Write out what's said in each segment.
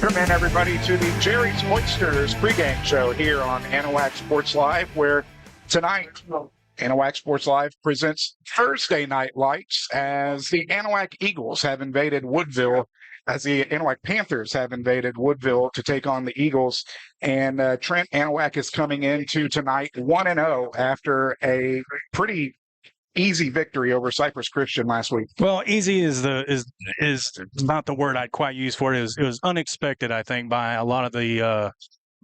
Welcome in, everybody, to the Jerry's Oysters pregame show here on Anahuac Sports Live, where tonight Anahuac Sports Live presents Thursday Night Lights as the Anahuac Eagles have invaded Woodville, as the Anahuac Panthers have invaded Woodville to take on the Eagles. And Trent, Anahuac is coming into tonight 1-0 after a pretty easy victory over Cypress Christian last week. Well, easy is not the word I'd quite use for it. It was unexpected, I think, by a lot of the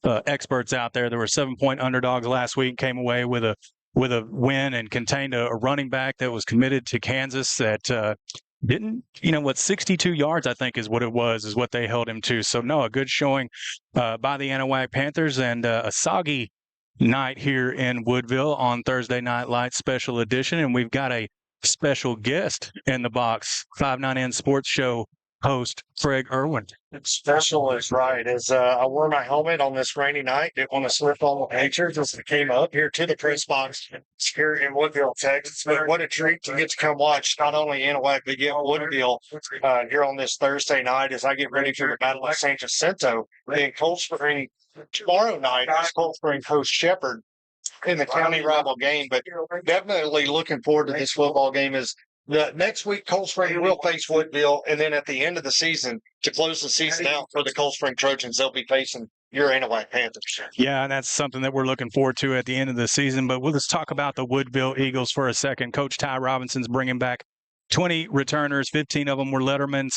experts out there. There were 7-point underdogs last week, came away with a win and contained a running back that was committed to Kansas that didn't, 62 yards, I think is what they held him to. So, no, a good showing by the Anahuac Panthers, and a soggy night here in Woodville on Thursday Night Lights special edition. And we've got a special guest in the box, 5-9N Sports Show host Craig Irwin. Special is right. I wore my helmet on this rainy night. Didn't want to slip on the pictures as I came up here to the press box here in Woodville, Texas. But what a treat to get to come watch not only Anahuac, but get Woodville here on this Thursday night as I get ready for the Battle of San Jacinto. In Cold Spring tomorrow night is Cold Spring host Shepherd in the county rival game. But definitely looking forward to this football game. Is the next week, Cold Spring will face Woodville, and then at the end of the season, to close the season out for the Cold Spring Trojans, they'll be facing your Anahuac Panthers. Yeah, and that's something that we're looking forward to at the end of the season. But let's talk about the Woodville Eagles for a second. Coach Ty Robinson's bringing back 20 returners, 15 of them were lettermen,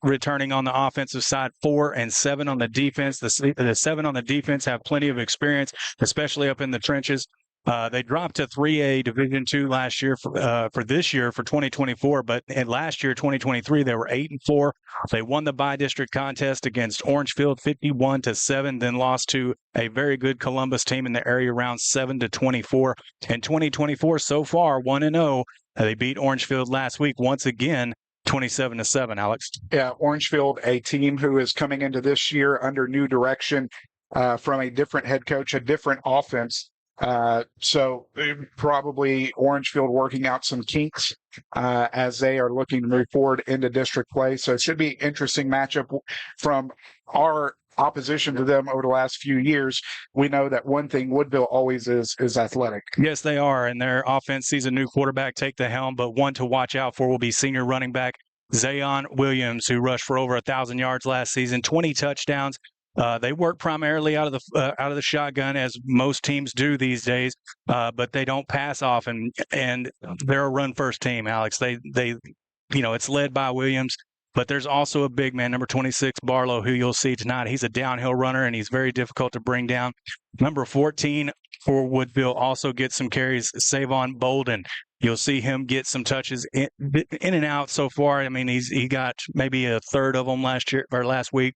returning on the offensive side, 4 and 7 on the defense. The 7 on the defense have plenty of experience, especially up in the trenches. They dropped to 3A Division II last year for this year for 2024, but last year, 2023, they were 8-4. They won the bi-district contest against Orangefield 51-7, then lost to a very good Columbus team in the area around 7-24. In 2024, so far, 1-0. They beat Orangefield last week once again, 27-7, Alex. Yeah, Orangefield, a team who is coming into this year under new direction from a different head coach, a different offense. So probably Orangefield working out some kinks as they are looking to move forward into district play. So it should be an interesting matchup from our opposition to them over the last few years. We know that one thing Woodville always is athletic. Yes, they are, and their offense sees a new quarterback take the helm, but one to watch out for will be senior running back Zayon Williams, who rushed for over 1,000 yards last season, 20 touchdowns. They work primarily out of the shotgun, as most teams do these days, but they don't pass often, and they're a run-first team, Alex. They it's led by Williams, but there's also a big man, number 26, Barlow, who you'll see tonight. He's a downhill runner, and he's very difficult to bring down. Number 14 for Woodville also gets some carries, Savon Bolden. You'll see him get some touches in and out so far. I mean, he got maybe a third of them last week.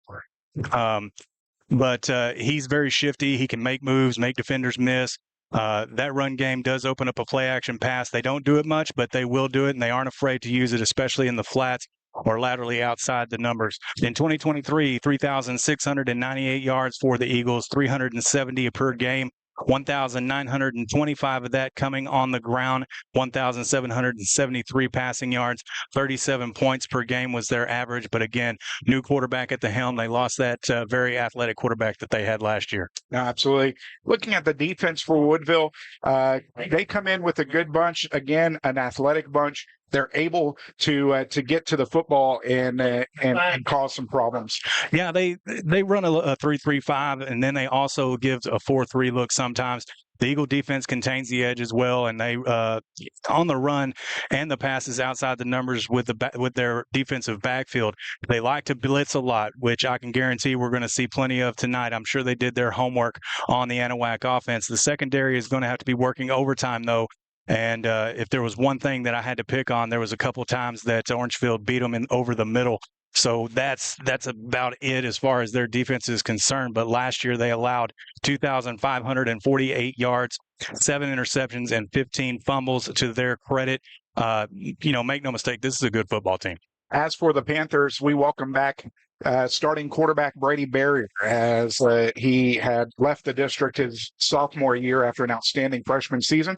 But he's very shifty. He can make moves, make defenders miss. That run game does open up a play-action pass. They don't do it much, but they will do it, and they aren't afraid to use it, especially in the flats or laterally outside the numbers. In 2023, 3,698 yards for the Eagles, 370 per game. 1,925 of that coming on the ground, 1,773 passing yards, 37 points per game was their average. But again, new quarterback at the helm. They lost that very athletic quarterback that they had last year. Absolutely. Looking at the defense for Woodville, they come in with a good bunch. Again, an athletic bunch. They're able to get to the football and cause some problems. Yeah, they run a 3-3-5, and then they also give a 4-3 look sometimes. The Eagle defense contains the edge as well, and they on the run and the passes outside the numbers with their defensive backfield. They like to blitz a lot, which I can guarantee we're going to see plenty of tonight. I'm sure they did their homework on the Anahuac offense. The secondary is going to have to be working overtime, though. And if there was one thing that I had to pick on, there was a couple of times that Orangefield beat them over the middle. So that's about it as far as their defense is concerned. But last year they allowed 2,548 yards, 7 interceptions, and 15 fumbles to their credit. Make no mistake, this is a good football team. As for the Panthers, we welcome back starting quarterback Brady Barrier, as he had left the district his sophomore year after an outstanding freshman season.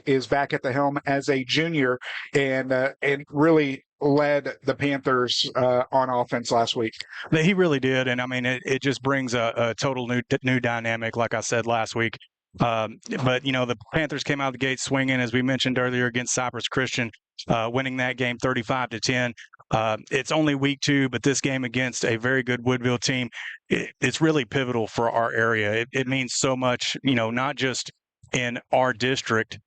Is back at the helm as a junior, and really led the Panthers on offense last week. He really did, and I mean, it just brings a total new dynamic, like I said last week. But the Panthers came out of the gate swinging, as we mentioned earlier, against Cypress Christian, winning that game 35-10. It's only week 2, but this game against a very good Woodville team, it's really pivotal for our area. It means so much, not just in our district,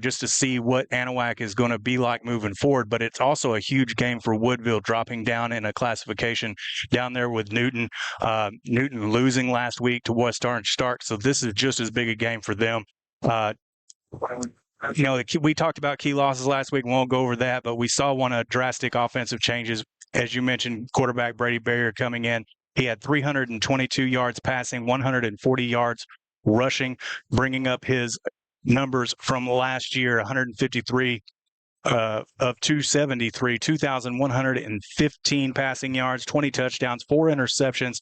just to see what Anahuac is going to be like moving forward. But it's also a huge game for Woodville, dropping down in a classification down there with Newton. Newton losing last week to West Orange Stark. So this is just as big a game for them. We talked about key losses last week. We won't go over that, but we saw one of drastic offensive changes. As you mentioned, quarterback Brady Barrier coming in. He had 322 yards passing, 140 yards rushing, bringing up his numbers from last year, 153 of 273, 2,115 passing yards, 20 touchdowns, 4 interceptions,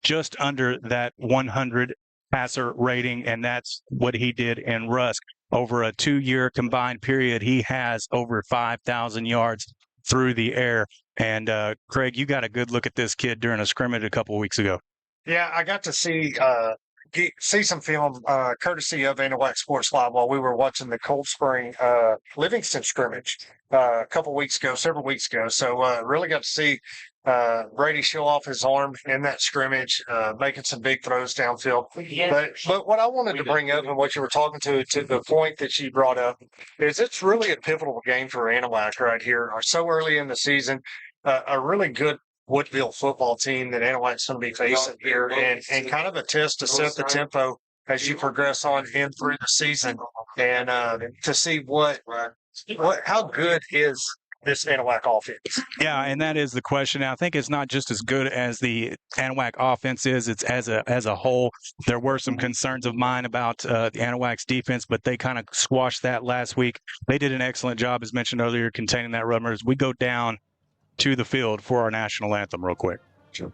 just under that 100 passer rating, and that's what he did in Rusk. Over a 2-year combined period, he has over 5,000 yards through the air. And Craig, you got a good look at this kid during a scrimmage a couple of weeks ago. Yeah, I got to see some film courtesy of Anahuac Sports Live while we were watching the Cold Spring Livingston scrimmage several weeks ago. So really got to see Brady show off his arm in that scrimmage, making some big throws downfield. But what I wanted to bring up and what you were talking to the point that you brought up is it's really a pivotal game for Anahuac right here. So early in the season, a really good Woodville football team that Anahuac's going to be facing here, and kind of a test to set the tempo as you progress on in through the season, and to see how good is this Anahuac offense. Yeah, and that is the question. I think it's not just as good as the Anahuac offense is. It's as a whole. There were some concerns of mine about the Anahuac's defense, but they kind of squashed that last week. They did an excellent job, as mentioned earlier, containing that run. As we go down to the field for our national anthem real quick. Sure.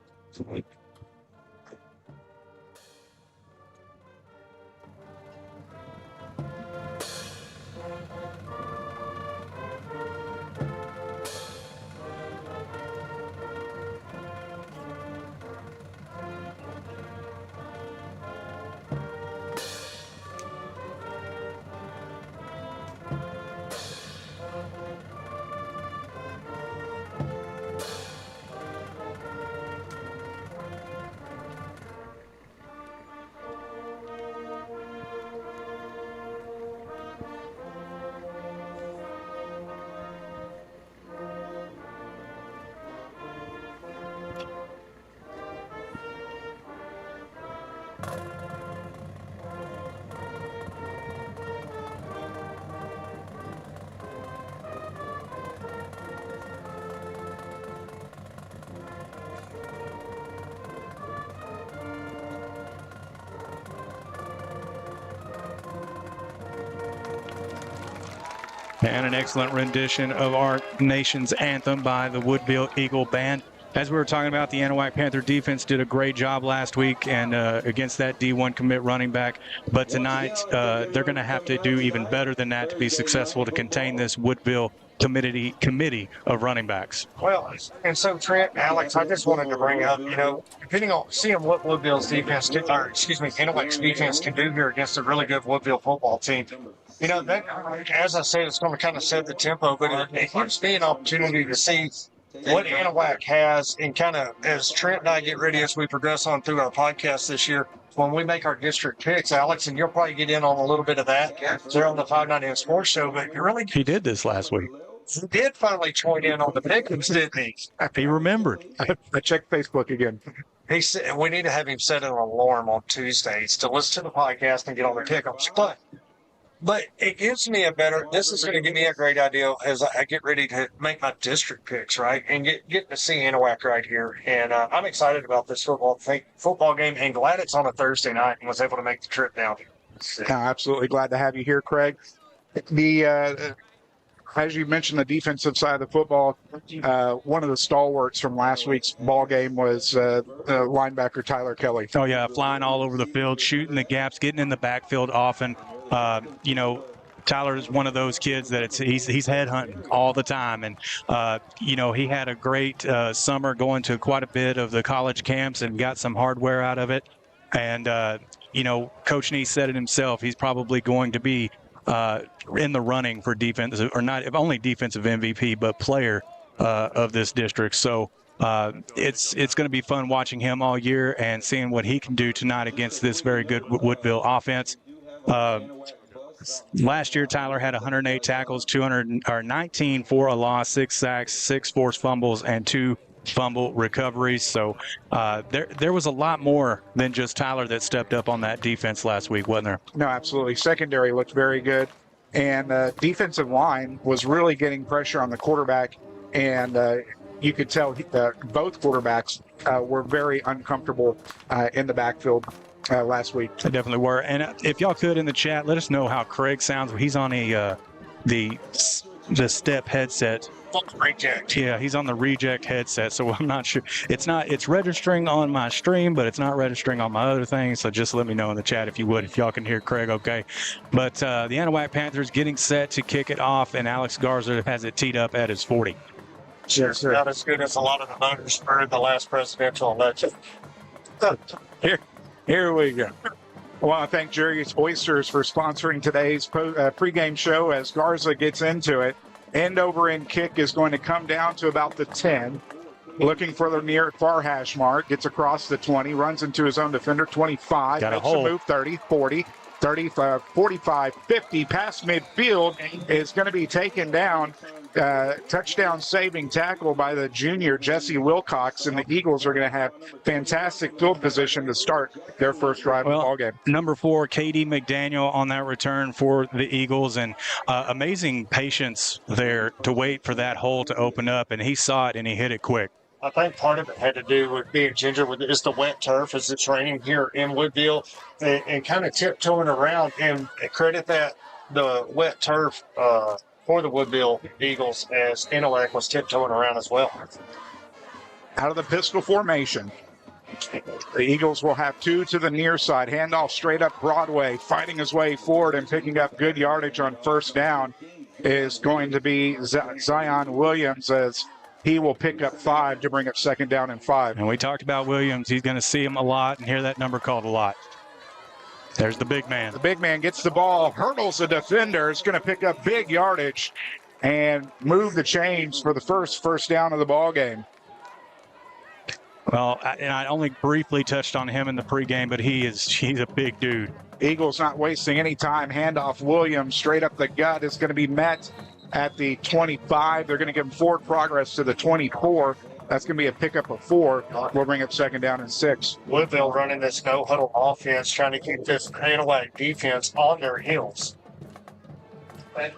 And an excellent rendition of our nation's anthem by the Woodville Eagle Band. As we were talking about, the Anahuac Panther defense did a great job last week and against that D1 commit running back. But tonight, they're going to have to do even better than that to be successful to contain this Woodville committee of running backs. Well, and so Trent, Alex, I just wanted to bring up, depending on seeing what Woodville's defense Anahuac's defense can do here against a really good Woodville football team. That, as I said, it's going to kind of set the tempo, but it gives me an opportunity to see what Anahuac has, and kind of as Trent and I get ready as we progress on through our podcast this year, when we make our district picks, Alex, and you'll probably get in on a little bit of that there on the 590 Sports Show, but he did this last week. He did finally join in on the picks, didn't he? He remembered. I checked Facebook again. He said we need to have him set an alarm on Tuesdays to listen to the podcast and get on the pickups. But it gives me this is going to give me a great idea as I get ready to make my district picks, right? And get to see Anahuac right here. And I'm excited about this football game, and glad it's on a Thursday night and was able to make the trip down here. Absolutely glad to have you here, Craig. As you mentioned, the defensive side of the football, one of the stalwarts from last week's ball game was linebacker Tyler Kelly. Oh, yeah, flying all over the field, shooting the gaps, getting in the backfield often. Tyler is one of those kids that he's headhunting all the time. And, he had a great summer going to quite a bit of the college camps and got some hardware out of it. And, Coach Nee said it himself. He's probably going to be in the running for defense, or not only defensive MVP, but player of this district. So it's going to be fun watching him all year and seeing what he can do tonight against this very good Woodville offense. Last year, Tyler had 108 tackles, 19 for a loss, 6 sacks, 6 forced fumbles, and 2 fumble recoveries. So there was a lot more than just Tyler that stepped up on that defense last week, wasn't there? No, absolutely. Secondary looked very good. And defensive line was really getting pressure on the quarterback. And you could tell both quarterbacks were very uncomfortable in the backfield last week. They definitely were. And if y'all could in the chat, let us know how Craig sounds. He's on the step headset. Reject. Yeah, he's on the reject headset, so I'm not sure. It's registering on my stream, but it's not registering on my other things. So just let me know in the chat if you would, if y'all can hear Craig okay. But the Anahuac Panthers getting set to kick it off, and Alex Garza has it teed up at his 40. Sure, sir. Not as good as a lot of the voters for the last presidential election. Here we go. I want to thank Jerry's Oysters for sponsoring today's pregame show as Garza gets into it. End over end kick is going to come down to about the 10. Looking for the near far hash mark. Gets across the 20. Runs into his own defender. 25. Got a makes hole. a move. 30, 40, 35, 45, 50. Past midfield is going to be taken down. Touchdown saving tackle by the junior Jesse Wilcox, and the Eagles are going to have fantastic field position to start their first drive of the ball game. Number 4, KD McDaniel on that return for the Eagles, and amazing patience there to wait for that hole to open up, and he saw it and he hit it quick. I think part of it had to do with being ginger with is the wet turf as it's raining here in Woodville and kind of tiptoeing around, and credit that the wet turf for the Woodville Eagles as Anahuac was tiptoeing around as well. Out of the pistol formation, the Eagles will have 2 to the near side. Handoff straight up Broadway, fighting his way forward and picking up good yardage on first down is going to be Zion Williams, as he will pick up 5 to bring up second down and 5. And we talked about Williams. He's going to see him a lot and hear that number called a lot. There's the big man. The big man gets the ball, hurdles the defender. Is going to pick up big yardage and move the chains for the first down of the ball game. Well, I only briefly touched on him in the pregame, but he's a big dude. Eagles not wasting any time. Handoff Williams straight up the gut is going to be met at the 25. They're going to give him forward progress to the 24. That's going to be a pickup of 4. We'll bring up second down and 6. Woodville running this no-huddle offense, trying to keep this Anahuac defense on their heels. Out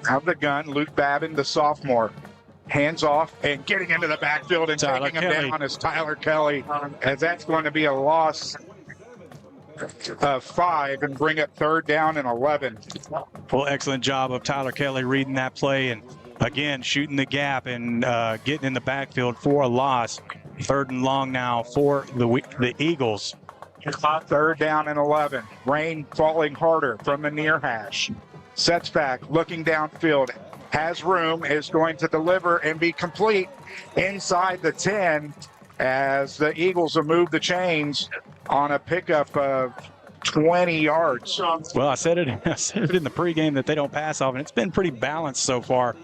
of the gun, Luke Babin, the sophomore. Hands off and getting into the backfield and taking him down is Tyler Kelly, as that's going to be a loss of 5 and bring up third down and 11. Well, excellent job of Tyler Kelly reading that play and, again, shooting the gap and getting in the backfield for a loss. Third and long now for the Eagles. Third down and 11. Rain falling harder from the near hash. Sets back, looking downfield. Has room, is going to deliver and be complete inside the 10 as the Eagles will move the chains on a pickup of 20 yards. Well, I said it in the pregame that they don't pass off, and it's been pretty balanced so far.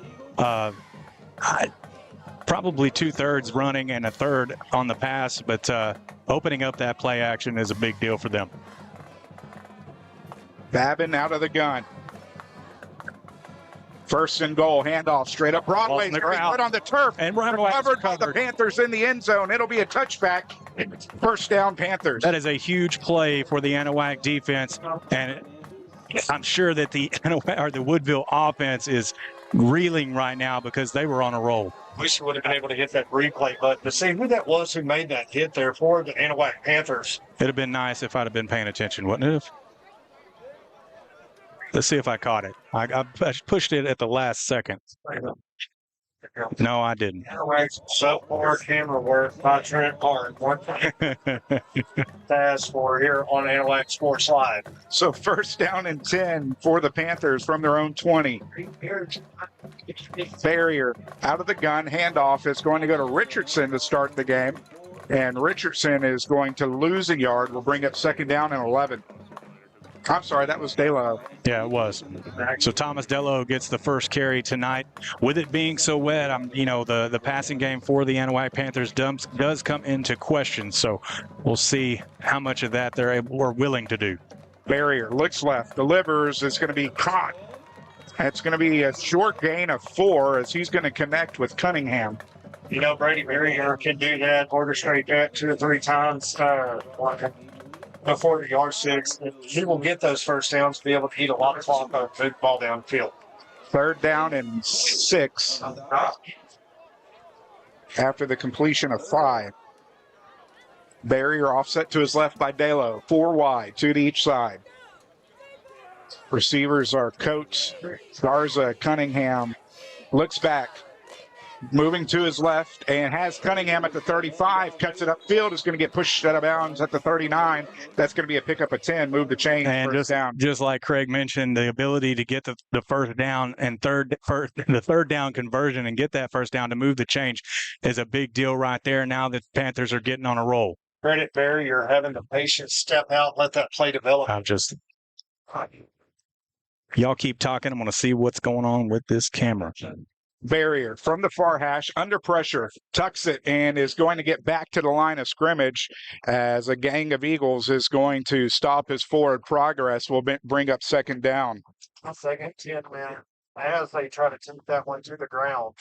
Probably 2/3 running and 1/3 on the pass, but opening up that play action is a big deal for them. Babin out of the gun. First and goal, handoff straight up Broadway. Right on the turf and recovered by the Panthers in the end zone. It'll be a touchback. First down, Panthers. That is a huge play for the Anahuac defense, and I'm sure that the Woodville offense is reeling right now because they were on a roll. Wish we would have been able to hit that replay button to see who that was who made that hit there for the Anahuac Panthers. It'd have been nice if I'd have been paying attention, wouldn't it? Let's see if I caught it. I pushed it at the last second. No, I didn't. So far, camera work by Trent Hart. One pass for here on Anahuac Sports Live. So first down and 10 for the Panthers from their own 20. Barrier out of the gun. Handoff is going to go to Richardson to start the game. And Richardson is going to lose a yard. We'll bring up second down and 11. I'm sorry, that was Delo. Yeah, it was. So Thomas Delo gets the first carry tonight. With it being so wet, the passing game for the Anahuac Panthers does come into question. So we'll see how much of that they're able or willing to do. Barrier looks left, delivers, is going to be caught. It's going to be a short gain of 4 as he's going to connect with Cunningham. You know, Brady Barrier can do that, orchestrate that 2 or 3 times before the yard 6. He will get those first downs to be able to eat a lot of clock on the ball downfield. Third down and 6 after the completion of 5. Barrier offset to his left by Delo. 4 wide, 2 to each side. Receivers are Coates, Garza, Cunningham. Looks back, moving to his left, and has Cunningham at the 35. Cuts it upfield. Is going to get pushed out of bounds at the 39. That's going to be a pickup of 10. Move the chain. And first down. Just like Craig mentioned, the ability to get the first down and the third down conversion and get that first down to move the change is a big deal right there. Now that the Panthers are getting on a roll. Credit Barrier having the patience step out, let that play develop. Y'all keep talking. I'm going to see what's going on with this camera. Barrier from the far hash, under pressure, tucks it and is going to get back to the line of scrimmage as a gang of Eagles is going to stop his forward progress. Will bring up second down. Second 10, man, as they try to take that one to the ground.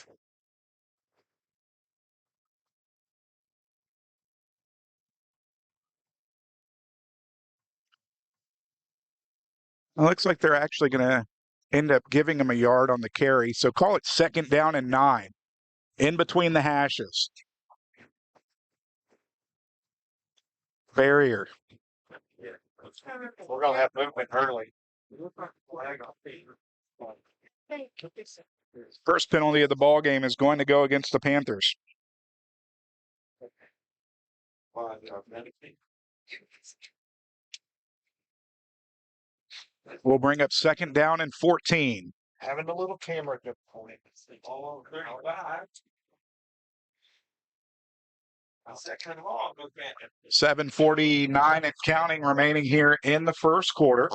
It looks like they're actually going to end up giving him a yard on the carry. So call it second down and 9 in between the hashes. Barrier. We're going to have movement early. First penalty of the ball game is going to go against the Panthers. We'll bring up second down and 14. Having a little camera point. 7:49 and counting remaining here in the first quarter.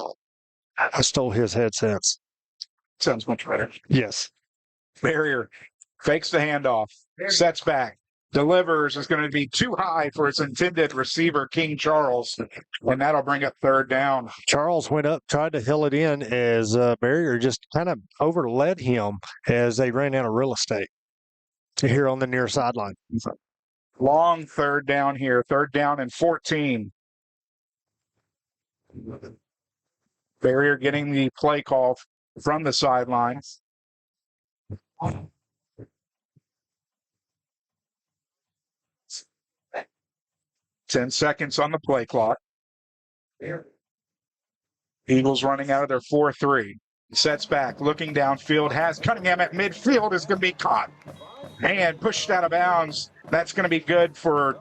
I stole his headsets. Sounds much better. Yes. Barrier fakes the handoff, sets back, delivers, is going to be too high for its intended receiver, King Charles, and that'll bring up third down. Charles went up, tried to hill it in as Barrier just kind of overled him as they ran out of real estate here on the near sideline. Long third down here, third down and 14. Barrier getting the play call from the sidelines. 10 seconds on the play clock. Eagles running out of their 4-3. Sets back, looking downfield, has Cunningham at midfield, is going to be caught and pushed out of bounds. That's going to be good for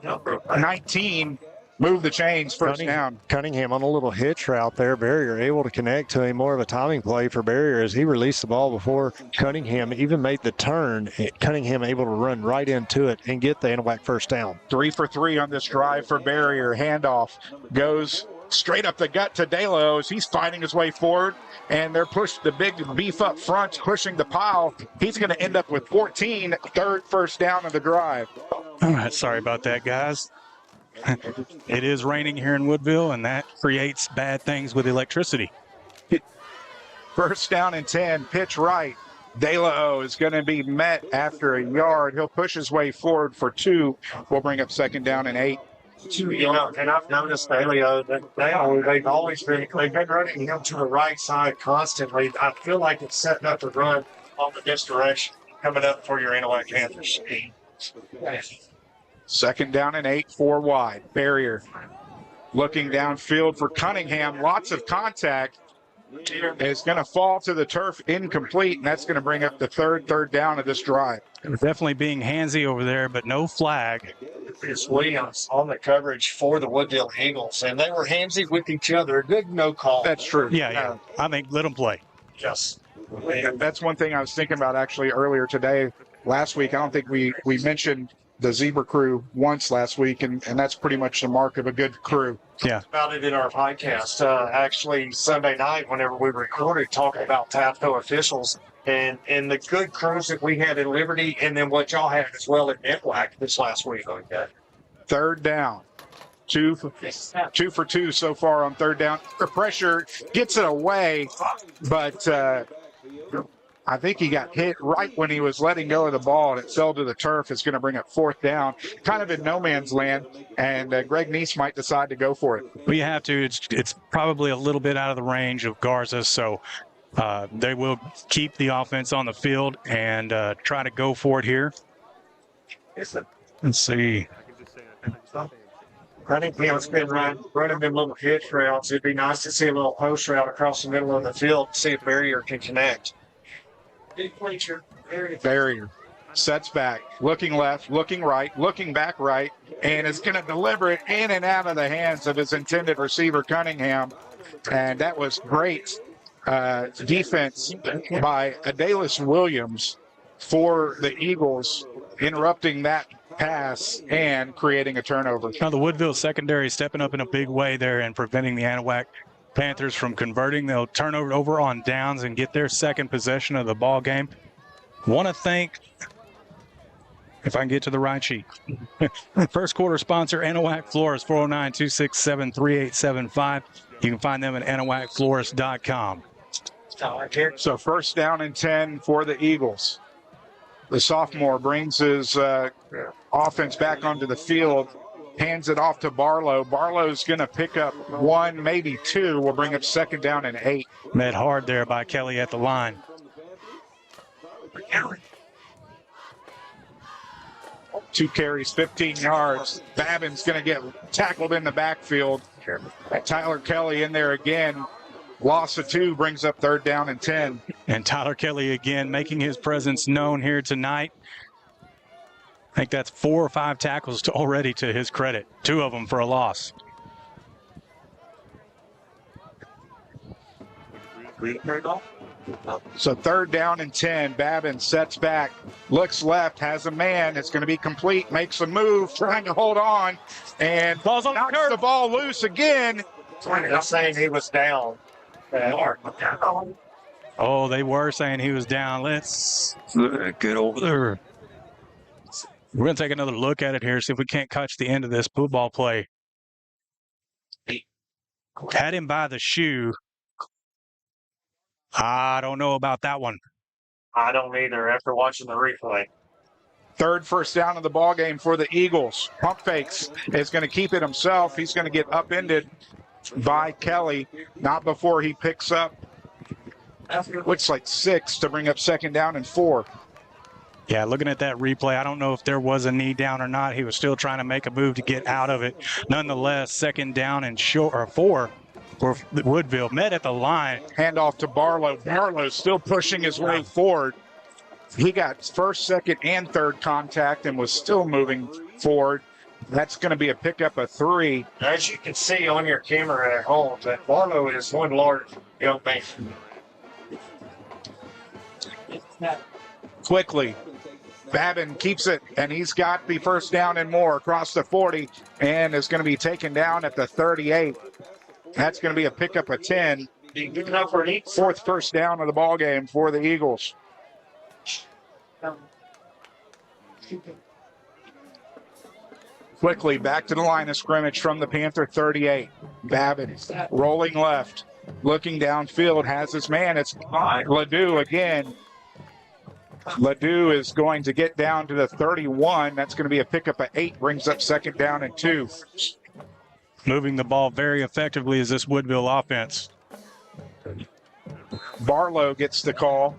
19. Move the chains, first down. Cunningham on a little hitch route there. Barrier able to connect to him. More of a timing play for Barrier as he released the ball before Cunningham even made the turn. Cunningham able to run right into it and get the Anahuac first down. 3 for 3 on this drive for Barrier. Handoff goes straight up the gut to Delo as he's fighting his way forward. And they're pushed the big beef up front, pushing the pile. He's going to end up with 14, third first down of the drive. All right, sorry about that, guys. It is raining here in Woodville, and that creates bad things with electricity. First down and 10, pitch right. Delo is going to be met after a yard. He'll push his way forward for 2. We'll bring up second down and 8. You know, and I've noticed Elio that they've been running him to the right side constantly. I feel like it's setting up the run on this direction coming up for your Anahuac Panthers. Second down and 8, 4 wide. Barrier looking downfield for Cunningham. Lots of contact. is going to fall to the turf incomplete, and that's going to bring up the third down of this drive. Definitely being handsy over there, but no flag. It's Williams on the coverage for the Woodville Eagles, and they were handsy with each other. A good no call. That's true. Yeah. I think let them play. Yes. And that's one thing I was thinking about actually earlier today. Last week, I don't think we mentioned the Zebra crew once last week, and that's pretty much the mark of a good crew. Yeah. About it in our podcast, actually Sunday night, whenever we recorded, talking about TAPCO officials and the good crews that we had in Liberty, and then what y'all had as well at Anahuac this last week. Okay. Third down. Two for two so far on third down. The pressure gets it away, but I think he got hit right when he was letting go of the ball, and it fell to the turf. It's going to bring up fourth down, kind of in no man's land, and Greg Neese might decide to go for it. We have to. It's probably a little bit out of the range of Garza, so they will keep the offense on the field and try to go for it here. Let's see. I think Cam's been running them little hitch routes. It'd be nice to see a little post route across the middle of the field, see if Barrier can connect. Barrier sets back, looking left, looking right, looking back right, and is going to deliver it in and out of the hands of his intended receiver, Cunningham. And that was great defense by Adalis Williams for the Eagles, interrupting that pass and creating a turnover. Now the Woodville secondary is stepping up in a big way there and preventing the Anahuac Panthers from converting. They'll turn it over on downs and get their second possession of the ball game. Want to thank, if I can get to the right sheet, first quarter sponsor Anahuac Florist, 409-267-3875. You can find them at AnahuacFlorist.com. So first down and 10 for the Eagles. The sophomore brings his offense back onto the field, hands it off to Barlow. Barlow's going to pick up one, maybe two. Will bring up second down and 8. Met hard there by Kelly at the line. Two carries, 15 yards. Babin's going to get tackled in the backfield. Tyler Kelly in there again. Loss of 2 brings up third down and 10. And Tyler Kelly again making his presence known here tonight. I think that's 4 or 5 tackles already to his credit. 2 of them for a loss. So third down and 10. Babin sets back, looks left, has a man. It's going to be complete, makes a move, trying to hold on, and Ball's on knocks the ball loose again. They're saying he was down. Oh, they were saying he was down. Let's get over there. We're going to take another look at it here, see if we can't catch the end of this football play. Had him by the shoe. I don't know about that one. I don't either after watching the replay. Third first down of the ball game for the Eagles. Pump fakes is going to keep it himself. He's going to get upended by Kelly, not before he picks up, looks like 6 to bring up second down and 4. Yeah, looking at that replay, I don't know if there was a knee down or not. He was still trying to make a move to get out of it. Nonetheless, second down and 4 for Woodville. Met at the line. Handoff to Barlow. Barlow's still pushing his way forward. He got first, second, and third contact and was still moving forward. That's going to be a pickup of 3. As you can see on your camera at home, that Barlow is one large young man. Quickly, Babin keeps it, and he's got the first down and more across the 40, and is going to be taken down at the 38. That's going to be a pickup of 10. Fourth first down of the ball game for the Eagles. Quickly back to the line of scrimmage from the Panther 38. Babin rolling left, looking downfield, has his man. It's Ledoux again. Ledoux is going to get down to the 31. That's going to be a pickup of 8, brings up second down and 2. Moving the ball very effectively is this Woodville offense. Barlow gets the call.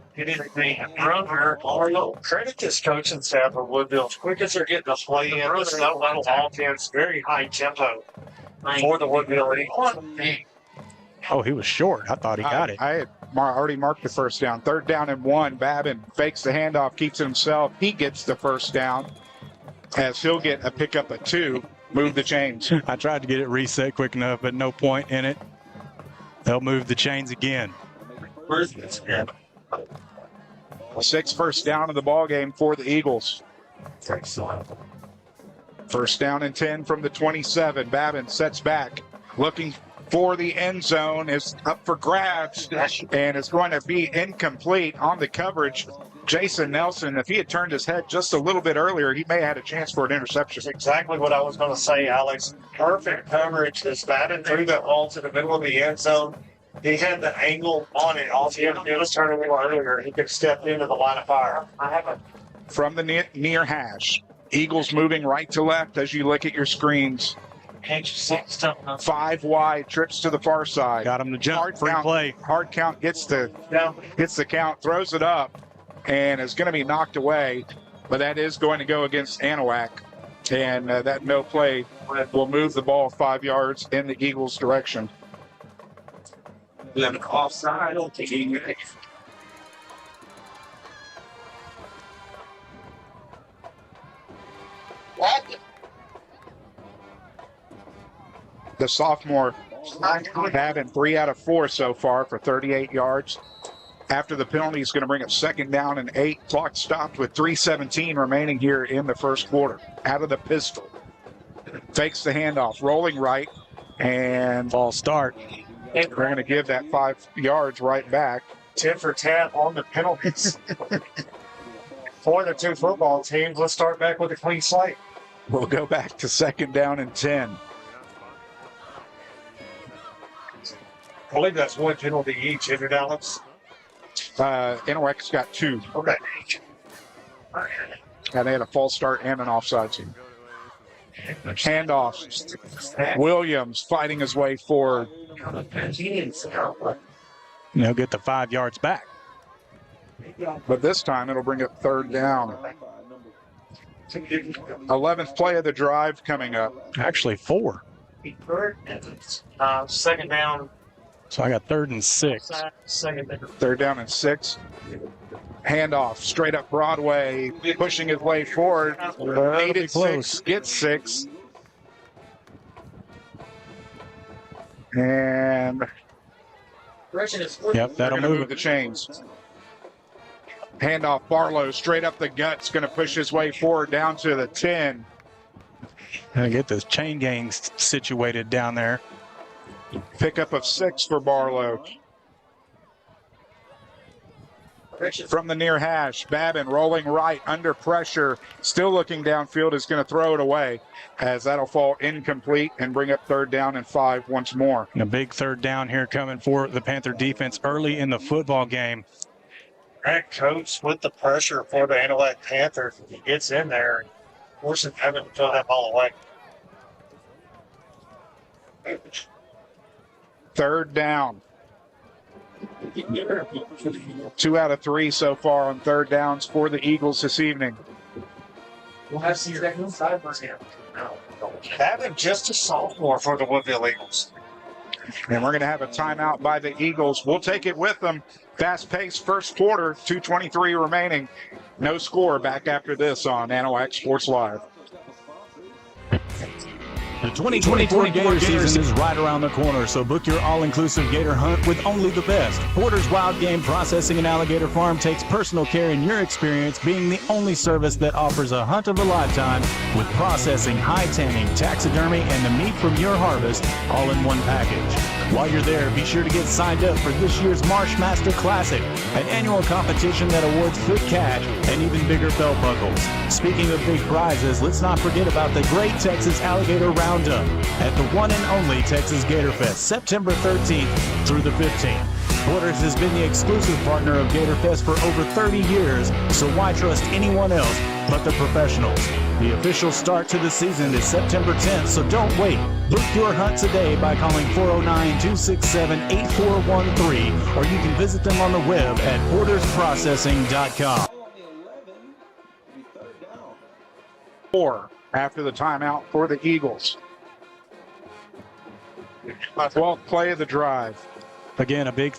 Barlow, credit this coaching staff of Woodville. As quick as they're getting the play in, this little offense, very high tempo for the Woodville Eagles. Oh, he was short. I thought he got it. I had already marked the first down. 3rd down and 1. Babin fakes the handoff, keeps it himself. He gets the first down as he'll get a pickup of 2. Move the chains. I tried to get it reset quick enough, but no point in it. They'll move the chains again. 6th first down of the ball game for the Eagles. 1st down and 10 from the 27. Babin sets back, looking for the end zone, is up for grabs, and is going to be incomplete on the coverage. Jason Nelson, if he had turned his head just a little bit earlier, he may have had a chance for an interception. That's exactly what I was going to say, Alex. Perfect coverage. This Babin threw that ball to the middle of the end zone. He had the angle on it. All he had to do was turn a little earlier. He could step into the line of fire. From the near hash, Eagles moving right to left as you look at your screens. 5 wide, trips to the far side. Got him to jump. Hard Free count, play. Hard count gets the count, throws it up, and is going to be knocked away. But that is going to go against Anahuac. And that no play will move the ball 5 yards in the Eagles' direction. Offside. The sophomore having 3 out of 4 so far for 38 yards. After the penalty, he's going to bring up 2nd down and 8. Clock stopped with 3:17 remaining here in the first quarter. Out of the pistol. Fakes the handoff, rolling right, and Ball start. they're going to give that 5 yards right back. 10 for 10 on the penalties. For the 2 football teams, let's start back with a clean slate. We'll go back to 2nd down and 10. I believe that's 1 penalty each, isn't it, Alex? Anahuac's got 2. Okay. And they had a false start and an offside team. Handoff. Williams fighting his way forward. They'll get the 5 yards back. But this time it'll bring up 3rd down. 11th play of the drive coming up. Actually, 4. 2nd down. So I got 3rd and 6. 2nd down. 3rd down and 6. Handoff straight up Broadway, pushing his way forward. Needed close. 6, gets 6. And Yep, that'll move move the it. chains. Handoff Barlow straight up the guts, going to push his way forward down to the 10. Gonna get this chain gang situated down there. Pickup of 6 for Barlow. From the near hash, Babin rolling right under pressure, still looking downfield, is going to throw it away as that'll fall incomplete and bring up 3rd down and 5 once more. And a big 3rd down here coming for the Panther defense early in the football game. Grant Coates with the pressure for the Anahuac Panthers. He gets in there and forces Evan to throw that ball away. 3rd down. 2 out of 3 so far on 3rd downs for the Eagles this evening. We'll have some side for him. Having just a sophomore for the Woodville Eagles. And we're going to have a timeout by the Eagles. We'll take it with them. Fast-paced first quarter, 2:23 remaining. No score. Back after this on Anahuac Sports Live. The 2024 Gator season is right around the corner, so book your all-inclusive Gator hunt with only the best. Porter's Wild Game Processing and Alligator Farm takes personal care in your experience, being the only service that offers a hunt of a lifetime with processing, high tanning, taxidermy, and the meat from your harvest all in one package. While you're there, be sure to get signed up for this year's Marshmaster Classic, an annual competition that awards big cash and even bigger belt buckles. Speaking of big prizes, let's not forget about the Great Texas Alligator Roundup at the one and only Texas Gator Fest, September 13th through the 15th. Porter's has been the exclusive partner of Gator Fest for over 30 years, so why trust anyone else but the professionals? The official start to the season is September 10th, so don't wait. Book your hunt today by calling 409-267-8413, or you can visit them on the web at portersprocessing.com. 4 after the timeout for the Eagles. 12th play of the drive. Again, a big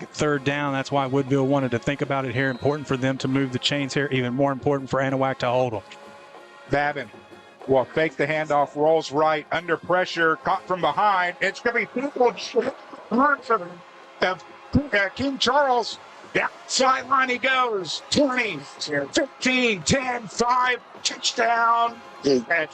third down. That's why Woodville wanted to think about it here. Important for them to move the chains here. Even more important for Anahuac to hold them. Babin will fake the handoff, rolls right, under pressure, caught from behind. It's going to be people from King Charles. Yeah, sideline he goes. 20, 15, 10, 5, touchdown. And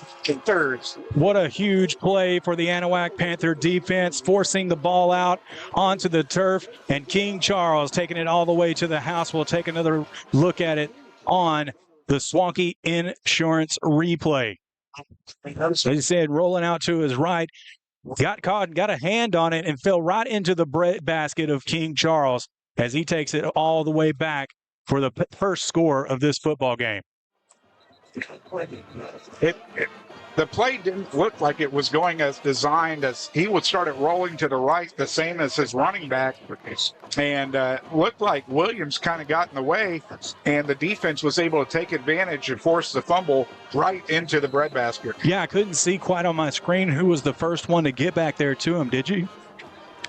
thirds. What a huge play for the Anahuac Panther defense, forcing the ball out onto the turf, and King Charles taking it all the way to the house. We'll take another look at it on the Swanky Insurance replay. As he said, rolling out to his right, got caught, got a hand on it, and fell right into the breadbasket of King Charles as he takes it all the way back for the first score of this football game. The play didn't look like it was going as designed, as he would start it rolling to the right, the same as his running back, and looked like Williams kind of got in the way, and the defense was able to take advantage and force the fumble right into the breadbasket. Yeah, I couldn't see quite on my screen who was the first one to get back there to him. Did you?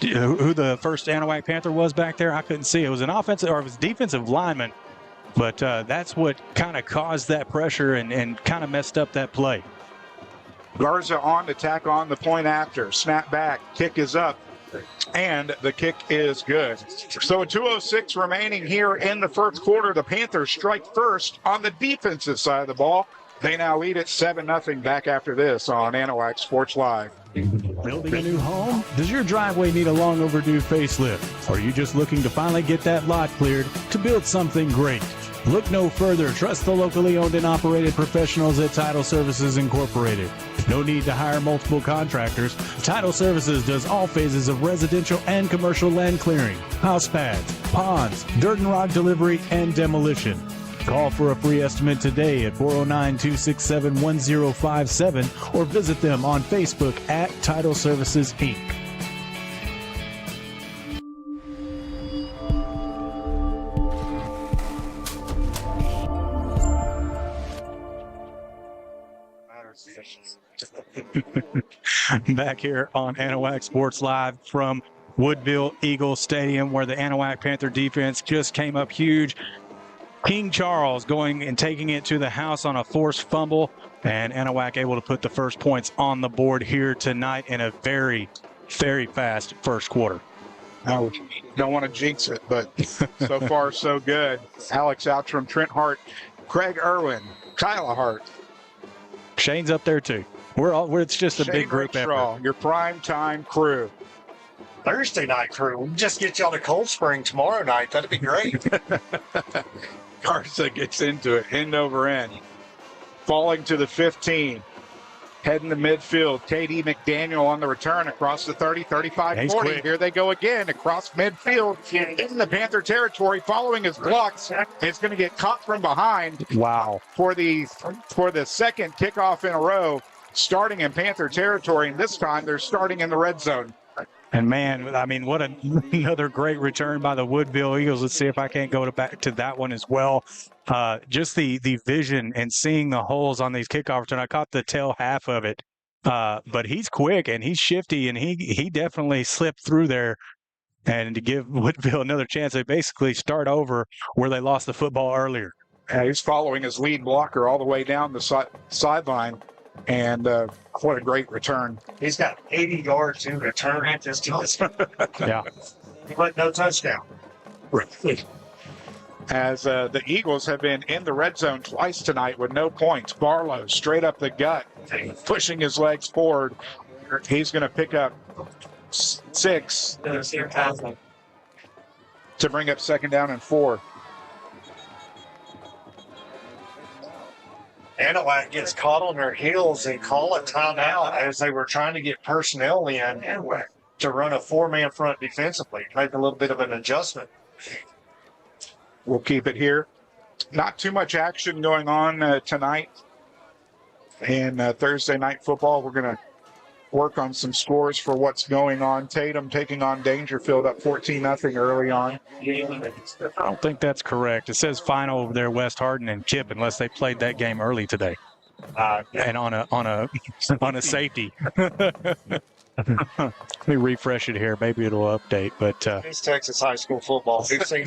Who the first Anahuac Panther was back there? I couldn't see. It was an offensive, or it was defensive lineman. But that's what kind of caused that pressure and kind of messed up that play. Garza on to tack on the point after. Snap back. Kick is up. And the kick is good. So 2:06 remaining here in the first quarter. The Panthers strike first on the defensive side of the ball. They now lead at 7-0 back after this on Anahuac Sports Live. Building a new home? Does your driveway need a long overdue facelift? Or are you just looking to finally get that lot cleared to build something great? Look no further. Trust the locally owned and operated professionals at Title Services Incorporated. No need to hire multiple contractors. Title Services does all phases of residential and commercial land clearing, house pads, ponds, dirt and rock delivery, and demolition. Call for a free estimate today at 409-267-1057 or visit them on Facebook at Title Services, Inc. Back here on Anahuac Sports Live from Woodville Eagle Stadium, where the Anahuac Panther defense just came up huge. King Charles going and taking it to the house on a forced fumble, and Anahuac able to put the first points on the board here tonight in a very, very fast first quarter. I don't want to jinx it, but so far so good. Alex Outram, Trent Hart, Craig Irwin, Kyla Hart. Shane's up there too. It's just a Shane big group Rickshaw, effort. your prime time crew. Thursday night crew. We'll just get y'all to Cold Spring tomorrow night. That'd be great. Garza gets into it, end over end. Falling to the 15. Heading to midfield. KD McDaniel on the return across the 30, 35, He's 40. quick. Here they go again across midfield in the Panther territory, following his blocks. It's going to get caught from behind. Wow. For the second kickoff in a row, starting in Panther territory, and this time they're starting in the red zone. And man, I mean, what another great return by the Woodville Eagles. Let's see if I can't go back to that one as well. Just the vision and seeing the holes on these kickoffs, and I caught the tail half of it. But he's quick and he's shifty, and he definitely slipped through there. And to give Woodville another chance, they basically start over where they lost the football earlier. Yeah, he's following his lead blocker all the way down the sideline. And what a great return. He's got 80 yards to return at this time. Yeah. But no touchdown. As the Eagles have been in the red zone twice tonight with no points. Barlow straight up the gut, pushing his legs forward. He's going to pick up 6 to bring up second down and 4. Anahuac gets caught on their heels and call a timeout as they were trying to get personnel in to run a 4-man front defensively. Make a little bit of an adjustment. We'll keep it here. Not too much action going on tonight in Thursday night football. We're going to work on some scores for what's going on. Tatum taking on Dangerfield up 14-0 early on. I don't think that's correct. It says final over there, West Hardin and Chip, unless they played that game early today. And on a safety. Let me refresh it here. Maybe it'll update. But It's Texas high school football. We've seen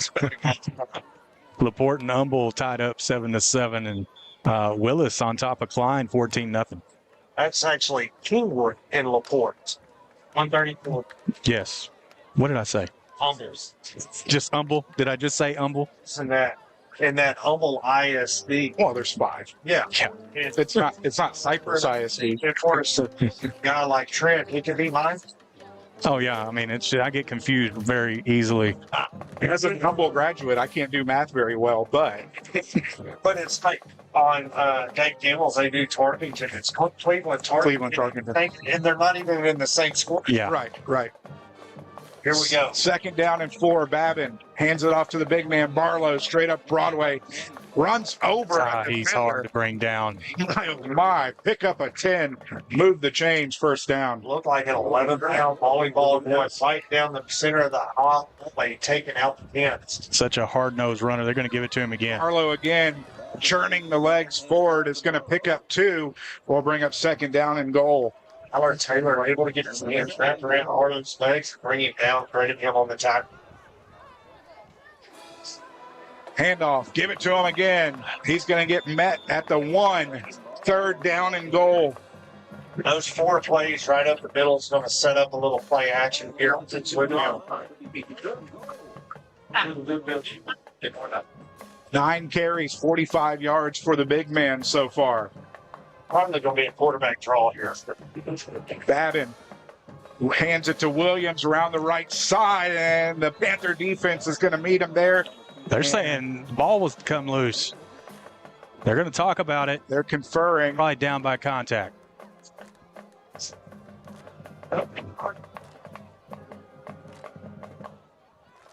Laporte and Humble tied up 7-7, and Willis on top of Klein 14-0. That's actually Kingwood and Laporte. 134. Yes. What did I say? Humbles. Just Humble? Did I just say Humble? In that Humble ISD. Well, there's 5. Yeah. It's not Cypress ISD. Of course, a guy like Trent, he could be mine. Oh, yeah. I mean, I get confused very easily. As a Humble graduate, I can't do math very well, but it's like on Dave Gimbel's, they do Tarkington. It's Cleveland Tarkington. And they're not even in the same school. Yeah. Right. Here we go. 2nd down and 4. Babin hands it off to the big man, Barlow, straight up Broadway. Runs over. He's hard to bring down. My, pick up a 10. Move the chains, 1st down. Looked like an 11-pound volleyball going right down the center of the hallway, taking out the pins. Such a hard-nosed runner. They're going to give it to him again. Barlow again, churning the legs forward, is going to pick up 2. We'll bring up 2nd down and goal. Tyler Taylor able to get his hands wrapped around Harlan's legs, bring him down, credit him on the tackle. Handoff, give it to him again. He's going to get met at the 1. 3rd down and goal. Those 4 plays right up the middle is going to set up a little play action here. Since we're down. 9 carries, 45 yards for the big man so far. Probably going to be a quarterback draw here. Babin hands it to Williams around the right side, and the Panther defense is going to meet him there. They're saying the ball was come loose. They're going to talk about it. They're conferring. Probably down by contact.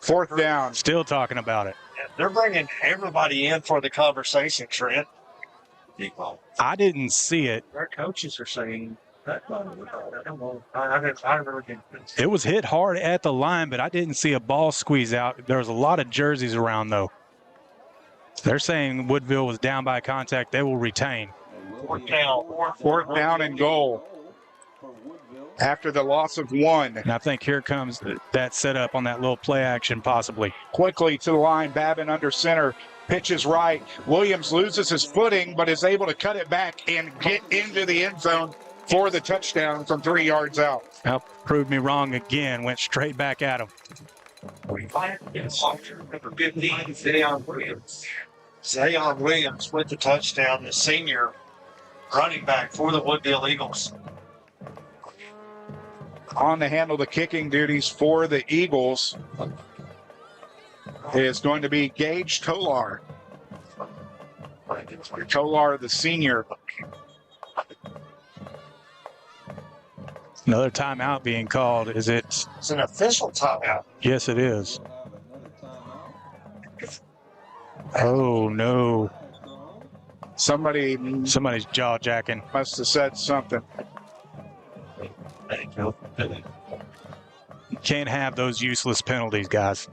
Fourth down. Still talking about it. They're bringing everybody in for the conversation, Trent. I didn't see it. Their coaches are saying that. It was hit hard at the line, but I didn't see a ball squeeze out. There was a lot of jerseys around, though. They're saying Woodville was down by contact. They will retain. Fourth down and goal. After the loss of 1. And I think here comes that setup on that little play action, possibly. Quickly to the line, Babin under center. Pitches right. Williams loses his footing, but is able to cut it back and get into the end zone for the touchdown from 3 yards out. Well, proved me wrong again. Went straight back at him. Zayon Williams with the touchdown, the senior running back for the Woodville Eagles. On to handle the kicking duties for the Eagles is going to be Gage Tolar. Tolar, the senior. Another timeout being called. Is it? It's an official timeout. Yes, it is. Oh, no. Somebody's jaw jacking. Must have said something. You can't have those useless penalties, guys.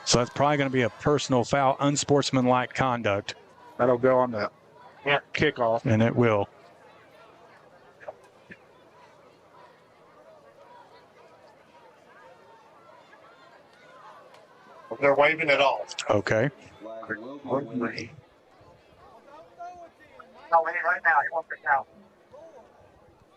So that's probably going to be a personal foul, unsportsmanlike conduct. That'll go on the kickoff. And it will. They're waving it off. Okay.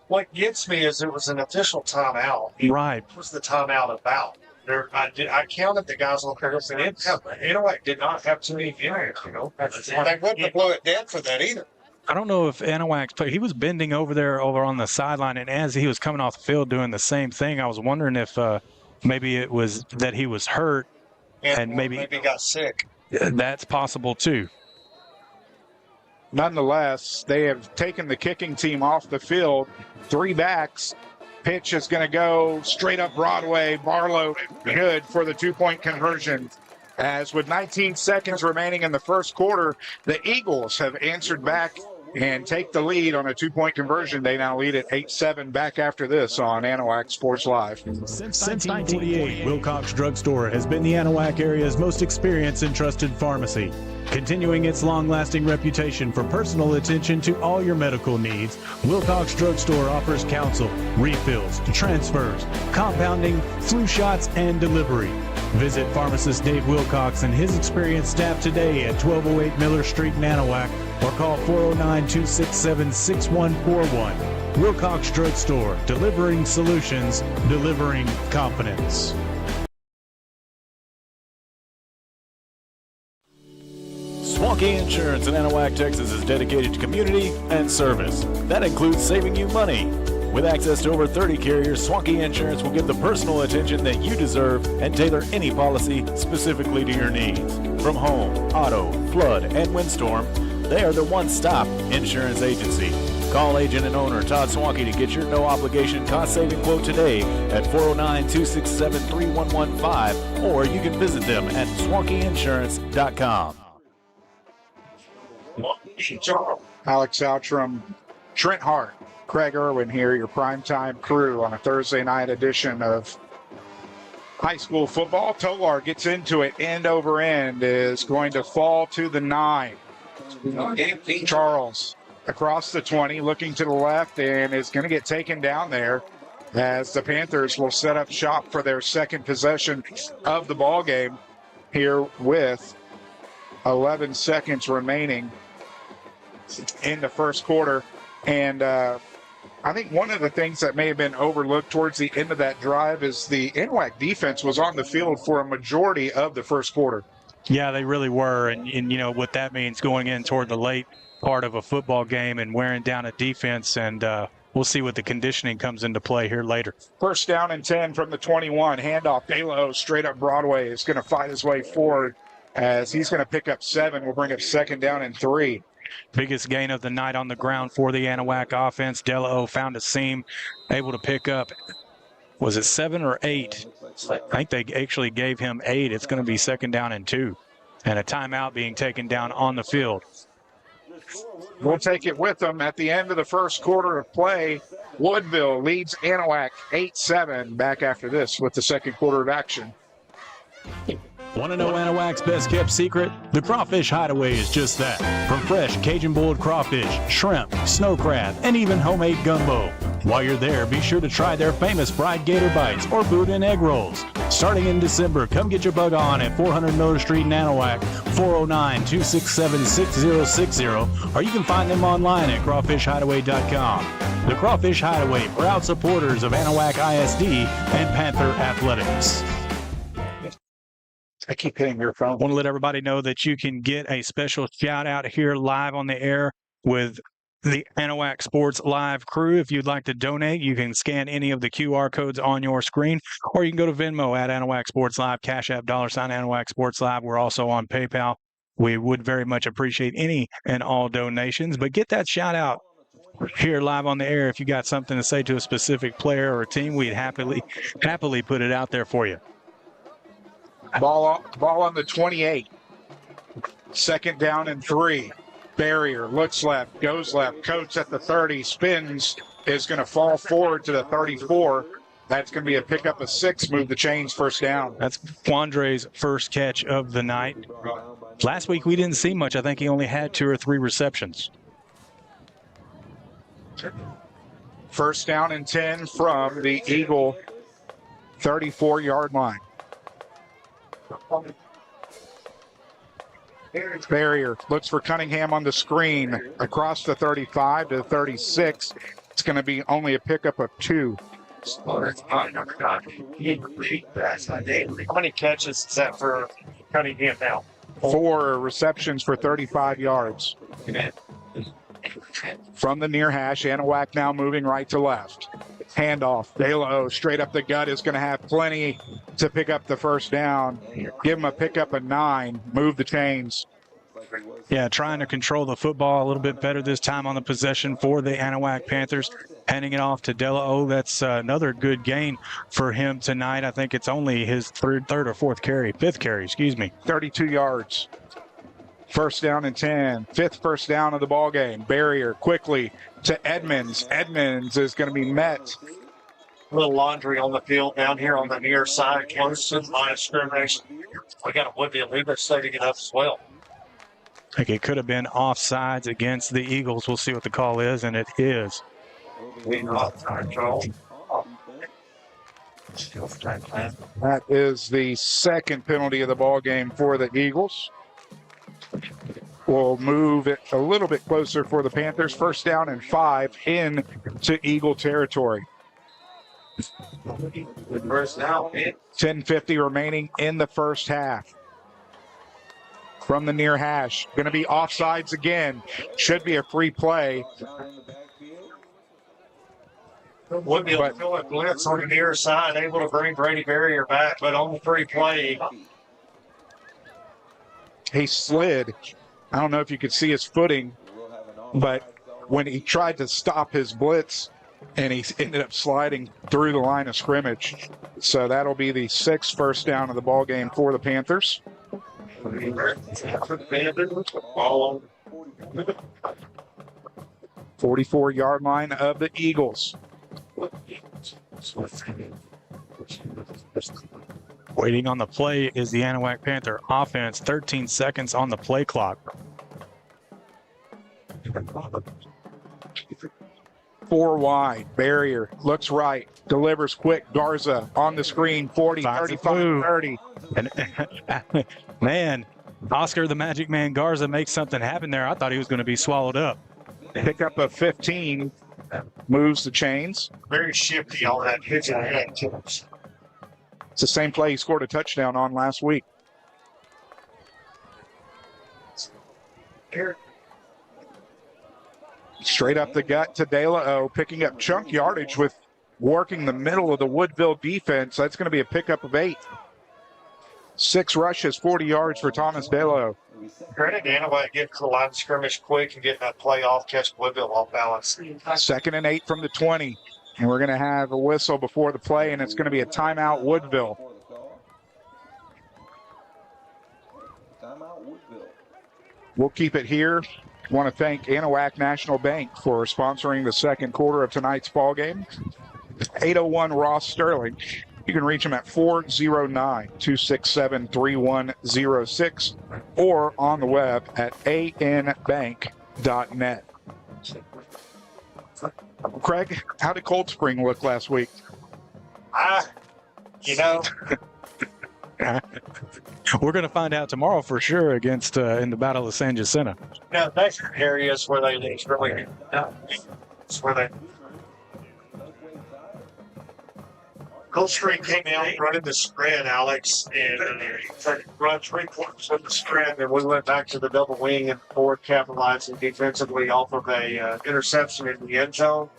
What gets me is it was an official timeout. Right. What was the timeout about? I counted the guys on purpose, and Anahuac did not have too many innings, you know. They wouldn't have blew it dead for that either. I don't know if Anahuac's player, he was bending over on the sideline, and as he was coming off the field doing the same thing, I was wondering if maybe it was that he was hurt and maybe got sick. That's possible too. Nonetheless, they have taken the kicking team off the field. 3 backs. Pitch is going to go straight up Broadway. Barlow good for the 2-point conversion. As with 19 seconds remaining in the first quarter, the Eagles have answered back and take the lead on a 2-point conversion. They now lead at 8-7 back after this on Anahuac Sports Live. Since 1948, Wilcox Drugstore has been the Anahuac area's most experienced and trusted pharmacy. Continuing its long-lasting reputation for personal attention to all your medical needs, Wilcox Drugstore offers counsel, refills, transfers, compounding, flu shots, and delivery. Visit pharmacist Dave Wilcox and his experienced staff today at 1208 Miller Street in Anahuac or call 409-267-6141. Wilcox Drugstore, delivering solutions, delivering confidence. Swanky Insurance in Anahuac, Texas is dedicated to community and service. That includes saving you money. With access to over 30 carriers, Swanky Insurance will give the personal attention that you deserve and tailor any policy specifically to your needs. From home, auto, flood, and windstorm, they are the one-stop insurance agency. Call agent and owner Todd Swanky to get your no-obligation cost-saving quote today at 409-267-3115, or you can visit them at swankyinsurance.com. Alex Outram, Trent Hart, Craig Irwin here, your primetime crew on a Thursday night edition of high school football. Tolar gets into it end over end, is going to fall to the 9. Charles across the 20, looking to the left, and is going to get taken down there as the Panthers will set up shop for their second possession of the ball game here with 11 seconds remaining in the first quarter. And I think one of the things that may have been overlooked towards the end of that drive is the Anahuac defense was on the field for a majority of the first quarter. Yeah, they really were. And you know what that means going in toward the late part of a football game and wearing down a defense. And we'll see what the conditioning comes into play here later. First down and 10 from the 21. Handoff. Delo straight up Broadway is going to fight his way forward as he's going to pick up 7. We'll bring up second down and 3. Biggest gain of the night on the ground for the Anahuac offense. Delo found a seam, able to pick up, was it 7 or 8? I think they actually gave him 8. It's going to be second down and 2. And a timeout being taken down on the field. We'll take it with them at the end of the first quarter of play. Woodville leads Anahuac 8-7 back after this with the second quarter of action. Want to know Anahuac's best kept secret? The Crawfish Hideaway is just that. From fresh Cajun boiled crawfish, shrimp, snow crab, and even homemade gumbo. While you're there, be sure to try their famous fried gator bites or boudin egg rolls. Starting in December, come get your bug on at 400 Miller Street in Anahuac, 409-267-6060, or you can find them online at crawfishhideaway.com. The Crawfish Hideaway, proud supporters of Anahuac ISD and Panther Athletics. I keep hitting your phone. I want to let everybody know that you can get a special shout out here live on the air with the Anahuac Sports Live crew. If you'd like to donate, you can scan any of the QR codes on your screen, or you can go to Venmo at Anahuac Sports Live, CashApp, $ Anahuac Sports Live. We're also on PayPal. We would very much appreciate any and all donations, but get that shout out here live on the air. If you got something to say to a specific player or team, we'd happily put it out there for you. Ball on the 28. Second down and 3. Barrier looks left, goes left. Coates at the 30, spins, is going to fall forward to the 34. That's going to be a pickup of 6, move the chains, first down. That's Quandre's first catch of the night. Last week we didn't see much. I think he only had 2 or 3 receptions. First down and 10 from the Eagle 34-yard line. Barrier looks for Cunningham on the screen across the 35 to the 36. It's going to be only a pickup of 2. How many catches is that for Cunningham now? 4 receptions for 35 yards. From the near hash, Anahuac now moving right to left. Handoff. Delo straight up the gut is going to have plenty to pick up the first down. Give him a pickup of 9. Move the chains. Yeah, trying to control the football a little bit better this time on the possession for the Anahuac Panthers. Handing it off to Delo. That's another good gain for him tonight. I think it's only his third or fourth carry, 5th carry, excuse me. 32 yards. First down and 10. Fifth first down of the ball game. Barrier quickly to Edmonds. Edmonds is going to be met. A little laundry on the field down here on the near side, close to the line of scrimmage. We got a Woodville leader setting it up as well. I think it could have been offsides against the Eagles. We'll see what the call is, and it is. That is the second penalty of the ball game for the Eagles. We'll move it a little bit closer for the Panthers. First down and 5 into Eagle territory. 10:50 remaining in the first half. From the near hash. Going to be offsides again. Should be a free play. Woodville filling blitz on the near side, able to bring Brady Barrier back, but on the free play, he slid. I don't know if you could see his footing, but when he tried to stop his blitz, and he ended up sliding through the line of scrimmage. So that'll be the 6th first down of the ball game for the Panthers. 44-yard line of the Eagles. Waiting on the play is the Anahuac Panther offense. 13 seconds on the play clock. 4 wide. Barrier looks right. Delivers quick. Garza on the screen. 40, 35, 30. And man, Oscar the Magic Man Garza makes something happen there. I thought he was going to be swallowed up. Pickup of 15. Moves the chains. Very shifty on that pitch and head. It's the same play he scored a touchdown on last week. Straight up the gut to De La O, picking up chunk yardage with working the middle of the Woodville defense. That's going to be a pickup of 8. 6 rushes, 40 yards for Thomas De La O. Credit to Anahuac getting to the line of scrimmage quick and getting that play off, catch Woodville off balance. 2nd and 8 from the 20. And we're going to have a whistle before the play, and it's going to be a timeout Woodville. We'll keep it here. Want to thank Anahuac National Bank for sponsoring the second quarter of tonight's ball game. 801 Ross Sterling. You can reach them at 409-267-3106 or on the web at anbank.net. Craig, how did Cold Spring look last week? We're going to find out tomorrow for sure against in the Battle of San Jacinto. Now, that's areas where they lose really. It's where they. Cold Spring came out running the spread, Alex, and run 3 quarters of the spread, and we went back to the double wing and forward capitalizing defensively off of a interception in the end zone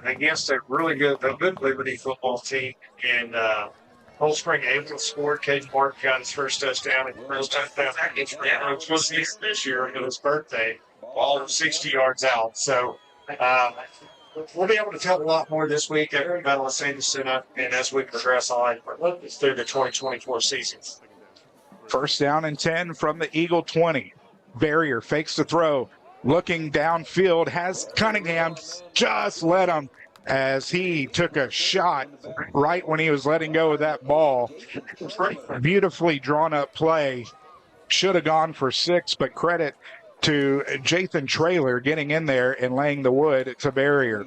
against a good Liberty football team. And Cold Spring able to score. Cage Mark got his first touchdown and first touchdown was this year on his birthday, all 60 yards out. So we'll be able to tell a lot more this week at Battle of San Jacinto and as we progress on through the 2024 season. First down and 10 from the Eagle 20. Barrier fakes the throw. Looking downfield, has Cunningham just let him as he took a shot right when he was letting go of that ball. Beautifully drawn up play. Should have gone for 6, but credit to Jathan Traylor getting in there and laying the wood to Barrier.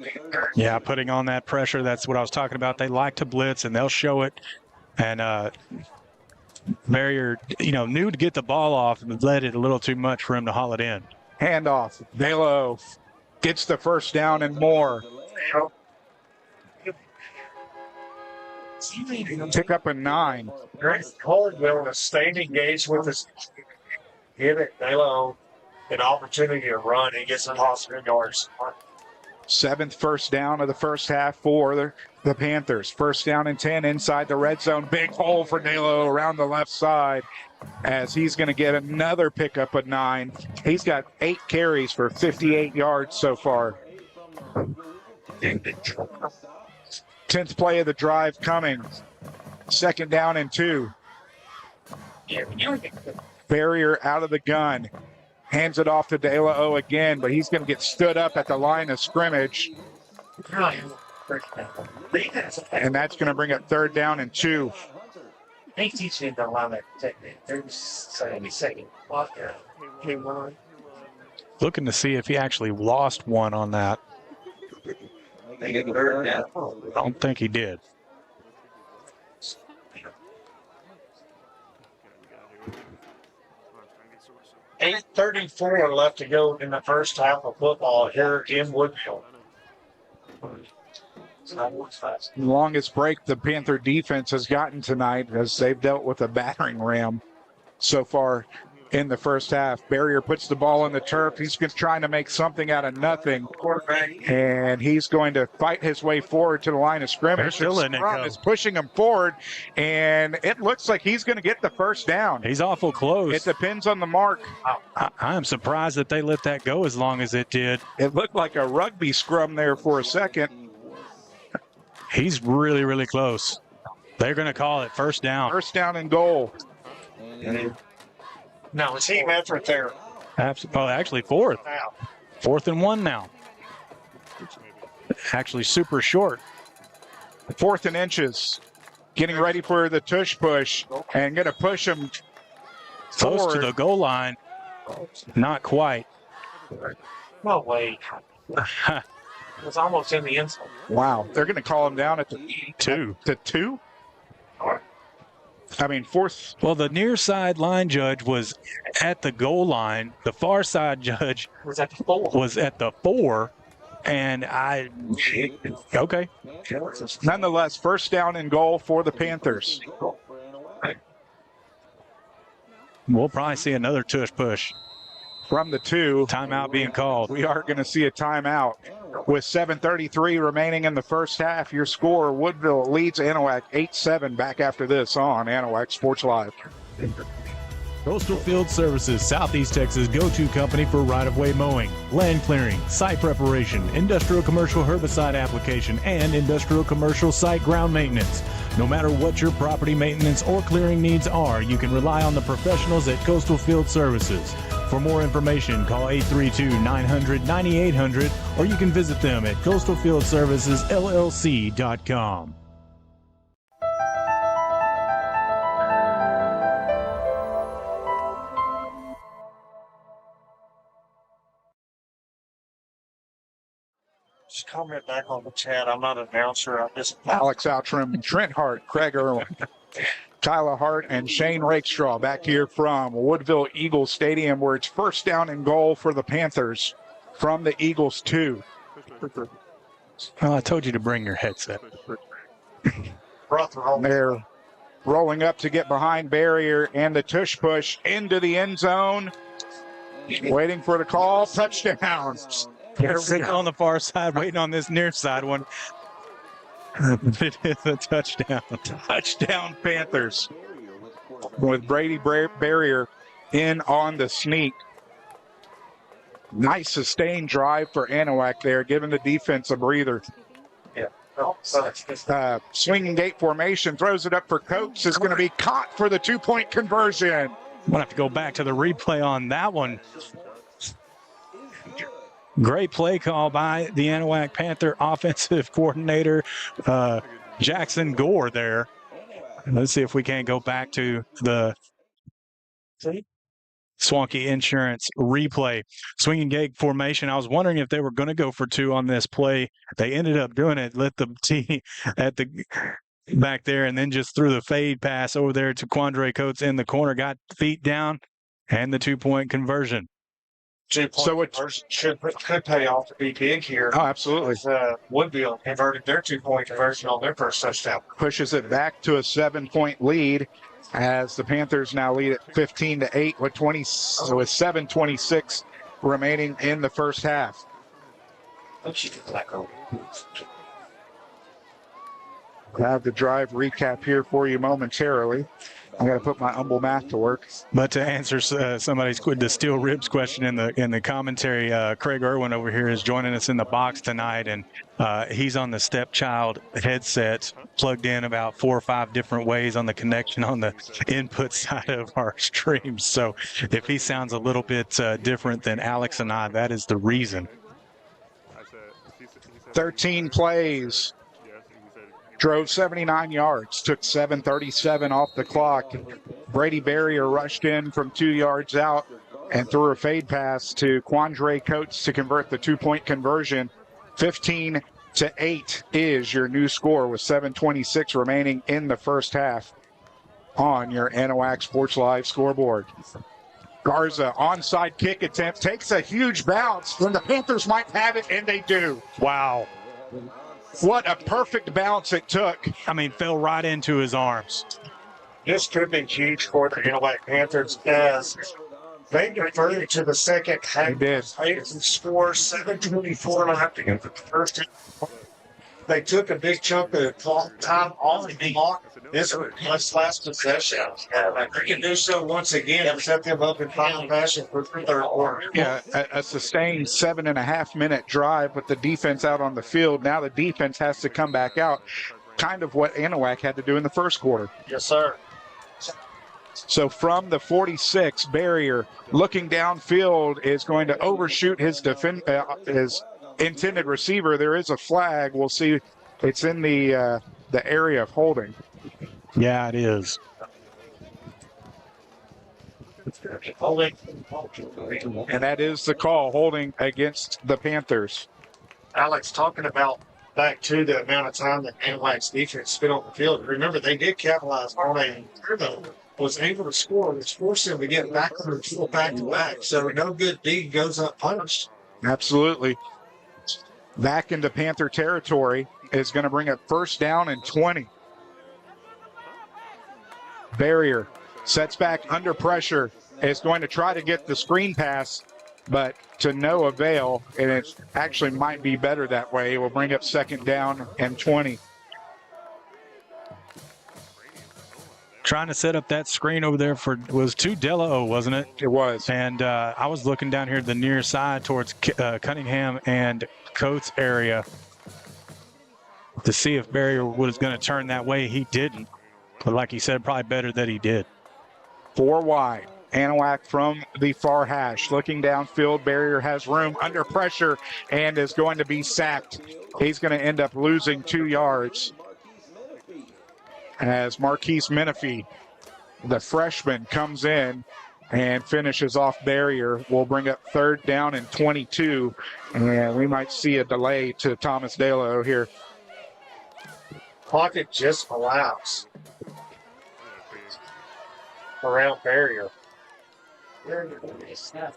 Yeah, putting on that pressure. That's what I was talking about. They like to blitz, and they'll show it. And Barrier, knew to get the ball off and led it a little too much for him to haul it in. Handoff. Velo gets the first down and more. Pick up a 9. Caldwell is staying engaged with us. Give it, Velo, an opportunity to run and get some hospital yards. 7th first down of the first half for the Panthers. First down and 10 inside the red zone. Big hole for Nalo around the left side as he's going to get another pickup of 9. He's got 8 carries for 58 yards so far. 10th play of the drive coming. 2nd down and 2. Barrier out of the gun. Hands it off to De La O again, but he's going to get stood up at the line of scrimmage. And that's going to bring up 3rd down and 2. He's teaching the line of technique. There's second. Looking to see if he actually lost one on that. I don't think he did. $8:34 left to go in the first half of football here in Woodville. Longest break the Panther defense has gotten tonight as they've dealt with a battering ram so far in the first half. Barrier puts the ball on the turf. He's trying to make something out of nothing. And he's going to fight his way forward to the line of scrimmage. Scrum is pushing him forward, and it looks like he's going to get the first down. He's awful close. It depends on the mark. I am surprised that they let that go as long as it did. It looked like a rugby scrum there for a second. He's really, really close. They're going to call it first down. First down and goal. No, team effort there. Actually, 4th. 4th and 1 now. Actually, super short. 4th and inches. Getting ready for the tush push and going to push him close forward to the goal line. Not quite. No way. It's almost in the end zone. Wow. They're going to call him down at the 2. The 2? I mean, 4th. Well, the near side line judge was at the goal line. The far side judge Was at the 4. was at the 4. And okay. Nonetheless, first down and goal for the Panthers. We'll probably see another tush push. From the 2. Timeout being called. We are going to see a timeout. With 7:33 remaining in the first half, your score, Woodville leads Anahuac 8-7. Back after this on Anahuac Sports Live. Coastal Field Services, Southeast Texas' go-to company for right-of-way mowing, land clearing, site preparation, industrial commercial herbicide application, and industrial commercial site ground maintenance. No matter what your property maintenance or clearing needs are, you can rely on the professionals at Coastal Field Services. For more information, call 832-900-9800, or you can visit them at coastalfieldservicesllc.com. Just comment back on the chat. I'm not an announcer. I'm just Alex Outram, Trent Hart, Craig Irwin, Kyla Hart, and Shane Rakestraw back here from Woodville Eagles Stadium, where it's first down and goal for the Panthers from the Eagles 2. Well, I told you to bring your headset. They're rolling up to get behind Barrier, and the tush push into the end zone. Waiting for the call. Touchdown. Sitting on the far side, waiting on this near side one. It is a touchdown. Touchdown Panthers. With Brady Barrier in on the sneak. Nice sustained drive for Anahuac there, giving the defense a breather. Swinging gate formation, throws it up for Coates, is going to be caught for the 2-point conversion. I'm going to have to go back to the replay on that one. Great play call by the Anahuac Panther offensive coordinator, Jackson Gore there. Let's see if we can't go back to the Swanky Insurance replay. Swinging gate formation. I was wondering if they were going to go for 2 on this play. They ended up doing it. Let the T at the back there, and then just threw the fade pass over there to Quandre Coates in the corner. Got feet down, and the 2-point conversion. 2-point conversion could pay off to be big here. Oh, absolutely. Woodville converted their 2-point conversion on their first touchdown. Pushes it back to a 7-point lead as the Panthers now lead at 15-8 with 7:26 remaining in the first half. I have the drive recap here for you momentarily. I got to put my humble math to work. But to answer the steel ribs question in the commentary, Craig Irwin over here is joining us in the box tonight, and he's on the stepchild headset, plugged in about 4 or 5 different ways on the connection on the input side of our stream. So if he sounds a little bit different than Alex and I, that is the reason. 13 plays. Drove 79 yards, took 7:37 off the clock. Brady Barrier rushed in from 2 yards out and threw a fade pass to Quandre Coates to convert the 2-point conversion. 15-8 is your new score with 7:26 remaining in the first half on your Anahuac Sports Live scoreboard. Garza, onside kick attempt, takes a huge bounce, and the Panthers might have it, and they do. Wow. What a perfect bounce it took. I mean, fell right into his arms. This could be huge for the Anahuac Panthers as they converted to the second half. They did. They score 7:24 left to get the first half. They took a big chunk of time off the clock. This was last possession. They can do so once again and set them up in final fashion for the third quarter. Yeah, a sustained 7.5-minute drive with the defense out on the field. Now the defense has to come back out. Kind of what Anahuac had to do in the first quarter. Yes, sir. So from the 46, Barrier looking downfield is going to overshoot his intended receiver. There is a flag. We'll see. It's in the area of holding. Yeah, it is. And that is the call, holding against the Panthers. Alex, talking about back to the amount of time that Anahuac's defense spent on the field. Remember, they did capitalize on a turnover, was able to score, which forced them to get back on the field back-to-back. So no good deed goes unpunished. Absolutely. Back into Panther territory is going to bring up first down and 20. Barrier sets back under pressure, is going to try to get the screen pass, but to no avail, and it actually might be better that way. It will bring up second down and 20. Trying to set up that screen over there was to Delo, wasn't it? It was. And I was looking down here to the near side towards Cunningham and Coates area to see if Barrier was going to turn that way. He didn't. But like he said, probably better that he did. 4 wide. Anahuac from the far hash. Looking downfield, Barrier has room under pressure and is going to be sacked. He's going to end up losing 2 yards. As Marquise Menifee, the freshman, comes in and finishes off Barrier. We'll bring up third down and 22. And we might see a delay to Thomas Delo here. Pocket just allows around Barrier.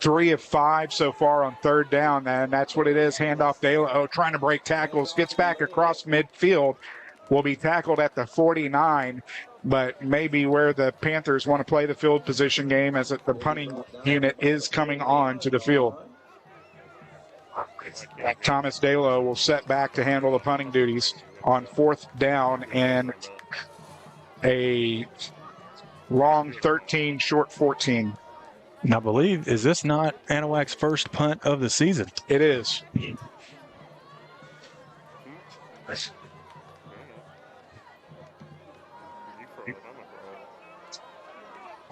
3 of 5 so far on third down, and that's what it is. Handoff Delo trying to break tackles, gets back across midfield. Will be tackled at the 49, but maybe where the Panthers want to play the field position game as the punting unit is coming on to the field. Thomas Delo will set back to handle the punting duties on fourth down and a long 13, short 14. And I believe, is this not Anahuac's first punt of the season? It is.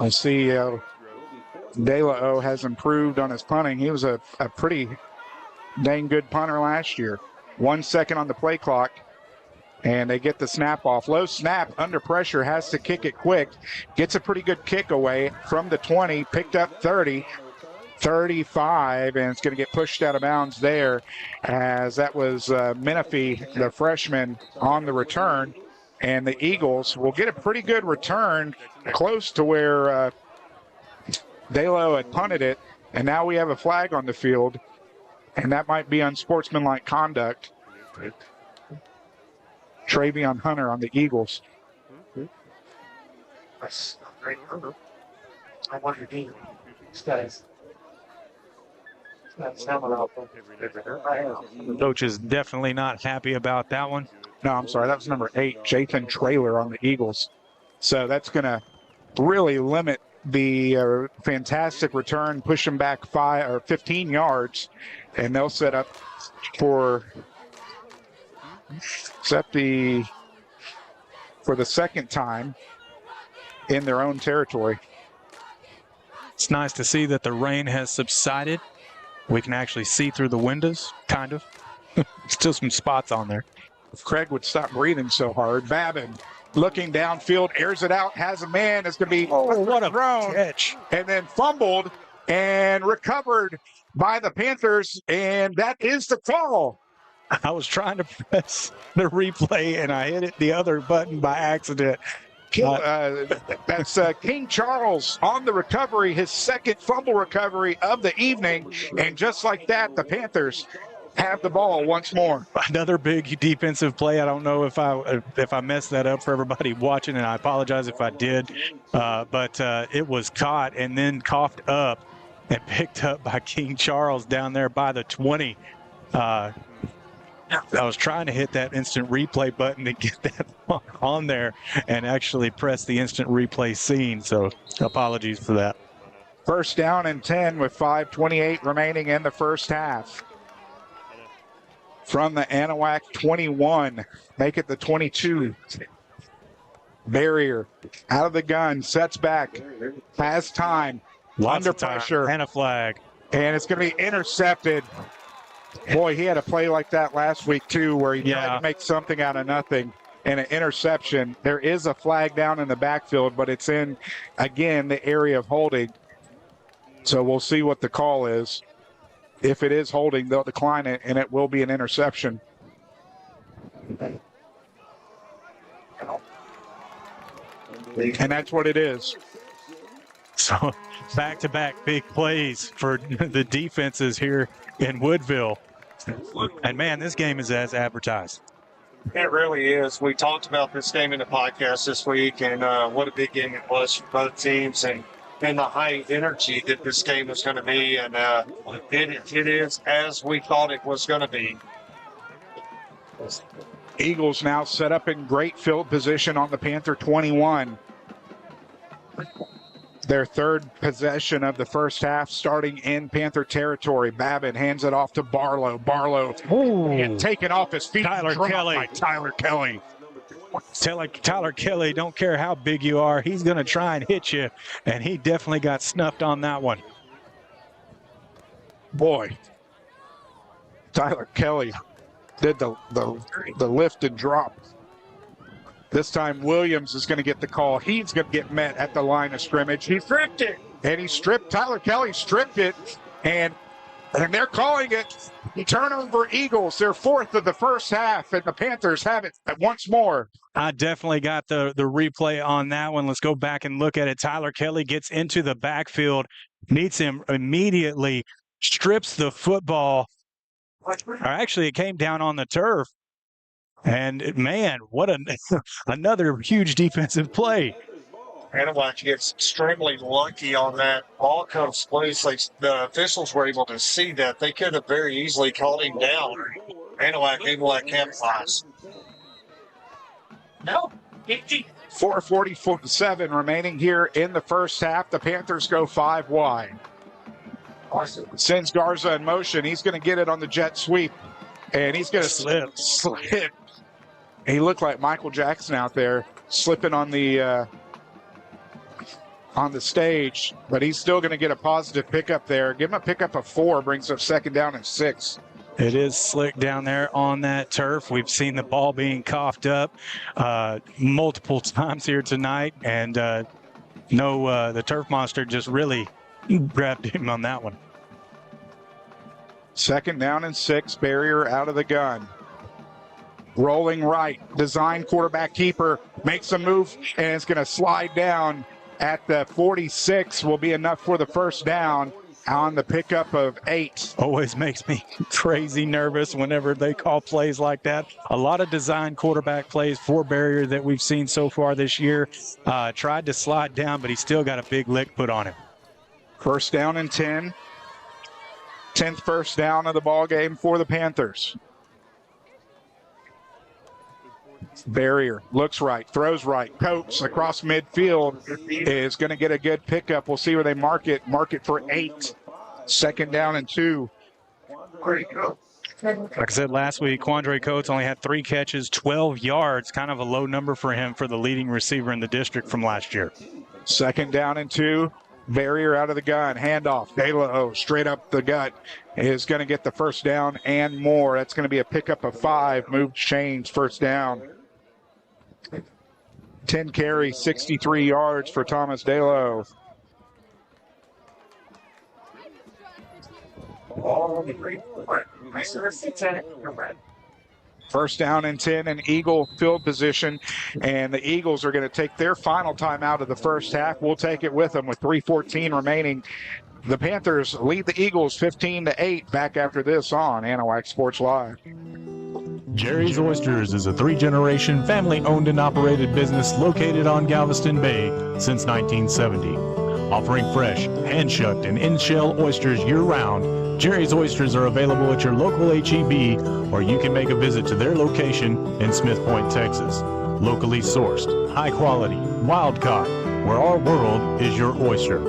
I see Delo has improved on his punting. He was a pretty dang good punter last year. 1 second on the play clock, and they get the snap off. Low snap, under pressure, has to kick it quick. Gets a pretty good kick away from the 20, picked up 30, 35, and it's going to get pushed out of bounds there as that was Menifee, the freshman, on the return. And the Eagles will get a pretty good return close to where Delo had punted it. And now we have a flag on the field, and that might be unsportsmanlike conduct. Travion Hunter on the Eagles. I wonder Coach is definitely not happy about that one. No, I'm sorry. That was number 8, Jathan Traylor on the Eagles. So that's going to really limit the fantastic return, push them back 15 yards, and they'll set for the second time in their own territory. It's nice to see that the rain has subsided. We can actually see through the windows, kind of. Still some spots on there. If Craig would stop breathing so hard. Babin looking downfield, airs it out, has a man. It's going to be what a thrown, catch. and then fumbled and recovered by the Panthers, and that is the call. I was trying to press the replay, and I hit the other button by accident. That's King Charles on the recovery, his second fumble recovery of the evening, and just like that, the Panthers have the ball once more. Another big defensive play. I don't know if I messed that up for everybody watching, and I apologize if I did. But it was caught and then coughed up and picked up by King Charles down there by the 20. I was trying to hit that instant replay button to get that on there and actually press the instant replay scene. So apologies for that. First down and 10 with 5:28 remaining in the first half. From the Anahuac 21, make it the 22. Barrier out of the gun, sets back, has time, under pressure, and a flag. And it's going to be intercepted. Boy, he had a play like that last week, too, where he tried to make something out of nothing and an interception. There is a flag down in the backfield, but it's in, again, the area of holding. So we'll see what the call is. If it is holding, they'll decline it, and it will be an interception. And that's what it is. So back-to-back big plays for the defenses here in Woodville. And, man, this game is as advertised. It really is. We talked about this game in the podcast this week, and what a big game it was for both teams, and the high energy that this game was going to be, and it is as we thought it was going to be. Eagles now set up in great field position on the Panther 21. Their third possession of the first half starting in Panther territory. Babin hands it off to Barlow. Barlow taken off his feet. Tyler Kelly. Tyler Kelly, don't care how big you are, he's going to try and hit you, and he definitely got snuffed on that one. Boy, Tyler Kelly did the lift and drop. This time Williams is going to get the call. He's going to get met at the line of scrimmage. He stripped it, and Tyler Kelly stripped it, and they're calling it turnover Eagles, their fourth of the first half, and the Panthers have it once more. I definitely got the replay on that one. Let's go back and look at it. Tyler Kelly gets into the backfield, meets him immediately, strips the football. Or actually, it came down on the turf. And, man, what another huge defensive play. Anahuac gets extremely lucky on that. Ball comes loose. The officials were able to see that. They could have very easily called him down. Anahuac able to capitalize. 4:47 remaining here in the first half. The Panthers go 5 wide. Sends Garza in motion. He's going to get it on the jet sweep. And he's going to slip. He looked like Michael Jackson out there, slipping on the stage, but he's still going to get a positive pickup there. Give him a pickup of 4, brings up second down and 6. It is slick down there on that turf. We've seen the ball being coughed up multiple times here tonight, and the turf monster just really grabbed him on that one. Second down and 6, Barrier out of the gun. Rolling right, design quarterback keeper, makes a move, and it's going to slide down at the 46. Will be enough for the first down on the pickup of 8. Always makes me crazy nervous whenever they call plays like that. A lot of design quarterback plays for Barrier that we've seen so far this year. Tried to slide down, but he still got a big lick put on him. First down and 10. 10th first down of the ball game for the Panthers. Barrier looks right, throws right. Coates across midfield is going to get a good pickup. We'll see where they mark it. Mark it for 8. 2nd down and 2. Like I said last week, Quandre Coates only had 3 catches, 12 yards, kind of a low number for him for the leading receiver in the district from last year. 2nd down and 2. Barrier out of the gun. Handoff. De La O straight up the gut is going to get the 1st down and more. That's going to be a pickup of 5. Move change, 1st down. 10 carries, 63 yards for Thomas De La O. First down and 10 in Eagle field position, and the Eagles are going to take their final time out of the first half. We'll take it with them with 3:14 remaining. The Panthers lead the Eagles 15-8. Back after this on Anahuac Sports Live. Jerry's Oysters is a 3-generation family-owned and operated business located on Galveston Bay since 1970. Offering fresh, hand-shucked, and in-shell oysters year-round, Jerry's Oysters are available at your local H-E-B, or you can make a visit to their location in Smith Point, Texas. Locally sourced, high-quality, wild-caught, where our world is your oyster.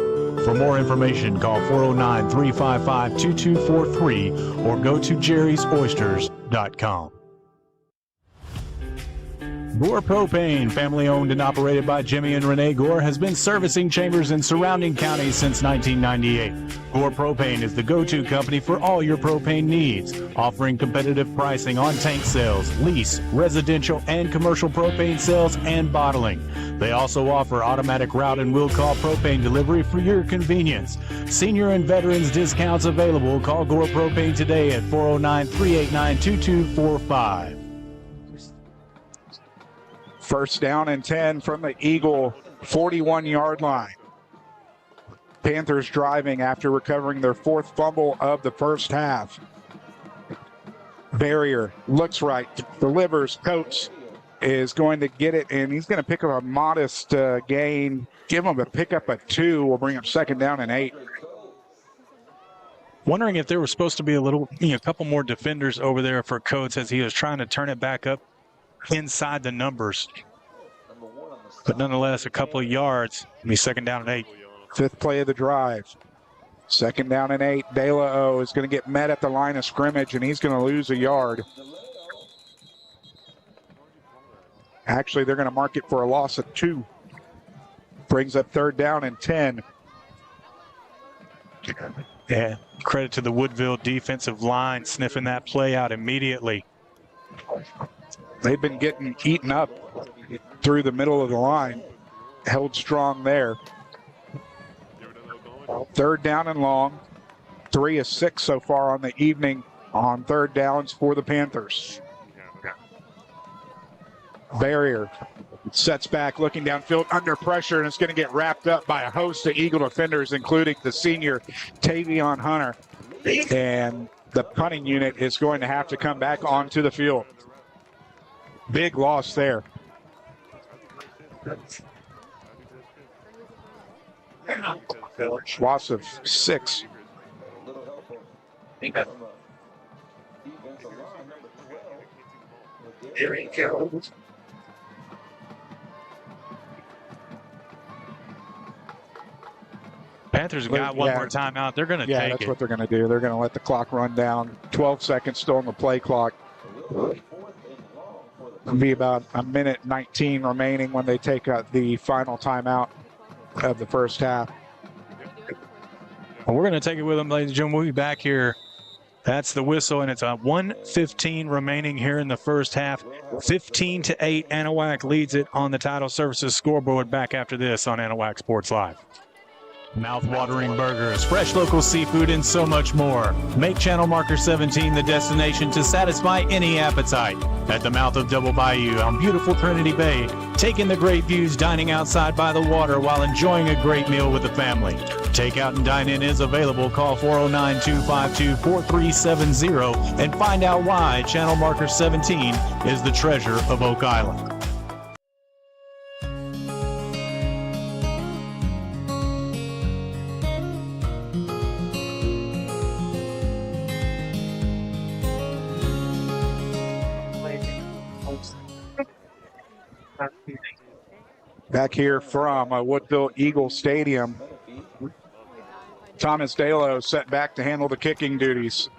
For more information, call 409-355-2243 or go to jerrysoysters.com. Gore Propane, family owned and operated by Jimmy and Renee Gore, has been servicing chambers in surrounding counties since 1998. Gore Propane is the go-to company for all your propane needs, offering competitive pricing on tank sales, lease, residential, and commercial propane sales and bottling. They also offer automatic route and will call propane delivery for your convenience. Senior and veterans discounts available. Call Gore Propane today at 409-389-2245. 1st down and 10 from the Eagle 41-yard line. Panthers driving after recovering their 4th fumble of the first half. Barrier looks right, delivers. Coates is going to get it, and he's going to pick up a modest gain. Give him a pickup of 2. We'll bring up 2nd down and 8. Wondering if there was supposed to be a couple more defenders over there for Coates as he was trying to turn it back up inside the numbers. But nonetheless, a couple of yards. It'll be 2nd down and 8. 5th play of the drive. 2nd down and 8. De La O is going to get met at the line of scrimmage, and he's going to lose a yard. Actually, they're going to mark it for a loss of 2. Brings up 3rd down and 10. Yeah, credit to the Woodville defensive line sniffing that play out immediately. They've been getting eaten up through the middle of the line. Held strong there. 3rd down and long. 3 of 6 so far on the evening on 3rd downs for the Panthers. Barrier sets back, looking downfield under pressure, and it's going to get wrapped up by a host of Eagle defenders, including the senior Tavion Hunter. And the punting unit is going to have to come back onto the field. Big loss there. Loss of 6. There he goes. Panthers got one more timeout. They're going to take it. Yeah, that's what they're going to do. They're going to let the clock run down. 12 seconds still on the play clock. It'll be about a minute 19 remaining when they take the final timeout of the first half. Well, we're going to take it with them, ladies and gentlemen. We'll be back here. That's the whistle, and it's a 1:15 remaining here in the first half. 15-8, Anahuac leads it on the Title Services scoreboard. Back after this on Anahuac Sports Live. Mouth-watering burgers, fresh local seafood, and so much more. Make Channel Marker 17 the destination to satisfy any appetite. At the mouth of Double Bayou on beautiful Trinity Bay, take in the great views dining outside by the water while enjoying a great meal with the family. Takeout and dine-in is available. Call 409-252-4370 and find out why Channel Marker 17 is the treasure of Oak Island. Back here from Woodville Eagle Stadium, Thomas Dalo set back to handle the kicking duties.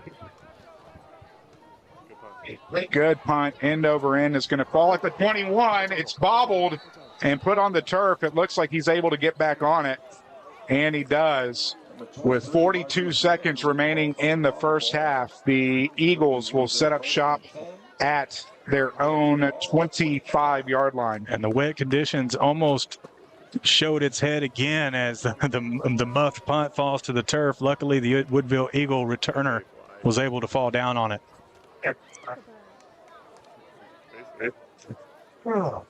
Good punt, end over end, is going to fall at the 21. It's bobbled and put on the turf. It looks like he's able to get back on it, and he does. With 42 seconds remaining in the first half, the Eagles will set up shop at their own 25-yard line. And the wet conditions almost showed its head again as the muffed punt falls to the turf. Luckily, the Woodville Eagle returner was able to fall down on it. Oh,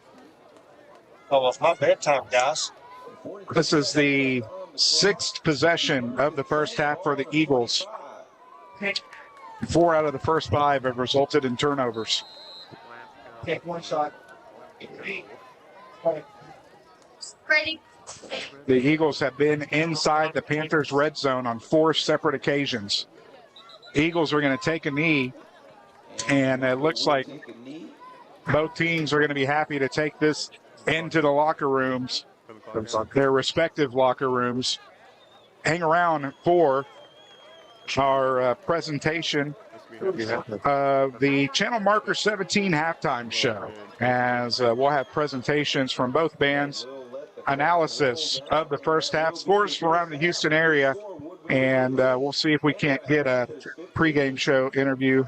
it's my bedtime, guys. This is the 6th possession of the first half for the Eagles. 4 out of the first 5 have resulted in turnovers. Take one shot. Ready. The Eagles have been inside the Panthers' red zone on 4 separate occasions. Eagles are going to take a knee, and it looks like both teams are going to be happy to take this into the locker rooms, their respective locker rooms. Hang around for our presentation of the Channel Marker 17 halftime show, as we'll have presentations from both bands, analysis of the first half, scores from around the Houston area, and we'll see if we can't get a pregame show interview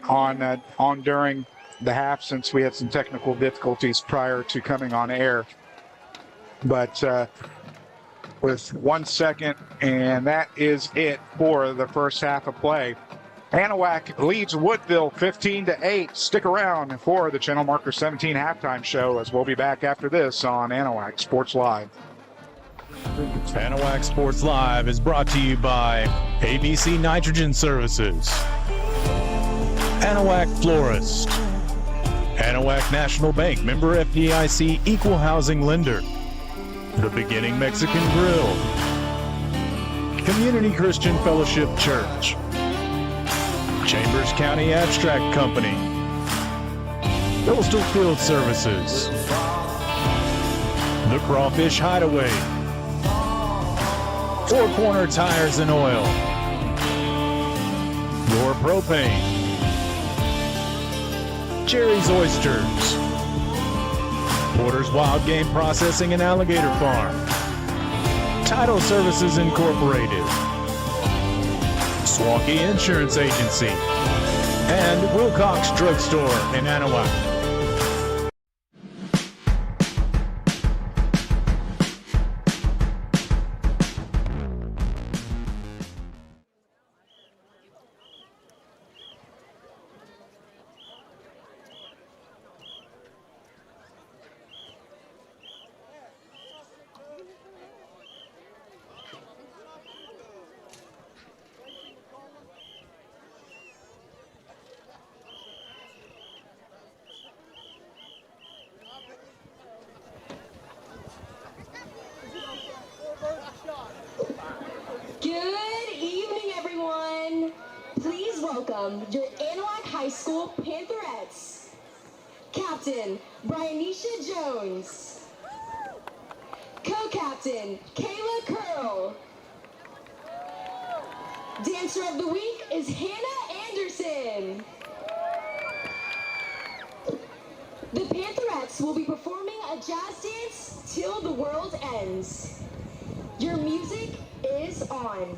on during the half, since we had some technical difficulties prior to coming on air. But with 1 second, and that is it for the first half of play. Anahuac leads Woodville 15-8. Stick around for the Channel Marker 17 halftime show, as we'll be back after this on Anahuac Sports Live. Anahuac Sports Live is brought to you by ABC Nitrogen Services, Anahuac Florist, Anahuac National Bank, member FDIC, equal housing lender, The Beginning Mexican Grill, Community Christian Fellowship Church, Chambers County Abstract Company, Coastal Field Services, The Crawfish Hideaway, Four Corner Tires and Oil, Your Propane, Jerry's Oysters, Porter's Wild Game Processing and Alligator Farm, Title Services Incorporated, Swanky Insurance Agency, and Wilcox Drugstore in Anahuac. Good evening, everyone. Please welcome your Anahuac High School Pantherettes. Captain, Brianisha Jones. Co-captain, Kayla Curl. Dancer of the week is Hannah Anderson. The Pantherettes will be performing a jazz dance till the world ends. Your music is on.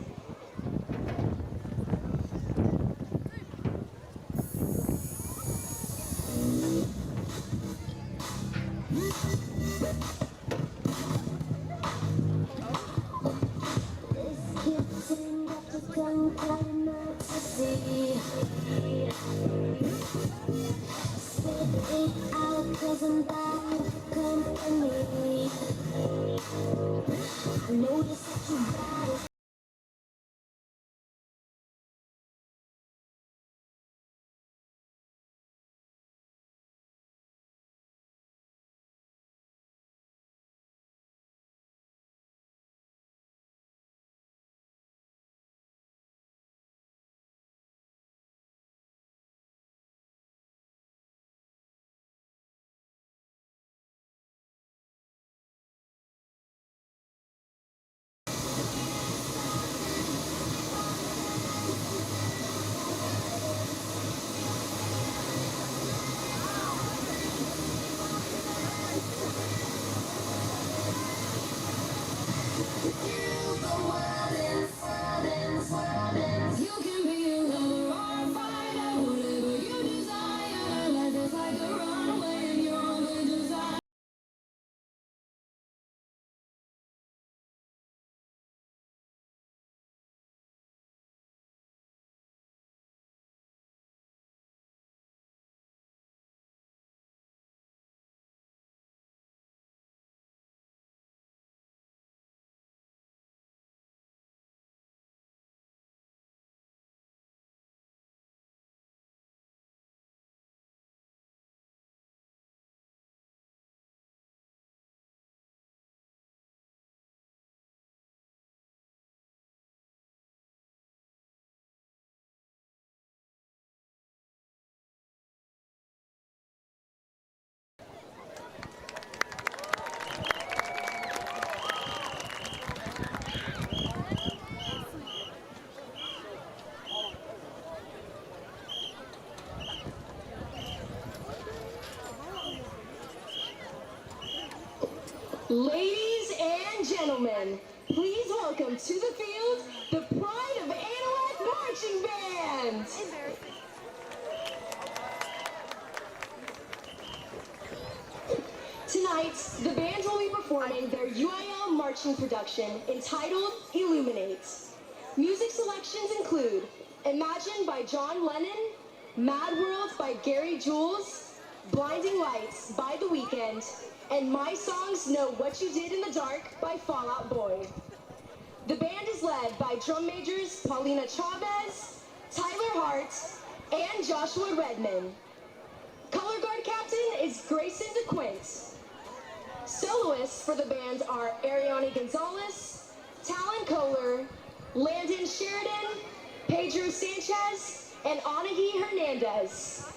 Notice that you got it. and gentlemen, please welcome to the field the pride of Anahuac Marching Band. Tonight, the band will be performing their UIL marching production entitled Illuminate. Music selections include Imagine by John Lennon, Mad World by Gary Jules, Blinding Lights by The Weeknd, and My Songs Know What You Did in the Dark by Fall Out Boy. The band is led by drum majors Paulina Chavez, Tyler Hart, and Joshua Redman. Color guard captain is Grayson DeQuint. Soloists for the band are Ariane Gonzalez, Talon Kohler, Landon Sheridan, Pedro Sanchez, and Anahi Hernandez.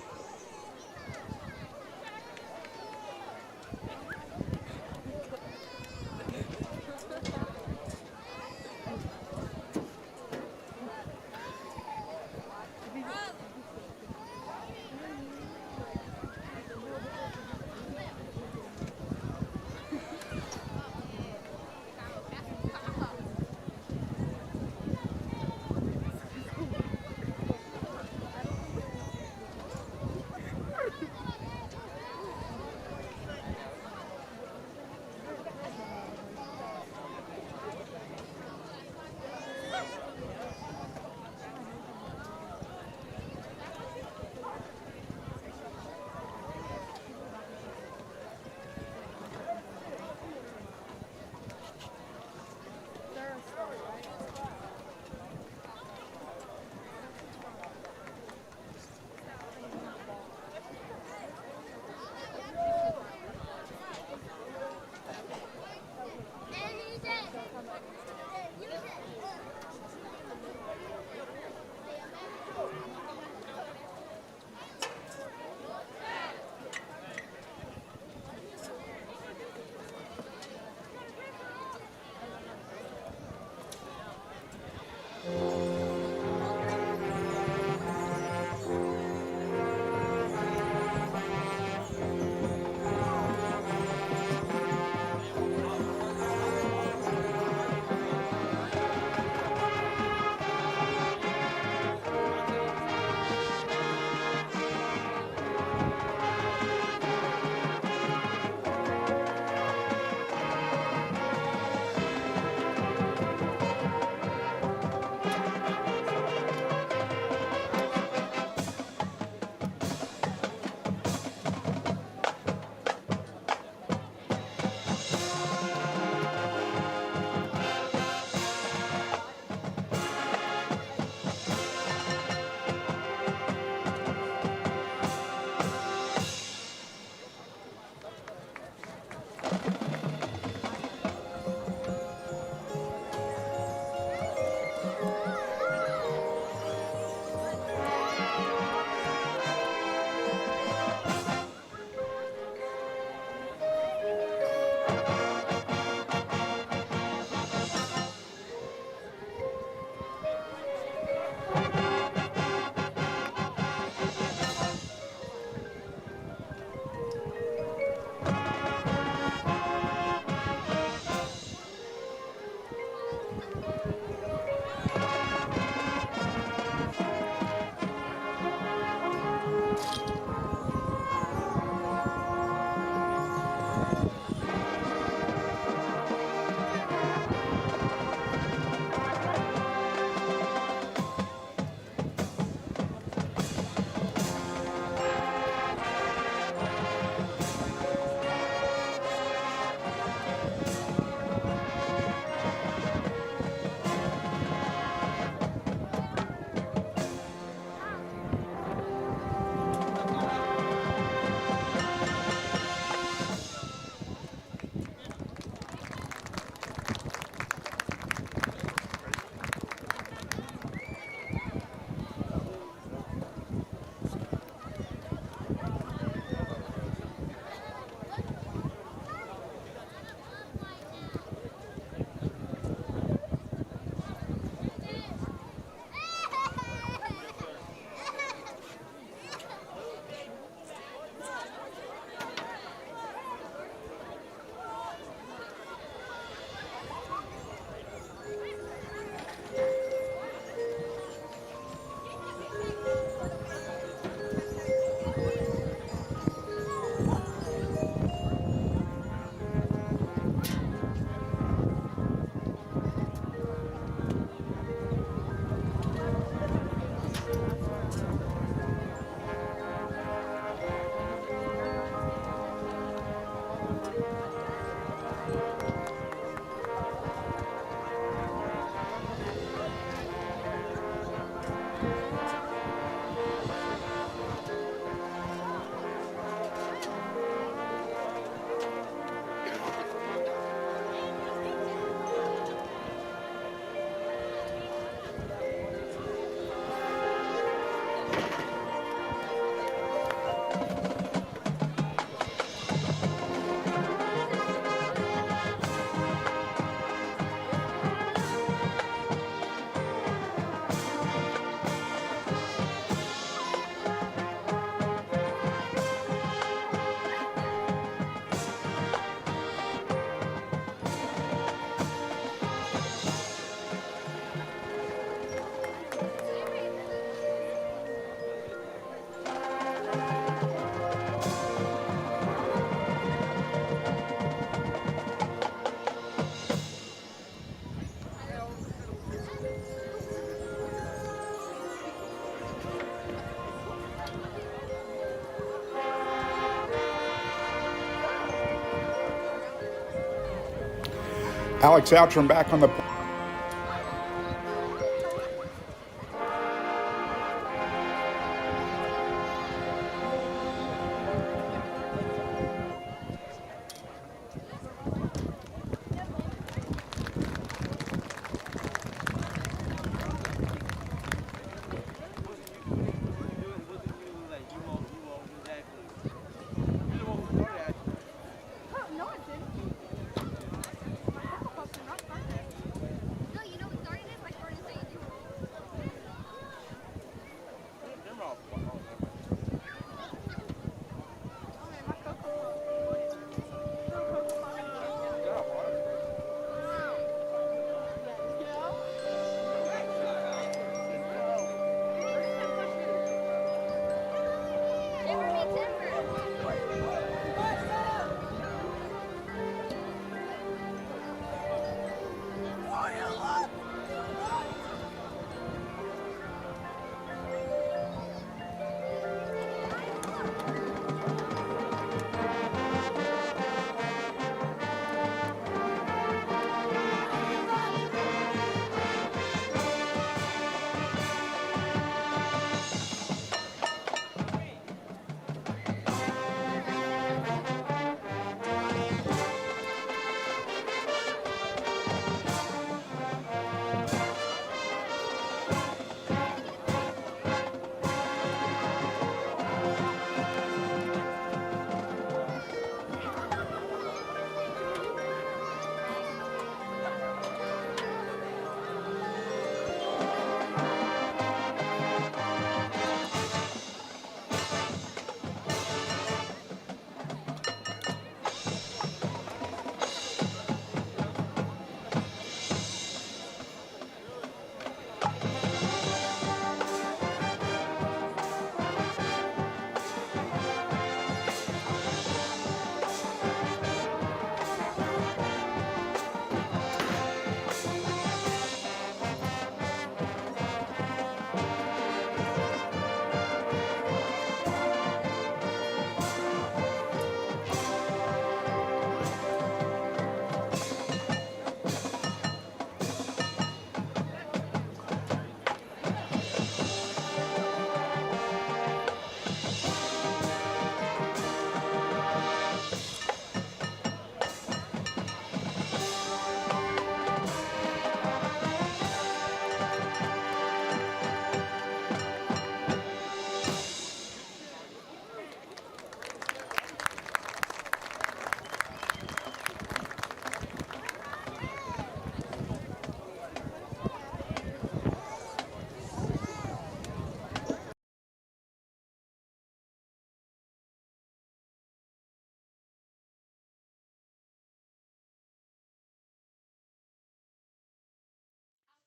Alex Outram back on the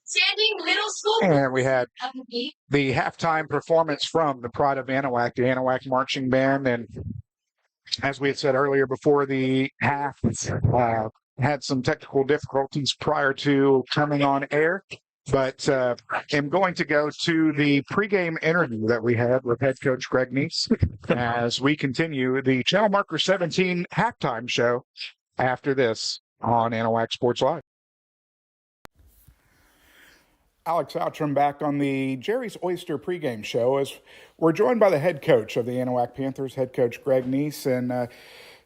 Standing Middle School. and we had the halftime performance from the Pride of Anahuac, the Anahuac Marching Band. And as we had said earlier, before the half, had some technical difficulties prior to coming on air. But I'm going to go to the pregame interview that we had with head coach Greg Neese as we continue the Channel Marker 17 halftime show after this on Anahuac Sports Live. Alex Outram back on the Jerry's Oyster pregame show as we're joined by the head coach of the Anahuac Panthers, head coach Greg Neese. And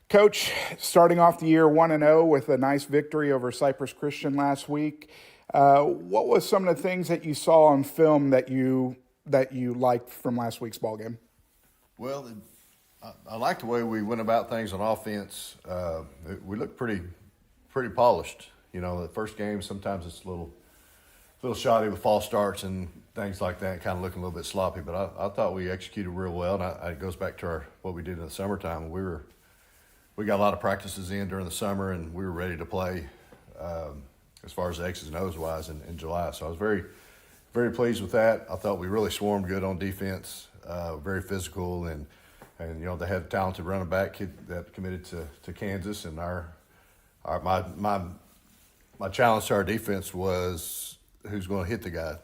Coach, starting off the year 1-0 with a nice victory over Cypress Christian last week. What was some of the things that you saw on film that you liked from last week's ballgame? Well, I like the way we went about things on offense. We looked pretty polished. You know, the first game sometimes it's a little shoddy with false starts and things like that, kind of looking a little bit sloppy. But I thought we executed real well, and it goes back to what we did in the summertime. We got a lot of practices in during the summer, and we were ready to play as far as the X's and O's wise in July. So I was very, very pleased with that. I thought we really swarmed good on defense, very physical, and you know, they had a talented running back kid that committed to Kansas, and my challenge to our defense was who's going to hit the guy,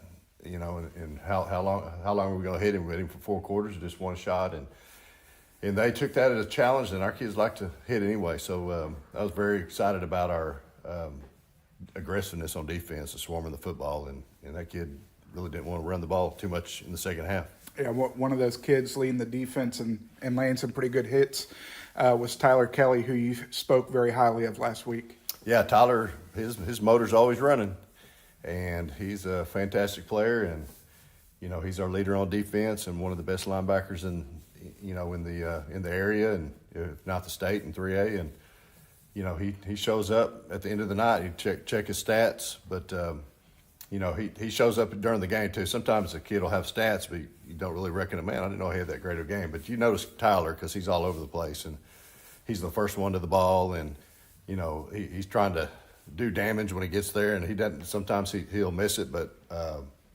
you know, and how long are we going to hit him? We hit him for 4 quarters, just one shot, and they took that as a challenge, and our kids like to hit anyway. So I was very excited about our aggressiveness on defense and swarming the football, and that kid really didn't want to run the ball too much in the second half. Yeah, one of those kids leading the defense and laying some pretty good hits was Tyler Kelly, who you spoke very highly of last week. Yeah, Tyler, his motor's always running, and he's a fantastic player, and he's our leader on defense and one of the best linebackers in the area, and if not the state in 3A. And he shows up at the end of the night. You check his stats, but he shows up during the game too. Sometimes a kid will have stats, but you don't really reckon him. Man, I didn't know he had that great of a game. But you notice Tyler, because he's all over the place, and he's the first one to the ball, and he's trying to do damage when he gets there, and he doesn't. Sometimes he'll miss it, but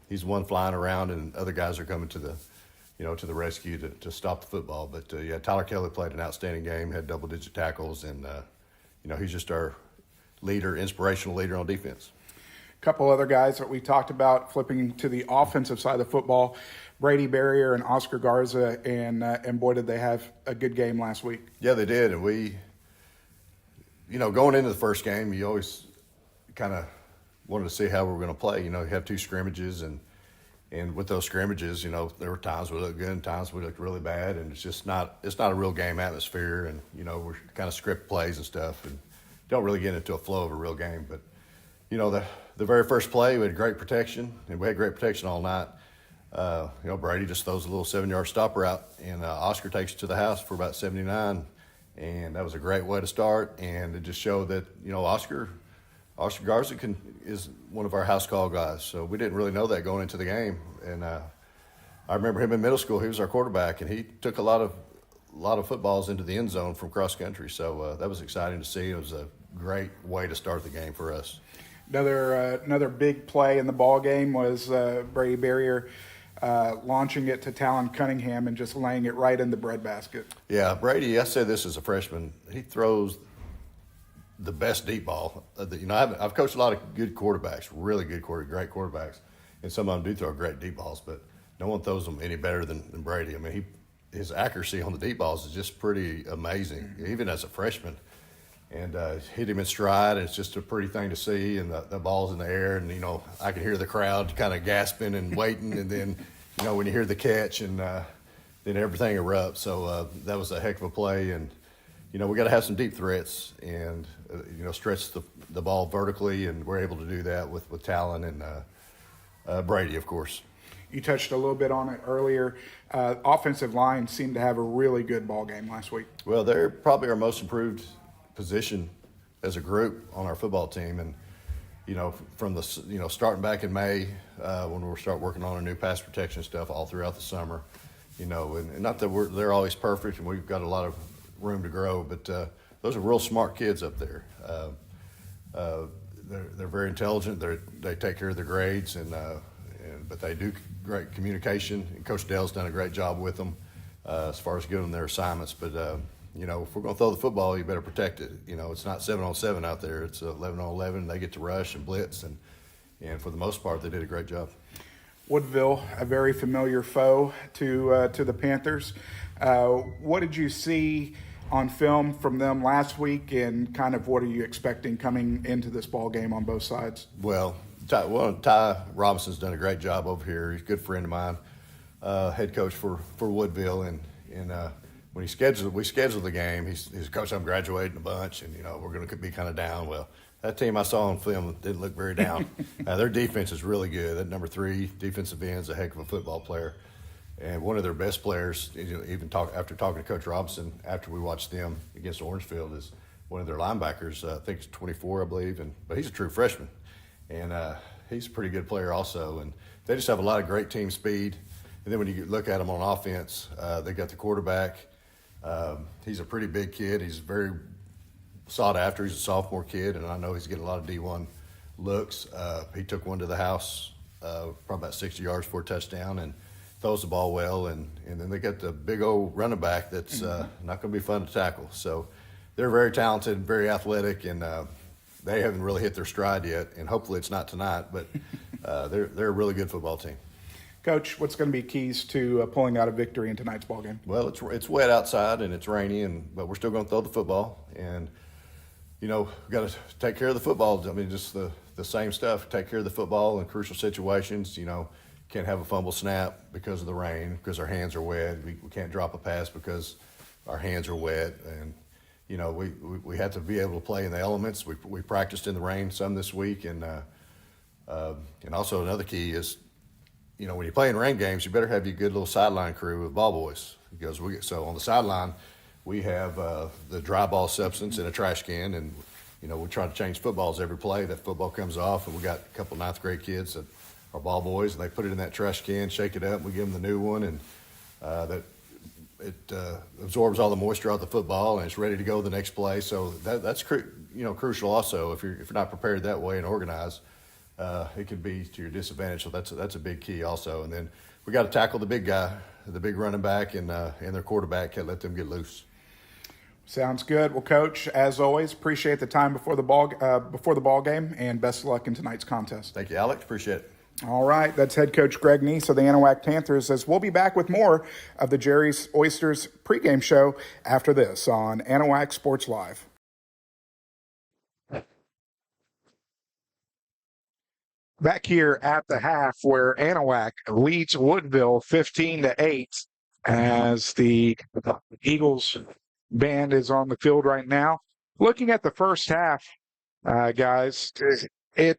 he's the one flying around, and other guys are coming to the rescue to stop the football. But Tyler Kelly played an outstanding game, had double-digit tackles, and he's just our leader, inspirational leader on defense. A couple other guys that we talked about flipping to the offensive side of the football, Brady Barrier and Oscar Garza, and boy, did they have a good game last week. Yeah, they did, and we, going into the first game, you always kind of wanted to see how we were going to play. You have two scrimmages, and with those scrimmages, there were times we looked good and times we looked really bad, and it's not a real game atmosphere, and we're kind of script plays and stuff, and don't really get into a flow of a real game. But the very first play, we had great protection, and we had great protection all night. Brady just throws a little 7-yard stopper out, and Oscar takes it to the house for about 79, and that was a great way to start. And it just showed that Oscar Garza is one of our house call guys. So we didn't really know that going into the game. And I remember him in middle school. He was our quarterback, and he took a lot of footballs into the end zone from cross country. So that was exciting to see. It was a great way to start the game for us. Another big play in the ball game was Brady Barrier launching it to Talon Cunningham and just laying it right in the breadbasket. Yeah, Brady, I said this as a freshman, he throws the best deep ball. I've coached a lot of good quarterbacks, really good great quarterbacks, and some of them do throw great deep balls, but no one throws them any better than Brady. I mean, his accuracy on the deep balls is just pretty amazing, even as a freshman. And hit him in stride. It's just a pretty thing to see, and the ball's in the air, and I can hear the crowd kind of gasping and waiting, and then when you hear the catch, and then everything erupts. So that was a heck of a play, and we got to have some deep threats, and stretch the ball vertically, and we're able to do that with Talon and Brady, of course. You touched a little bit on it earlier. Offensive line seemed to have a really good ball game last week. Well, they're probably our most improved position as a group on our football team, and from the starting back in May when we'll start working on our new pass protection stuff all throughout the summer, and not that they're always perfect and we've got a lot of room to grow, but those are real smart kids up there. They're very intelligent. They take care of their grades, but they do great communication, and Coach Dale's done a great job with them as far as giving them their assignments. But if we're going to throw the football, you better protect it. It's not 7-on-7 out there. It's 11-on-11. They get to rush and blitz, and for the most part, they did a great job. Woodville, a very familiar foe to the Panthers. What did you see on film from them last week, and kind of what are you expecting coming into this ball game on both sides? Well, Ty Robinson's done a great job over here. He's a good friend of mine, head coach for Woodville, and when we scheduled the game, he's Coach, I'm graduating a bunch, and we're going to be kind of down. Well, that team I saw on film didn't look very down. Their defense is really good. That number 3 defensive end is a heck of a football player, and one of their best players. After talking to Coach Robinson after we watched them against Orangefield, is one of their linebackers. I think it's 24, I believe, but he's a true freshman, and he's a pretty good player also. And they just have a lot of great team speed. And then when you look at them on offense, they got the quarterback. He's a pretty big kid. He's very sought after. He's a sophomore kid, and I know he's getting a lot of D1 looks. He took one to the house, probably about 60 yards for a touchdown, and throws the ball well. And then they got the big old running back that's not going to be fun to tackle. So they're very talented, very athletic, and they haven't really hit their stride yet. And hopefully it's not tonight, but they're a really good football team. Coach, what's going to be keys to pulling out a victory in tonight's ball game? Well, it's wet outside and it's rainy, but we're still going to throw the football. And we got to take care of the football. I mean, just the same stuff. Take care of the football in crucial situations. Can't have a fumble snap because of the rain, because our hands are wet. We can't drop a pass because our hands are wet. And, we had to be able to play in the elements. We practiced in the rain some this week. And also another key is, when you play in rain games, you better have your good little sideline crew of ball boys. Because so on the sideline, we have the dry ball substance in a trash can, and we try to change footballs every play. That football comes off, and we got a couple ninth grade kids that are ball boys, and they put it in that trash can, shake it up, and we give them the new one, and it absorbs all the moisture out of the football, and it's ready to go the next play. So that's crucial also. If you're not prepared that way and organized, it can be to your disadvantage. So that's a big key also. And then we got to tackle the big guy, the big running back, and their quarterback. Can't let them get loose. Sounds good. Well, Coach, as always, appreciate the time before the ball game, and best of luck in tonight's contest. Thank you, Alex. Appreciate it. All right, that's head coach Greg Neese of the Anahuac Panthers, as we'll be back with more of the Jerry's Oysters pregame show after this on Anahuac Sports Live. Back here at the half, where Anahuac leads Woodville 15-8, as the Eagles band is on the field right now. Looking at the first half, guys, it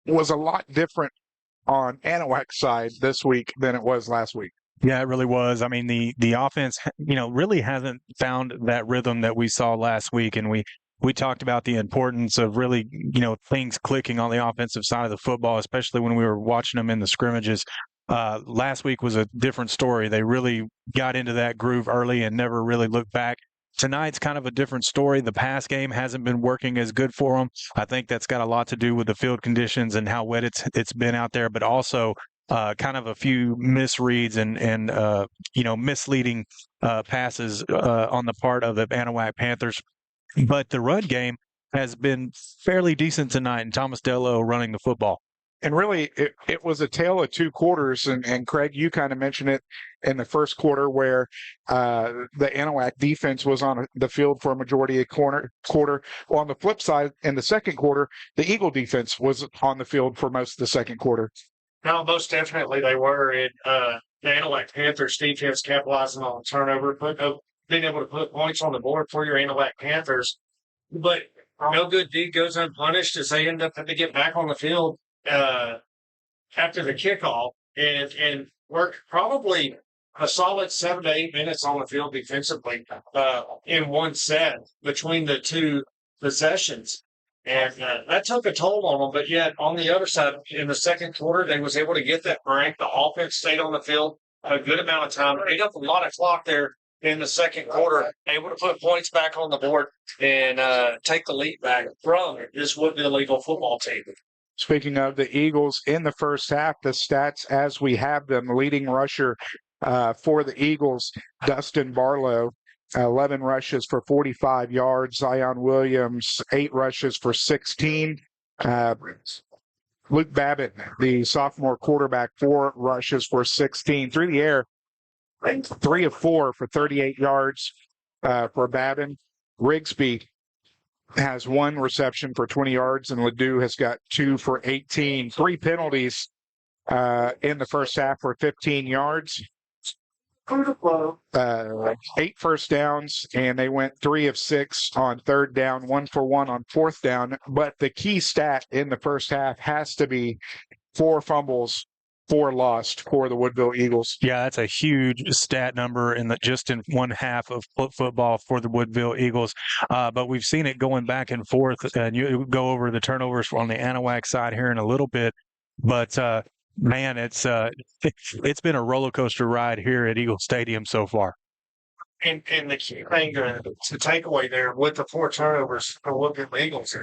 was a lot different on Anahuac's side this week than it was last week. Yeah, it really was. I mean, the offense, really hasn't found that rhythm that we saw last week, and we talked about the importance of really, things clicking on the offensive side of the football, especially when we were watching them in the scrimmages. Last week was a different story. They really got into that groove early and never really looked back. Tonight's kind of a different story. The pass game hasn't been working as good for them. I think that's got a lot to do with the field conditions and how wet it's been out there, but also kind of a few misreads and misleading passes on the part of the Anahuac Panthers. But the run game has been fairly decent tonight, and Thomas Dello running the football. And really, it was a tale of two quarters. And Craig, you kind of mentioned it in the first quarter, where the Anahuac defense was on the field for a majority of quarter. Well, on the flip side, in the second quarter, the Eagle defense was on the field for most of the second quarter. No, most definitely they were. And the Anahuac Panthers defense capitalizing on the turnover, being able to put points on the board for your Anahuac Panthers. But no good deed goes unpunished, as they end up having to get back on the field after the kickoff and work probably a solid 7 to 8 minutes on the field defensively in one set between the two possessions. And that took a toll on them. But yet, on the other side, in the second quarter, they was able to get that break. The offense stayed on the field a good amount of time. Ate up a lot of clock there in the second quarter, able to put points back on the board and take the lead back from this Woodville Eagle football team. Speaking of the Eagles, in the first half, the stats as we have them: leading rusher for the Eagles, Dustin Barlow, 11 rushes for 45 yards. Zion Williams, 8 rushes for 16. Luke Babbitt, the sophomore quarterback, 4 rushes for 16. Through the air, 3 of 4 for 38 yards for Babbitt. Rigsby has 1 reception for 20 yards, and Ledoux has got 2 for 18. 3 penalties in the first half for 15 yards. 8 first downs, and they went 3 of 6 on third down, 1 for 1 on fourth down. But the key stat in the first half has to be 4 fumbles, 4 lost for the Woodville Eagles. Yeah, that's a huge stat number just in one half of football for the Woodville Eagles. But we've seen it going back and forth, and you go over the turnovers on the Anahuac side here in a little bit. But man, it's been a roller coaster ride here at Eagle Stadium so far. And the key thing to take away there with the 4 turnovers for Woodville Eagles,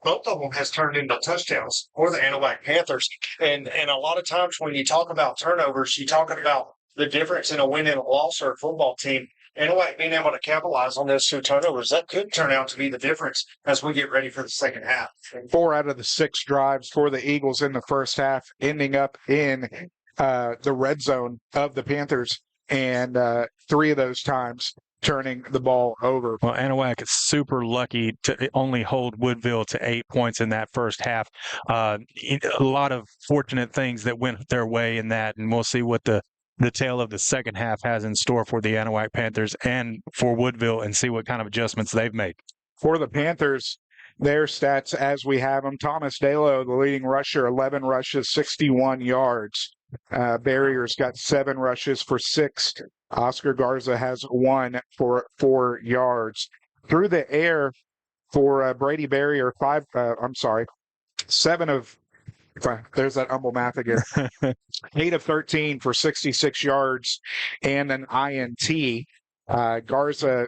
both of them has turned into touchdowns for the Anahuac Panthers. And a lot of times when you talk about turnovers, you're talking about the difference in a win and a loss for a football team. Anahuac being able to capitalize on those 2 turnovers, that could turn out to be the difference as we get ready for the second half. 4 out of the 6 drives for the Eagles in the first half ending up in the red zone of the Panthers. And 3 of those times turning the ball over. Well, Anahuac is super lucky to only hold Woodville to 8 points in that first half. A lot of fortunate things that went their way in that, and we'll see what the tail of the second half has in store for the Anahuac Panthers and for Woodville, and see what kind of adjustments they've made. For the Panthers, their stats as we have them: Thomas Dalo, the leading rusher, 11 rushes, 61 yards. Barrier's got 7 rushes for 6. Oscar Garza has 1 for 4 yards. Through the air for Brady Barrier, 7 of, there's that humble math again, 8 of 13 for 66 yards and an INT. Garza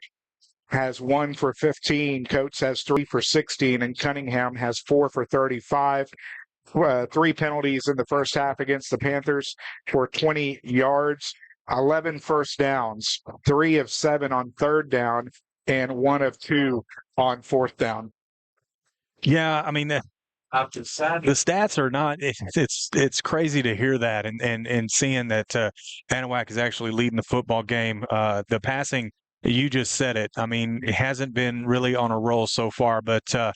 has 1 for 15. Coates has 3 for 16, and Cunningham has 4 for 35. 3 penalties in the first half against the Panthers for 20 yards, 11 first downs, 3 of 7 on third down, and 1 of 2 on fourth down. Yeah, I mean, the stats are not. It's crazy to hear that, and seeing that Anahuac is actually leading the football game. The passing, you just said it. I mean, it hasn't been really on a roll so far, but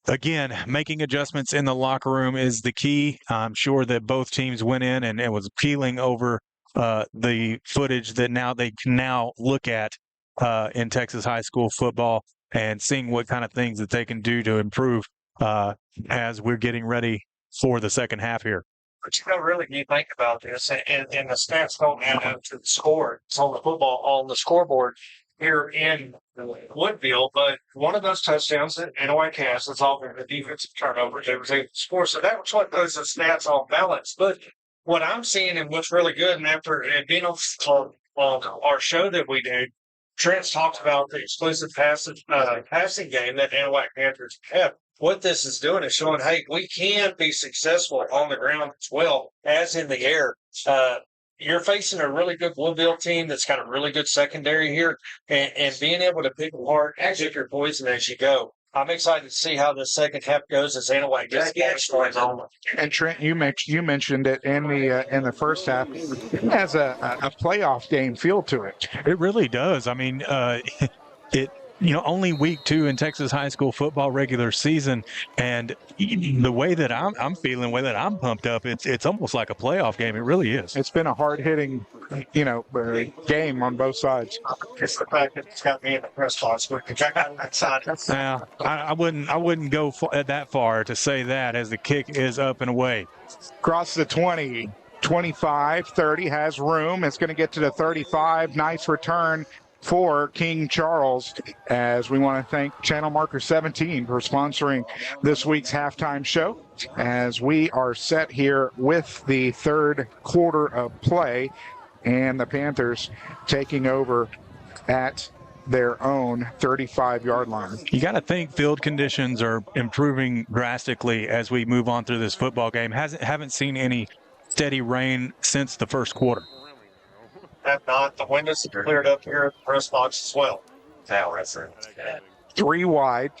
again, making adjustments in the locker room is the key. I'm sure that both teams went in and it was peeling over the footage that now they can now look at in Texas high school football, and seeing what kind of things that they can do to improve as we're getting ready for the second half here. But really, you think about this, and the stats don't add up to the score. It's on the scoreboard here in Woodville, but one of those touchdowns that Anahuac has is all the defensive turnovers they was able to score. So that was what those stats on balance. But what I'm seeing and what's really good, and after being on our show that we do, Trent's talked about the exclusive passing game that Anahuac Panthers have. What this is doing is showing, hey, we can be successful on the ground as well as in the air. You're facing a really good Woodville team that's got a really good secondary here, and being able to pick apart and pick your poison as you go. I'm excited to see how the second half goes as Anahuac gets going on. And Trent, you mentioned it in the first half. It has a playoff game feel to it. It really does. I mean, only week 2 in Texas high school football regular season, and the way that I'm feeling, the way that I'm pumped up, it's almost like a playoff game. It really is. It's been a hard-hitting, game on both sides. It's the fact that it's got me in the press box. Yeah, I wouldn't go that far to say that, as the kick is up and away. Across the 20, 25, 30, has room. It's going to get to the 35. Nice return for King Charles, as we want to thank Channel Marker 17 for sponsoring this week's halftime show, as we are set here with the third quarter of play and the Panthers taking over at their own 35-yard line. You got to think field conditions are improving drastically as we move on through this football game. Haven't seen any steady rain since the first quarter. Have not. The windows have cleared up here at the press box as well. 3 wide.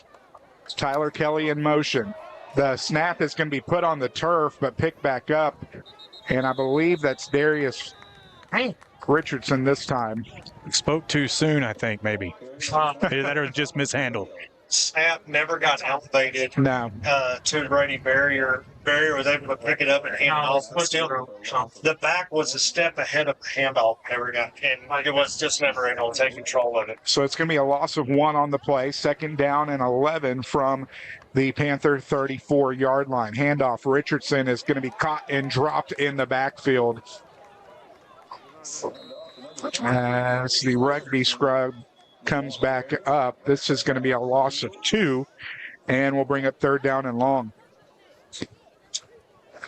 Tyler Kelly in motion. The snap is going to be put on the turf, but picked back up. And I believe that's Darius Richardson this time. Spoke too soon, I think, maybe. That was just mishandled. Snap never got elevated to Brady Barrier. Barrier was able to pick it up and hand it off. Still, the back was a step ahead of the handoff. Never got, and it was just never able to take control of it. So it's going to be a loss of 1 on the play. 2nd down and 11 from the Panther 34-yard line. Handoff. Richardson is going to be caught and dropped in the backfield. As the rugby scrub comes back up, this is going to be a loss of 2, and we'll bring up 3rd down and long.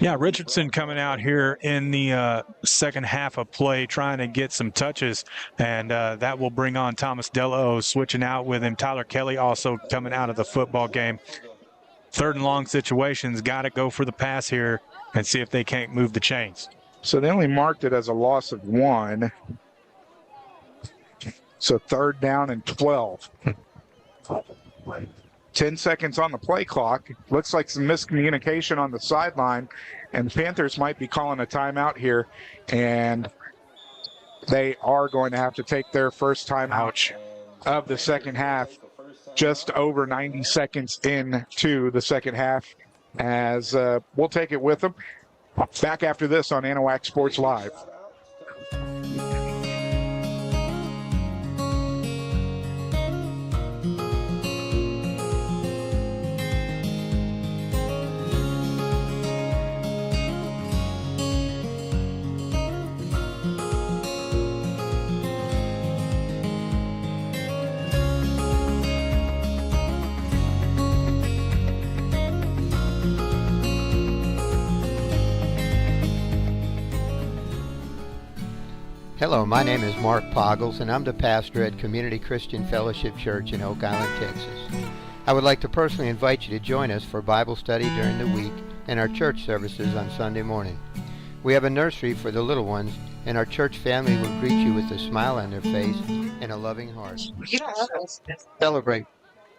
Yeah, Richardson coming out here in the second half of play, trying to get some touches, and that will bring on Thomas Dello switching out with him. Tyler Kelly also coming out of the football game. 3rd and long situations, got to go for the pass here and see if they can't move the chains. So they only marked it as a loss of 1. So 3rd down and 12. 10 seconds on the play clock. Looks like some miscommunication on the sideline, and the Panthers might be calling a timeout here. And they are going to have to take their first time out of the second half, just over 90 seconds into the second half, as we'll take it with them. Back after this on Anahuac Sports Live. Hello, my name is Mark Poggles, and I'm the pastor at Community Christian Fellowship Church in Oak Island, Texas. I would like to personally invite you to join us for Bible study during the week and our church services on Sunday morning. We have a nursery for the little ones, and our church family will greet you with a smile on their face and a loving heart. Celebrate.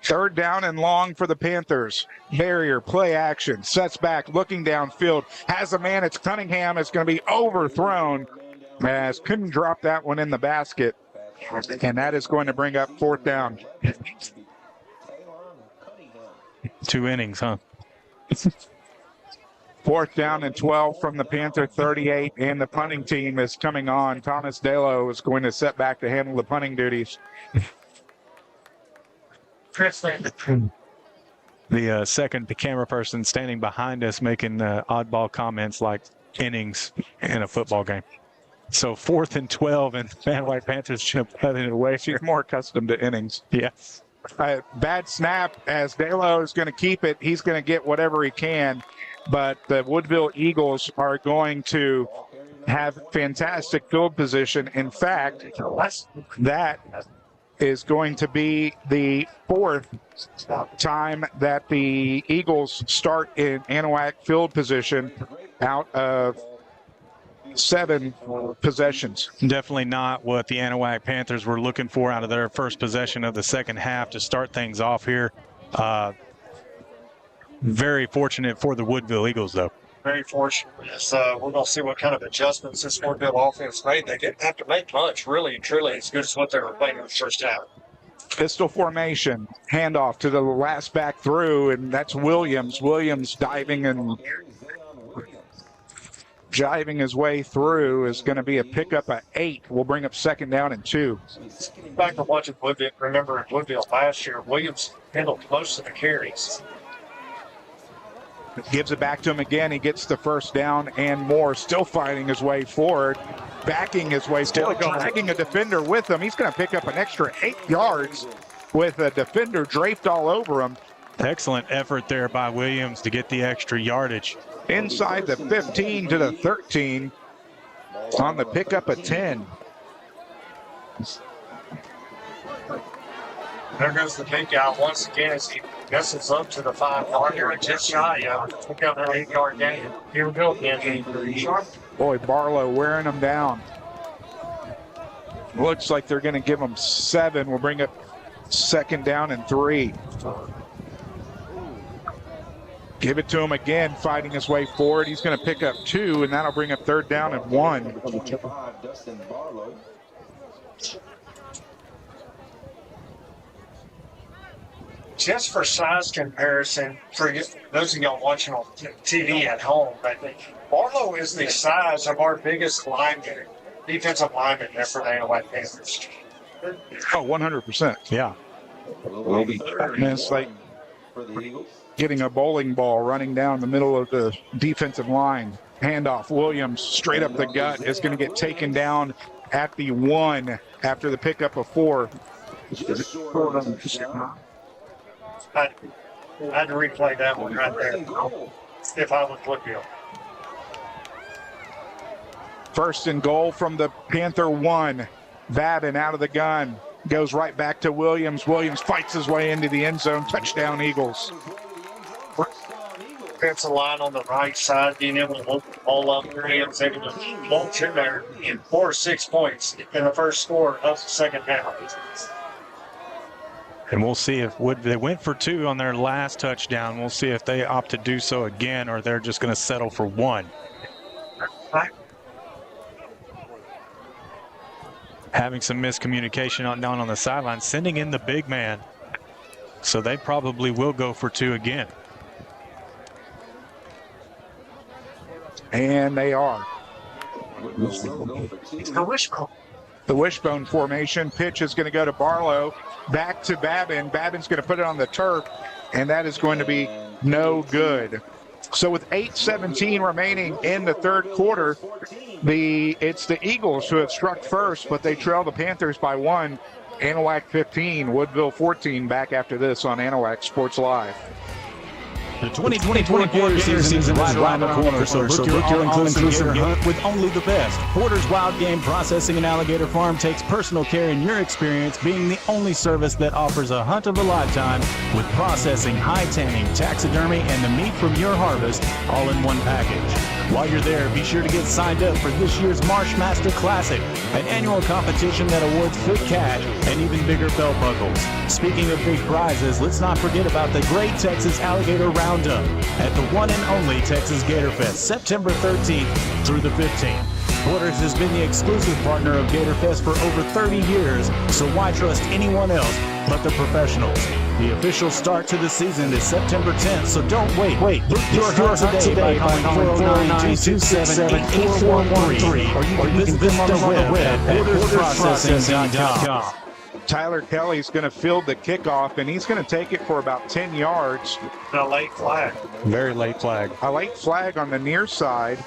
Third down and long for the Panthers. Barrier, play action, sets back, looking downfield, has a man. It's Cunningham. It's going to be overthrown, as couldn't drop that one in the basket. And that is going to bring up fourth down. 2 innings, huh? Fourth down and 12 from the Panther 38, and the punting team is coming on. Thomas Dalo is going to set back to handle the punting duties. The second camera person standing behind us making oddball comments like innings in a football game. So 4th and 12, and Anahuac Panthers should put it away. She's more accustomed to innings. Yes. Bad snap as Dalo is going to keep it. He's going to get whatever he can, but the Woodville Eagles are going to have fantastic field position. In fact, that is going to be the 4th time that the Eagles start in Anahuac field position out of 7 possessions. Definitely not what the Anahuac Panthers were looking for out of their first possession of the second half to start things off here. Very fortunate for the Woodville Eagles, though. Very fortunate. We're going to see what kind of adjustments this Woodville offense made. They didn't have to make much, really and truly, as good as what they were playing in the first half. Pistol formation, handoff to the last back through, and that's Williams. Williams diving and jiving his way through is going to be a pickup at 8. We'll bring up second down and 2. Back to watching Woodville, remember in Woodville last year, Williams handled most of the carries. Gives it back to him again. He gets the first down and more. Still fighting his way forward, backing his way forward, dragging a defender with him. He's going to pick up an extra 8 yards with a defender draped all over him. Excellent effort there by Williams to get the extra yardage. Inside the 15 to the 13 on the pickup of 10. There goes the big guy once again as he gusses up to the 5-yard area, just shy of pick up an 8-yard gain. Here we go again. Boy, Barlow wearing them down. Looks like they're going to give him 7. We'll bring up second down and 3. Give it to him again, fighting his way forward. He's going to pick up 2, and that'll bring up third down and 1. Just for size comparison, for those of y'all watching on TV at home, I think Barlow is the size of our biggest lineman, defensive lineman there for the Anahuac Panthers. Oh, 100%. Yeah. And it's like getting a bowling ball running down the middle of the defensive line. Handoff, Williams straight up the gut is going to get taken down at the 1 after the pickup of 4. I had to replay that one right there if I was Woodville. First and goal from the Panther 1. Babin out of the gun. Goes right back to Williams. Williams fights his way into the end zone. Touchdown, Eagles. Defensive line on the right side, being able to hold the ball up. Williams able to launch in there in 4 or 6 points in the first score of the second half. And we'll see if they went for 2 on their last touchdown. We'll see if they opt to do so again, or they're just going to settle for 1. having some miscommunication down on the sideline, sending in the big man. So they probably will go for 2 again. And they are. The wishbone formation. Pitch is going to go to Barlow. Back to Babin. Babin's going to put it on the turf, and that is going to be no good. So with 8:17 remaining in the third quarter, it's the Eagles who have struck first, but they trail the Panthers by 1. Anahuac 15, Woodville 14. Back after this on Anahuac Sports Live. The 2020-24 season is right around the corner, so book your all-inclusive hunt with only the best. Porter's Wild Game Processing and Alligator Farm takes personal care in your experience, being the only service that offers a hunt of a lifetime with processing, high tanning, taxidermy, and the meat from your harvest all in one package. While you're there, be sure to get signed up for this year's Marshmaster Classic, an annual competition that awards big cash and even bigger belt buckles. Speaking of big prizes, let's not forget about the Great Texas Alligator Roundup at the one and only Texas Gator Fest, September 13th through the 15th. Porter's has been the exclusive partner of Gator Fest for over 30 years, so why trust anyone else but the professionals? The official start to the season is September 10th, so don't wait. Book your hunt today by calling 409-267-8413, or you can visit them on the web at portersprocessing.com. Tyler Kelly's going to field the kickoff, and he's going to take it for about 10 yards. A late flag. Very late flag. A late flag on the near side.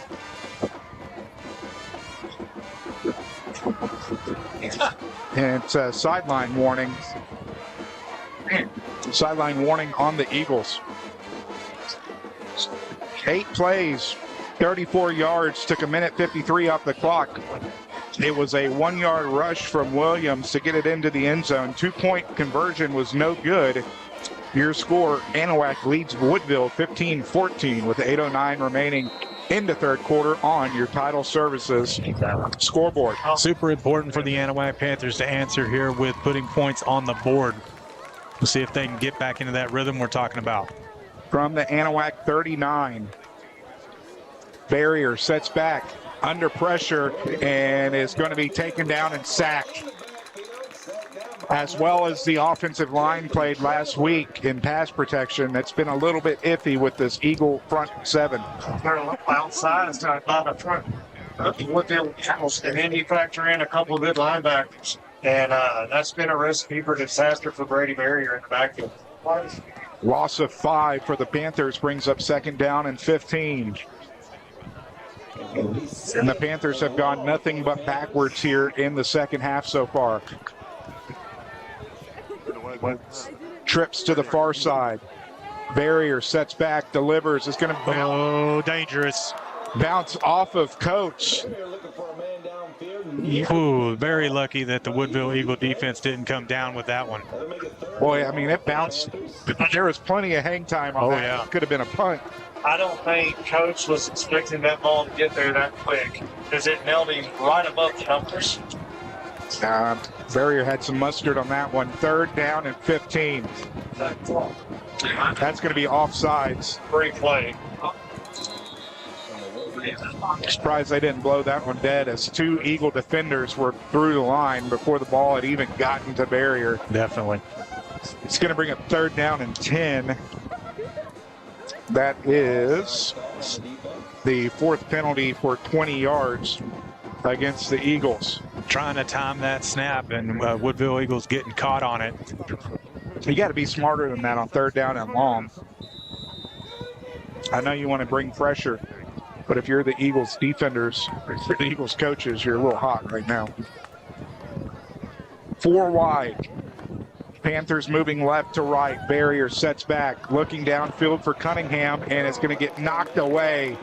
And it's a sideline warning. Sideline warning on the Eagles. 8 plays, 34 yards, took 1:53 off the clock. It was a 1-yard rush from Williams to get it into the end zone. 2-point conversion was no good. Your score, Anahuac leads Woodville 15-14 with 8:09 remaining in the third quarter on your Title Services scoreboard. Super important for the Anahuac Panthers to answer here with putting points on the board. We'll see if they can get back into that rhythm we're talking about. From the Anahuac 39, Barrier sets back under pressure and is going to be taken down and sacked, as well as the offensive line played last week in pass protection. That's been a little bit iffy with this Eagle front seven. They're a little outsized on the front. And then you factor in a couple of good linebackers. And that's been a recipe for disaster for Brady Barrier in the backfield. Loss of 5 for the Panthers brings up second down and 15. And the Panthers have gone nothing but backwards here in the second half so far. Trips to the far side. Barrier sets back, delivers. It's going to dangerous. Bounce off of Coach. Ooh, very lucky that the Woodville Eagle defense didn't come down with that one. Boy, I mean, it bounced. There was plenty of hang time on that. Yeah. It could have been a punt. I don't think Coach was expecting that ball to get there that quick, because it nailed him right above the numbers. Barrier had some mustard on that one. Third down and 15. That's going to be offsides. Great play. Surprised they didn't blow that one dead, as 2 Eagle defenders were through the line before the ball had even gotten to Barrier. Definitely. It's going to bring up third down and 10. That is the 4th penalty for 20 yards against the Eagles. Trying to time that snap, and Woodville Eagles getting caught on it. You got to be smarter than that on third down and long. I know you want to bring pressure, but if you're the Eagles defenders, or the Eagles coaches, you're a little hot right now. 4 wide. Panthers moving left to right. Barrier sets back, looking downfield for Cunningham, and it's going to get knocked away.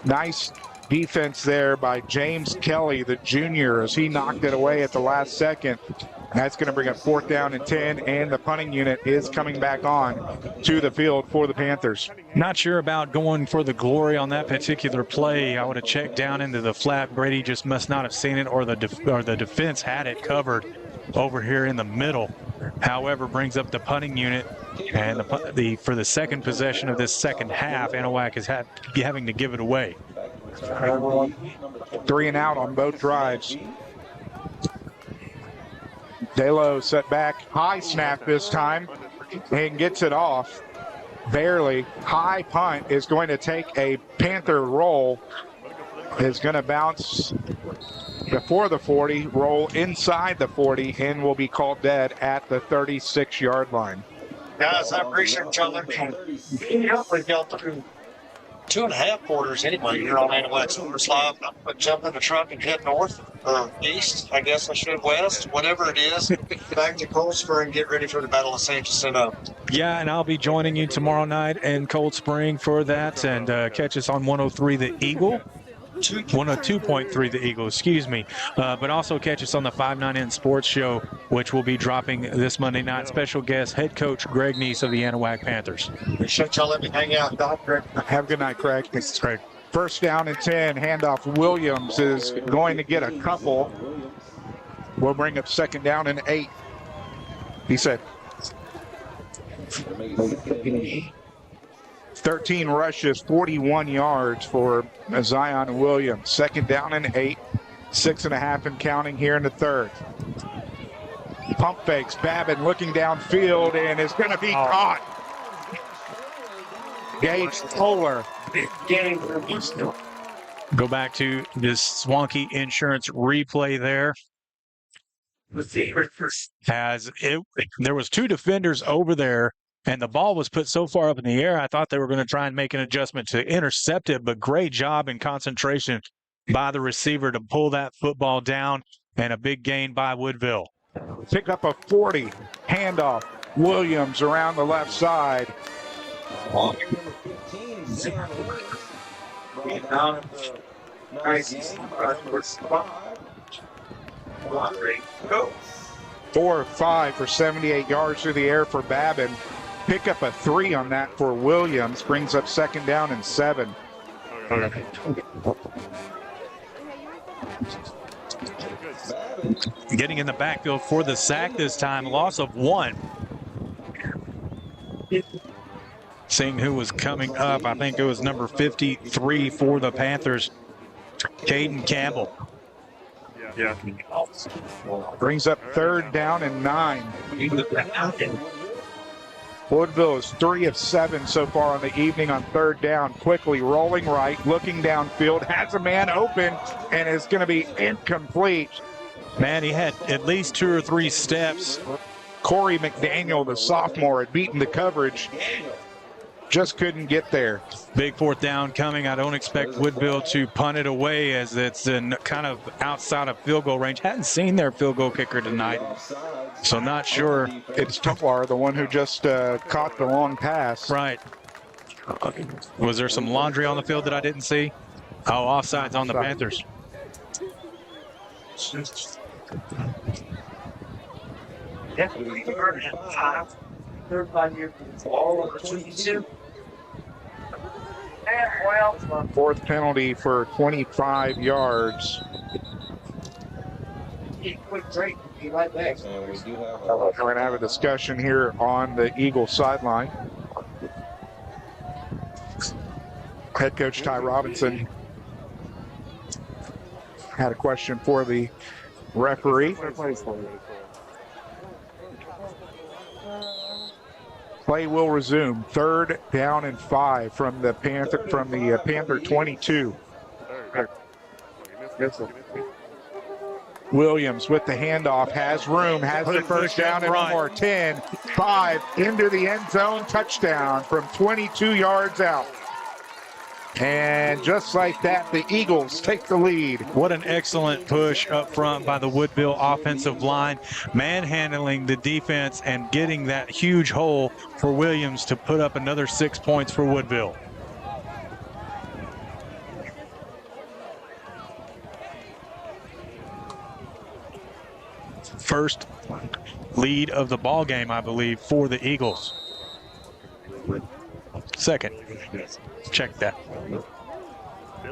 Nice defense there by James Kelly, the junior, as he knocked it away at the last second. That's going to bring up 4th down and 10, and the punting unit is coming back on to the field for the Panthers. Not sure about going for the glory on that particular play. I would have checked down into the flat. Brady just must not have seen it, or the defense had it covered over here in the middle. However, brings up the punting unit, and for the second possession of this second half, Anahuac is having to give it away. 3 and out on both drives. Delo set back, high snap this time, and gets it off. Barely. High punt is going to take a Panther roll. Is going to bounce before the 40, roll inside the 40, and will be called dead at the 36-yard line. Guys, I appreciate y'all letting me help with y'all through 2.5 quarters anyway here on AnahuacSportsLive. I'm going to jump in the truck and head north or east, I guess I should, west, whatever it is, back to Cold Spring, get ready for the Battle of San Jacinto. Yeah, and I'll be joining you tomorrow night in Cold Spring for that, and catch us on 103 The Eagle. 102.3 The Eagle, excuse me. But also catch us on the 5-9-in Sports Show, which will be dropping this Monday night. Special guest, head coach Greg Neese of the Anahuac Panthers. Appreciate y'all letting me hang out, Doc. Greg. Have a good night, Craig. Thanks, Craig. First down and 10, handoff. Williams is going to get a couple. We'll bring up second down and 8. He said 13 rushes, 41 yards for Zion Williams. Second down and 8, 6.5 and counting here in the third. Pump fakes, Babin looking downfield and is going to be caught. Gage Toller. Go back to this Swanky Insurance replay there. There was 2 defenders over there, and the ball was put so far up in the air, I thought they were going to try and make an adjustment to intercept it, but great job and concentration by the receiver to pull that football down, and a big gain by Woodville. Pick up a 40, handoff. Williams around the left side. Go. 4 or 5 for 78 yards through the air for Babin. Pick up a 3 on that for Williams. Brings up second down and 7. Getting in the backfield for the sack this time. Loss of 1. Seeing who was coming up, I think it was number 53 for the Panthers, Caden Campbell. Yeah. Brings up third down and 9. Woodville is 3 of 7 so far on the evening on third down. Quickly rolling right, looking downfield, has a man open, and is going to be incomplete. Man, he had at least 2 or 3 steps. Corey McDaniel, the sophomore, had beaten the coverage. Just couldn't get there. Big fourth down coming. I don't expect Woodville to punt it away as it's in kind of outside of field goal range. Hadn't seen their field goal kicker tonight, so not sure. It's Tolar, the one who just caught the long pass. Right. Was there some laundry on the field that I didn't see? Oh, offsides on the Panthers. Fourth penalty for 25 yards. We're going to have a discussion here on the Eagles sideline. Head coach Ty Robinson had a question for the referee. Play will resume. Third down and 5 from the Panther 22. Williams with the handoff, has room, has the first down and more. 10, 5 into the end zone, touchdown from 22 yards out. And just like that, the Eagles take the lead. What an excellent push up front by the Woodville offensive line, manhandling the defense and getting that huge hole for Williams to put up another 6 points for Woodville. First lead of the ball game, I believe, for the Eagles. Second. Check that.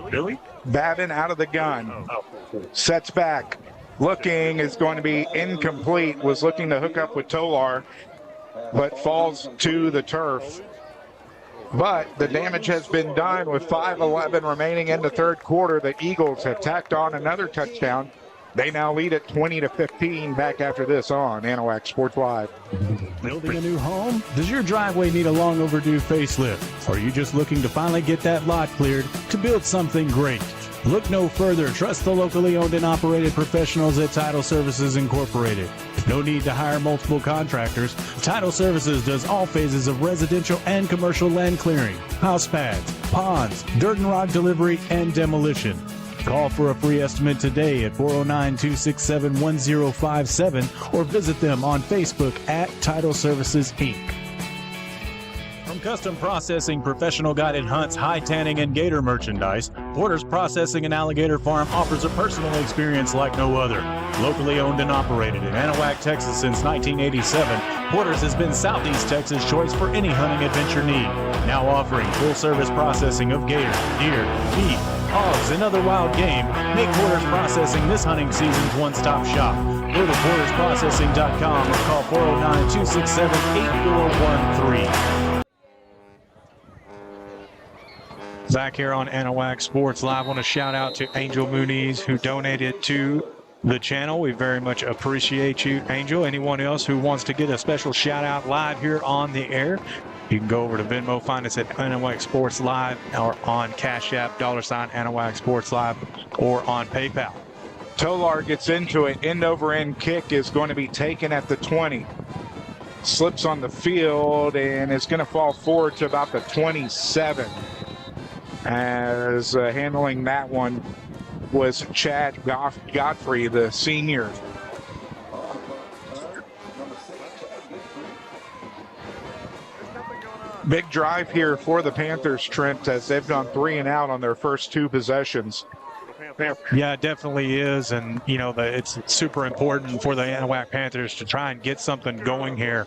Billy? Babin out of the gun. Sets back. Looking is going to be incomplete. Was looking to hook up with Tolar, but falls to the turf. But the damage has been done with 5:11 remaining in the third quarter. The Eagles have tacked on another touchdown. They now lead at 20-15. Back after this on Anahuac Sports Live. Building a new home? Does your driveway need a long overdue facelift? Or are you just looking to finally get that lot cleared to build something great? Look no further. Trust the locally owned and operated professionals at Title Services Incorporated. No need to hire multiple contractors. Title Services does all phases of residential and commercial land clearing, house pads, ponds, dirt and rock delivery, and demolition. Call for a free estimate today at 409-267-1057 or visit them on Facebook at Title Services, Inc. From custom processing, professional guided hunts, high tanning, and gator merchandise, Porter's Processing and Alligator Farm offers a personal experience like no other. Locally owned and operated in Anahuac, Texas since 1987, Porter's has been Southeast Texas' choice for any hunting adventure need. Now offering full-service processing of gator, deer, beef, hogs, and other wild game, make Porter's Processing this hunting season's one-stop shop. Go to portersprocessing.com or call 409-267-8413. Back here on Anahuac Sports Live, I want to shout out to Angel Muniz, who donated to the channel. We very much appreciate you, Angel. Anyone else who wants to get a special shout out live here on the air, you can go over to Venmo, find us at Anahuac Sports Live, or on CashApp, $ Anahuac Sports Live, or on PayPal. Tolar gets into it. End over end kick is going to be taken at the 20. Slips on the field and is going to fall forward to about the 27. As handling that one was Chad Godfrey, the senior. Big drive here for the Panthers, Trent, as they've gone 3 and out on their first 2 possessions. Yeah, it definitely is. And, you know, it's super important for the Anahuac Panthers to try and get something going here.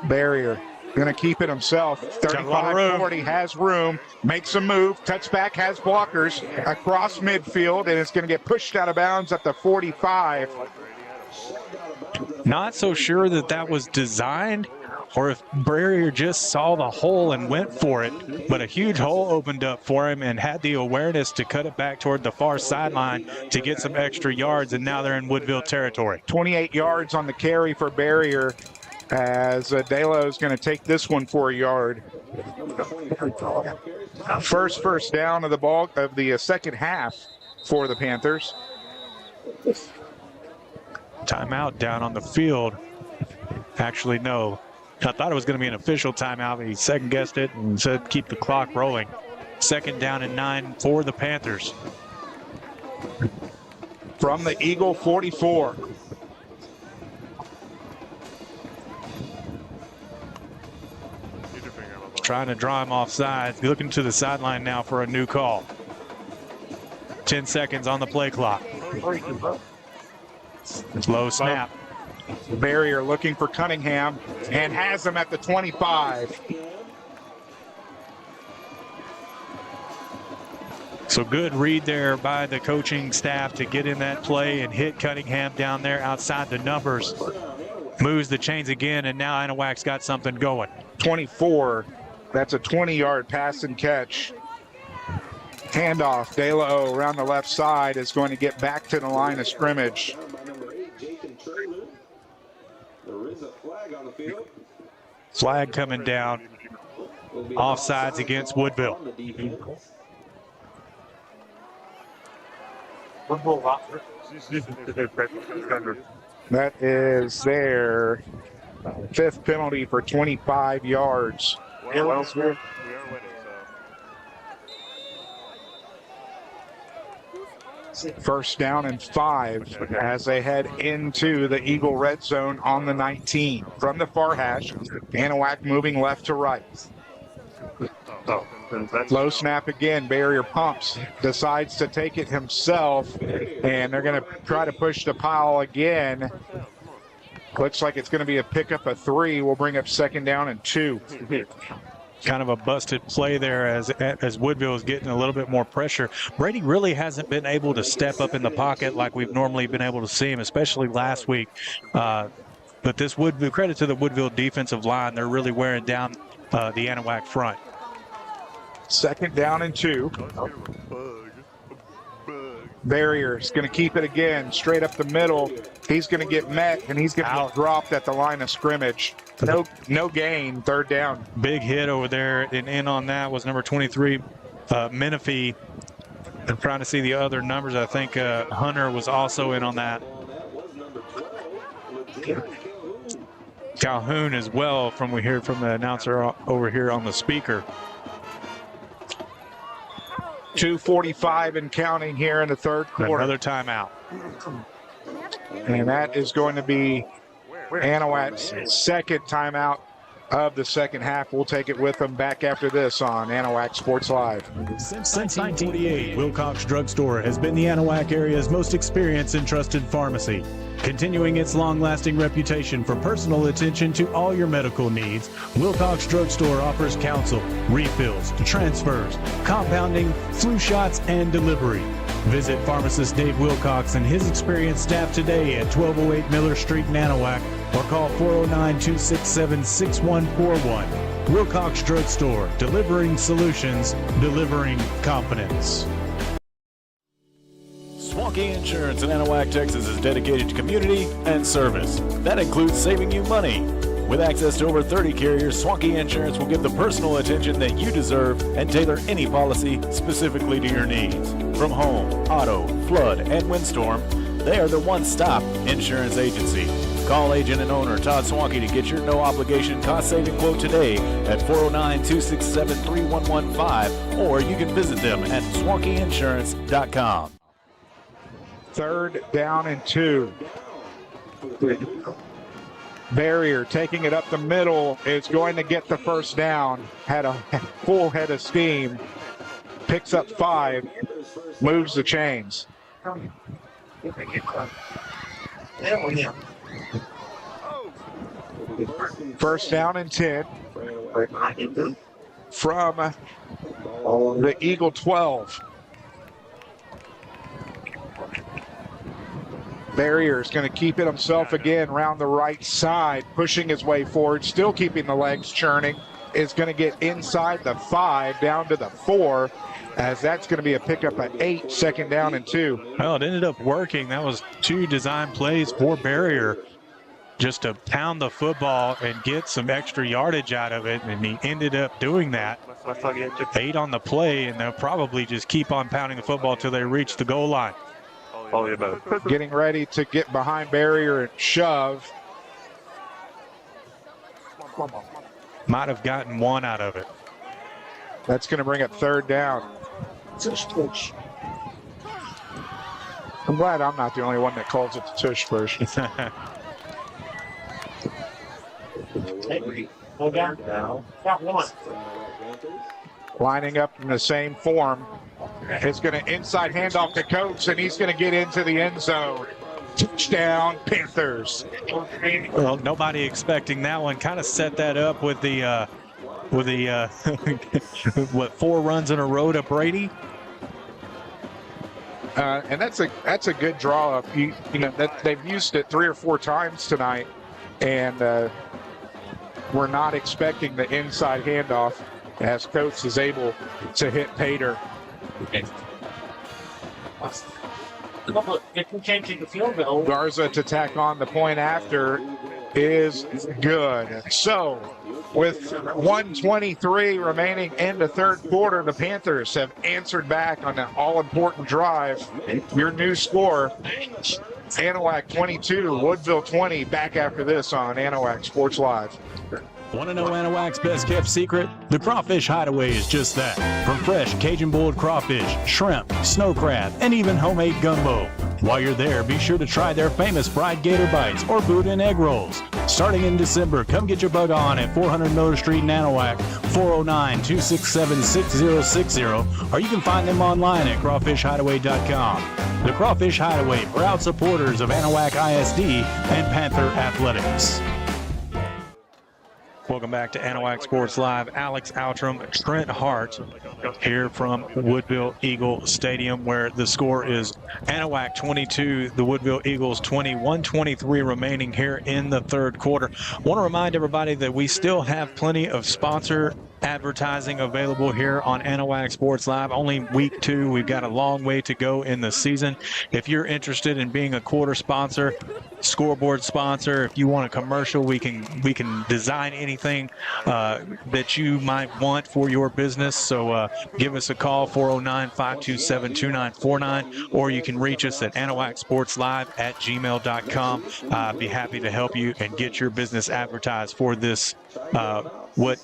Barrier going to keep it himself. 35-40 has room, makes a move. Touchback has blockers across midfield, and it's going to get pushed out of bounds at the 45. Not so sure that was designed, or if Barrier just saw the hole and went for it. But a huge hole opened up for him and had the awareness to cut it back toward the far sideline to get some extra yards, and now they're in Woodville territory. 28 yards on the carry for Barrier, as Delo is going to take this one for a yard. First down of the second half for the Panthers. Timeout down on the field. Actually, no. I thought it was going to be an official timeout, but he second-guessed it and said keep the clock rolling. 2nd down and 9 for the Panthers. From the Eagle 44. Trying to draw him offside. Looking to the sideline now for a new call. 10 seconds on the play clock. Low snap. Barrier looking for Cunningham and has him at the 25. So good read there by the coaching staff to get in that play and hit Cunningham down there outside the numbers. Moves the chains again, and now Anahuac's got something going. 24. That's a 20-yard pass and catch. Handoff. De La O around the left side is going to get back to the line of scrimmage. Flag coming down. Offsides against Woodville. That is their 5th penalty for 25 yards. First down and 5 as they head into the Eagle red zone on the 19. From the far hash, Anahuac moving left to right. Low snap again. Barrier pumps, decides to take it himself, and they're going to try to push the pile again. Looks like it's going to be a pickup of 3. We'll bring up 2nd down and 2. kind of a busted play there as Woodville is getting a little bit more pressure. Brady really hasn't been able to step up in the pocket like we've normally been able to see him, especially last week. But this Woodville, credit to the Woodville defensive line, they're really wearing down the Anahuac front. 2nd down and 2. Barrier's going to keep it again, straight up the middle. He's going to get met, and he's going to get dropped at the line of scrimmage. No gain, 3rd down. Big hit over there, and in on that was number 23, Menifee. I'm trying to see the other numbers. I think Hunter was also in on that. Calhoun as well, from we heard from the announcer over here on the speaker. 2:45 and counting here in the 3rd quarter. Another timeout. And that is going to be Anahuac's 2nd timeout of the 2nd half. We'll take it with them back after this on Anahuac Sports Live. Since 1948, Wilcox Drug Store has been the Anahuac area's most experienced and trusted pharmacy. Continuing its long-lasting reputation for personal attention to all your medical needs, Wilcox Drug Store offers counsel, refills, transfers, compounding, flu shots, and delivery. Visit pharmacist Dave Wilcox and his experienced staff today at 1208 Miller Street in Anahuac or call 409-267-6141. Wilcox Drug Store, delivering solutions, delivering confidence. Swanky Insurance in Anahuac, Texas is dedicated to community and service. That includes saving you money. With access to over 30 carriers, Swanky Insurance will give the personal attention that you deserve and tailor any policy specifically to your needs. From home, auto, flood, and windstorm, they are the one-stop insurance agency. Call agent and owner Todd Swanky to get your no-obligation cost-saving quote today at 409-267-3115, or you can visit them at swankyinsurance.com. 3rd down and 2. Barrier taking it up the middle is going to get the 1st down. Had a full head of steam. Picks up 5. Moves the chains. 1st down and 10 from the Eagle 12. Barrier is going to keep it himself again around the right side, pushing his way forward, still keeping the legs churning. Is going to get inside the 5, down to the 4, as that's going to be a pickup at 8, 2nd down and 2. Well, it ended up working. That was 2 design plays for Barrier just to pound the football and get some extra yardage out of it, and he ended up doing that. 8 on the play, and they'll probably just keep on pounding the football until they reach the goal line. Getting ready to get behind Barrier and shove. Might have gotten 1 out of it. That's going to bring up 3rd down. I'm glad I'm not the only one that calls it the tush push. Lining up in the same form. It's going to inside handoff to Coates, and he's going to get into the end zone. Touchdown, Panthers. Well, nobody expecting that one. Kind of set that up with the what, 4 runs in a row to Brady. And that's a good draw up. You know that they've used it 3 or 4 times tonight, and we're not expecting the inside handoff as Coates is able to hit Pater. Garza to tack on the point after is good. So, with 1:23 remaining in the 3rd quarter, the Panthers have answered back on an all-important drive. Your new score, Anahuac 22, Woodville 20. Back after this on Anahuac Sports Live. Want to know Anahuac's best kept secret? The Crawfish Hideaway is just that. From fresh Cajun boiled crawfish, shrimp, snow crab, and even homemade gumbo. While you're there, be sure to try their famous fried gator bites or Boudin egg rolls. Starting in December, come get your bug on at 400 Miller Street in Anahuac, 409-267-6060, or you can find them online at crawfishhideaway.com. The Crawfish Hideaway, proud supporters of Anahuac ISD and Panther Athletics. Welcome back to Anahuac Sports Live. Alex Outram, Trent Hart here from Woodville Eagle Stadium, where the score is Anahuac 22, the Woodville Eagles 20, 1:23 remaining here in the third quarter. I want to remind everybody that we still have plenty of sponsor advertising available here on Anahuac Sports Live. Only week 2. We've got a long way to go in the season. If you're interested in being a quarter sponsor, scoreboard sponsor, if you want a commercial, we can design anything that you might want for your business. So give us a call, 409-527-2949, or you can reach us at AnahuacSportsLive@gmail.com. I'd be happy to help you and get your business advertised for this, what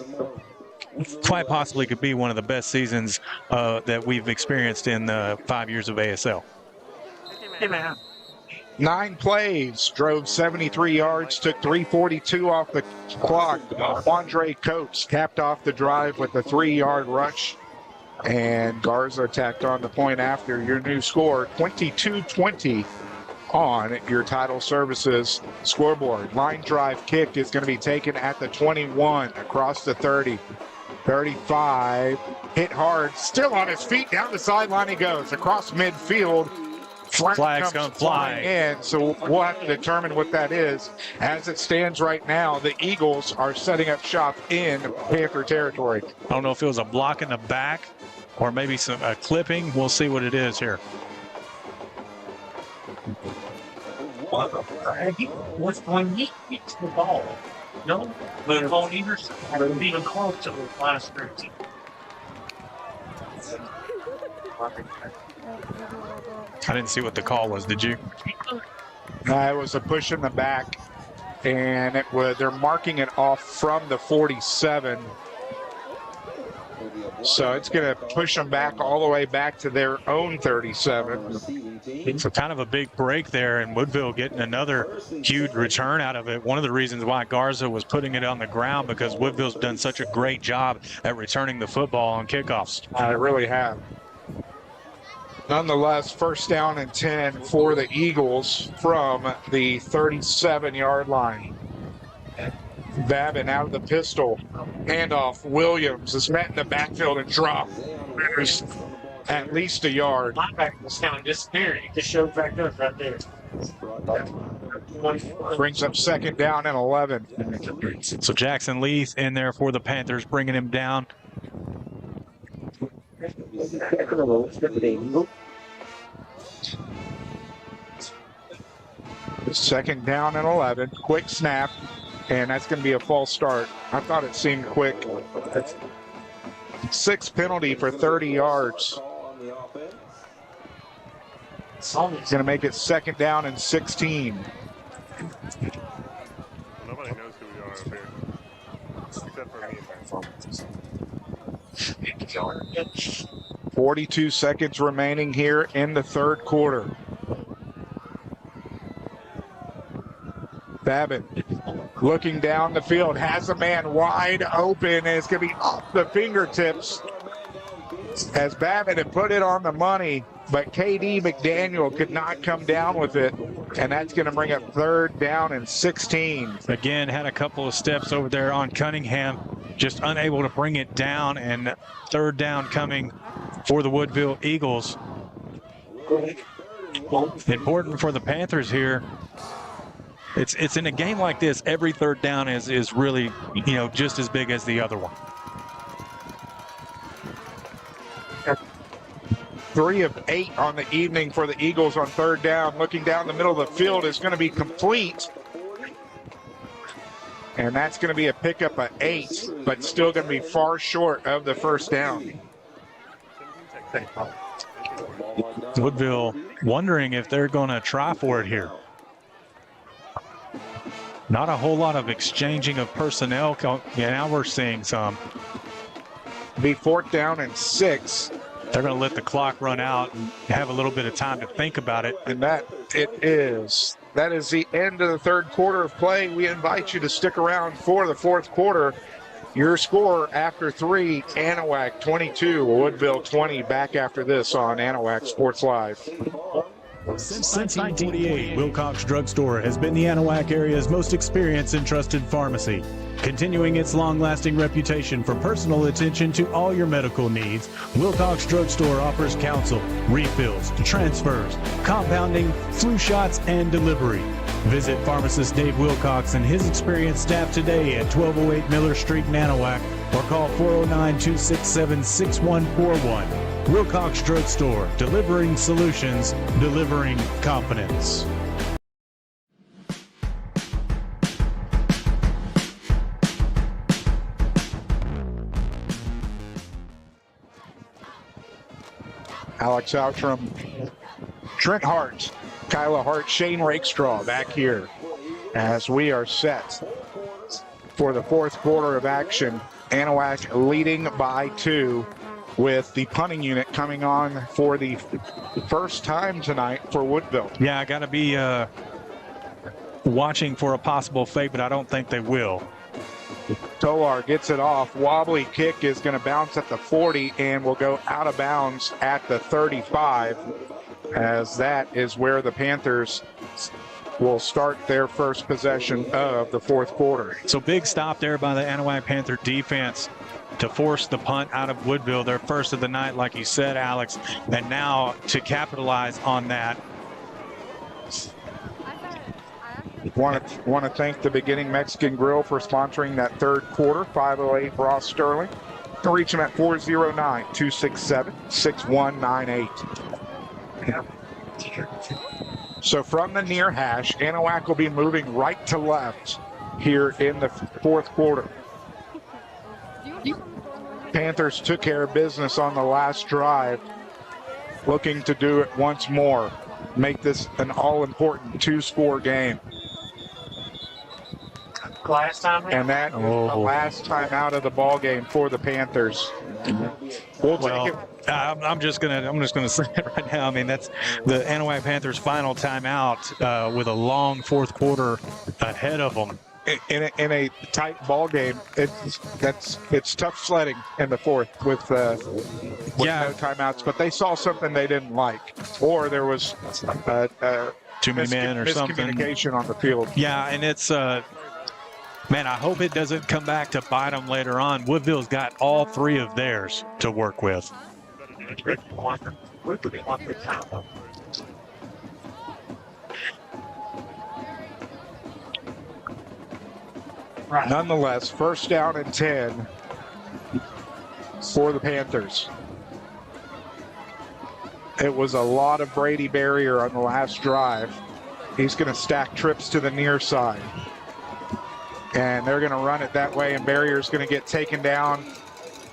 quite possibly could be one of the best seasons that we've experienced in the 5 years of ASL. Hey, man. 9 plays, drove 73 yards, took 3:42 off the clock. Andre Coates capped off the drive with a 3-yard rush, and Garza tacked on the point after. Your new score, 22-20 on your Title Services scoreboard. Line drive kick is going to be taken at the 21, across the 30. 35, hit hard, still on his feet, down the sideline he goes, across midfield. Flag's going to fly in, so we'll have to determine what that is. As it stands right now, the Eagles are setting up shop in Panther territory. I don't know if it was a block in the back or maybe a clipping. We'll see what it is here. What's when he gets the ball? No, but it won't even close to the last 13. I didn't see what the call was. Did you? It was a push in the back, and they're marking it off from the 47. So it's going to push them back all the way back to their own 37. It's kind of a big break there, and Woodville getting another huge return out of it. One of the reasons why Garza was putting it on the ground, because Woodville's done such a great job at returning the football on kickoffs. They really have. Nonetheless, first down and 10 for the Eagles from the 37-yard line. Babin out of the pistol. Handoff. Williams is met in the backfield and dropped. There's at least a yard. Linebacker was kind of disappearing. He just showed back up right there. Brings up second down and 11. So Jackson Leith in there for the Panthers, bringing him down. Second down and 11. Quick snap. And that's going to be a false start. I thought it seemed quick. 6 penalty for 30 yards. He's going to make it second down and 16. Nobody knows who we are up here. Except for me. 42 seconds remaining here in the third quarter. Babbitt looking down the field, has a man wide open, and it's going to be off the fingertips as Babbitt had put it on the money, but KD McDaniel could not come down with it, and that's going to bring up third down and 16. Again, had a couple of steps over there on Cunningham, just unable to bring it down, and third down coming for the Woodville Eagles. Important for the Panthers here. It's in a game like this, every third down is really, just as big as the other one. 3 of 8 on the evening for the Eagles on third down. Looking down the middle of the field is going to be complete. And that's going to be a pickup of 8, but still going to be far short of the first down. Woodville wondering if they're going to try for it here. Not a whole lot of exchanging of personnel. Yeah, now we're seeing some. Be fourth down and 6. They're going to let the clock run out and have a little bit of time to think about it. And that is the end of the third quarter of play. We invite you to stick around for the fourth quarter. Your score after 3, Anahuac 22, Woodville 20. Back after this on Anahuac Sports Live. Since 1948, Wilcox Drugstore has been the Anahuac area's most experienced and trusted pharmacy. Continuing its long-lasting reputation for personal attention to all your medical needs, Wilcox Drugstore offers counsel, refills, transfers, compounding, flu shots, and delivery. Visit pharmacist Dave Wilcox and his experienced staff today at 1208 Miller Street in Anahuac or call 409-267-6141. Wilcox Drugstore, delivering solutions, delivering confidence. Alex Outram, Trent Hart, Kyla Hart, Shane Rakestraw back here as we are set for the fourth quarter of action. Anahuac leading by 2 with the punting unit coming on for the first time tonight for Woodville. Yeah, I got to be watching for a possible fake, but I don't think they will. Tolar gets it off. Wobbly kick is going to bounce at the 40 and will go out of bounds at the 35, as that is where the Panthers will start their first possession of the fourth quarter. So big stop there by the Anahuac Panther defense to force the punt out of Woodville, their first of the night, like you said, Alex. And now to capitalize on that. Want to thank the Beginning Mexican Grill for sponsoring that third quarter. 508 Ross Sterling. You can reach them at 409-267-6198. So from the near hash, Anahuac will be moving right to left here in the fourth quarter. Panthers took care of business on the last drive, looking to do it once more, make this an all-important 2-score game. Last time, and that is the last time out of the ball game for the Panthers. We'll take it. I'm just gonna say it right now. I mean, that's the Anahuac Panthers' final timeout with a long fourth quarter ahead of them. In a tight ball game, it's tough sledding in the fourth with no timeouts. But they saw something they didn't like, or there was too many men or something. Miscommunication on the field. Yeah, and it's. Man, I hope it doesn't come back to bite them later on. Woodville's got all 3 of theirs to work with. Nonetheless, first down and 10 for the Panthers. It was a lot of Brady Barrier on the last drive. He's going to stack trips to the near side. And they're going to run it that way, and Barrier's going to get taken down.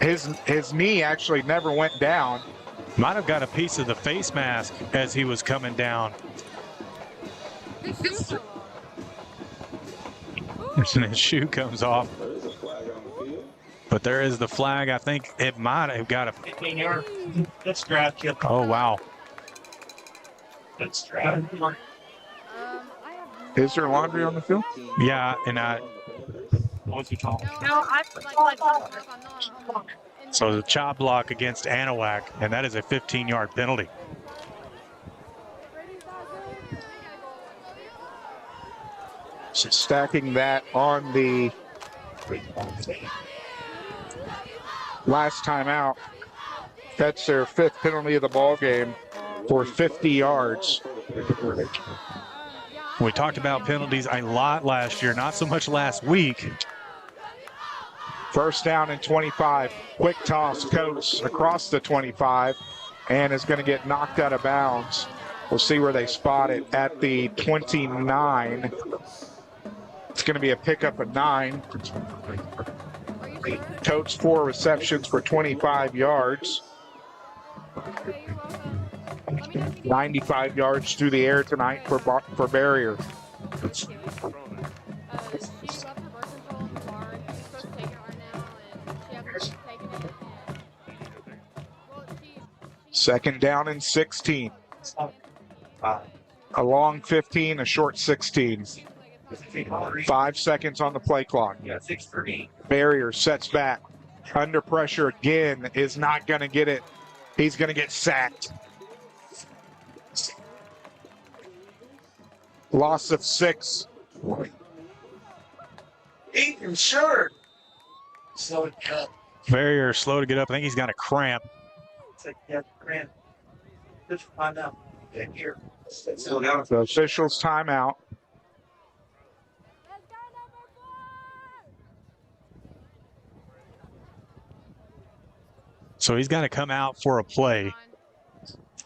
His knee actually never went down. Might have got a piece of the face mask as he was coming down. And his shoe comes off. But there is the flag. I think it might have got a 15-yard. That's draft kill. Oh, wow. That's draft. Is there laundry on the field? Yeah, and What's he talking? so the chop block against Anahuac, and that is a 15-yard penalty. So stacking that on the last time out. That's their 5th penalty of the ball game for 50 yards. We talked about penalties a lot last year, not so much last week. First down and 25. Quick toss, Coates across the 25, and is going to get knocked out of bounds. We'll see where they spot it at the 29. It's going to be a pickup of 9. Coates 4 receptions for 25 yards. 95 yards through the air tonight for Barrier. Second down and 16. A long 15, a short 16. 5 seconds on the play clock. Barrier sets back. Under pressure again, is not going to get it. He's going to get sacked. Loss of 6. Eaton short. So it cut. Barrier slow to get up. I think he's got a cramp. It's like, yeah, grand. Just find out. Get here. The officials timeout. So he's got to come out for a play.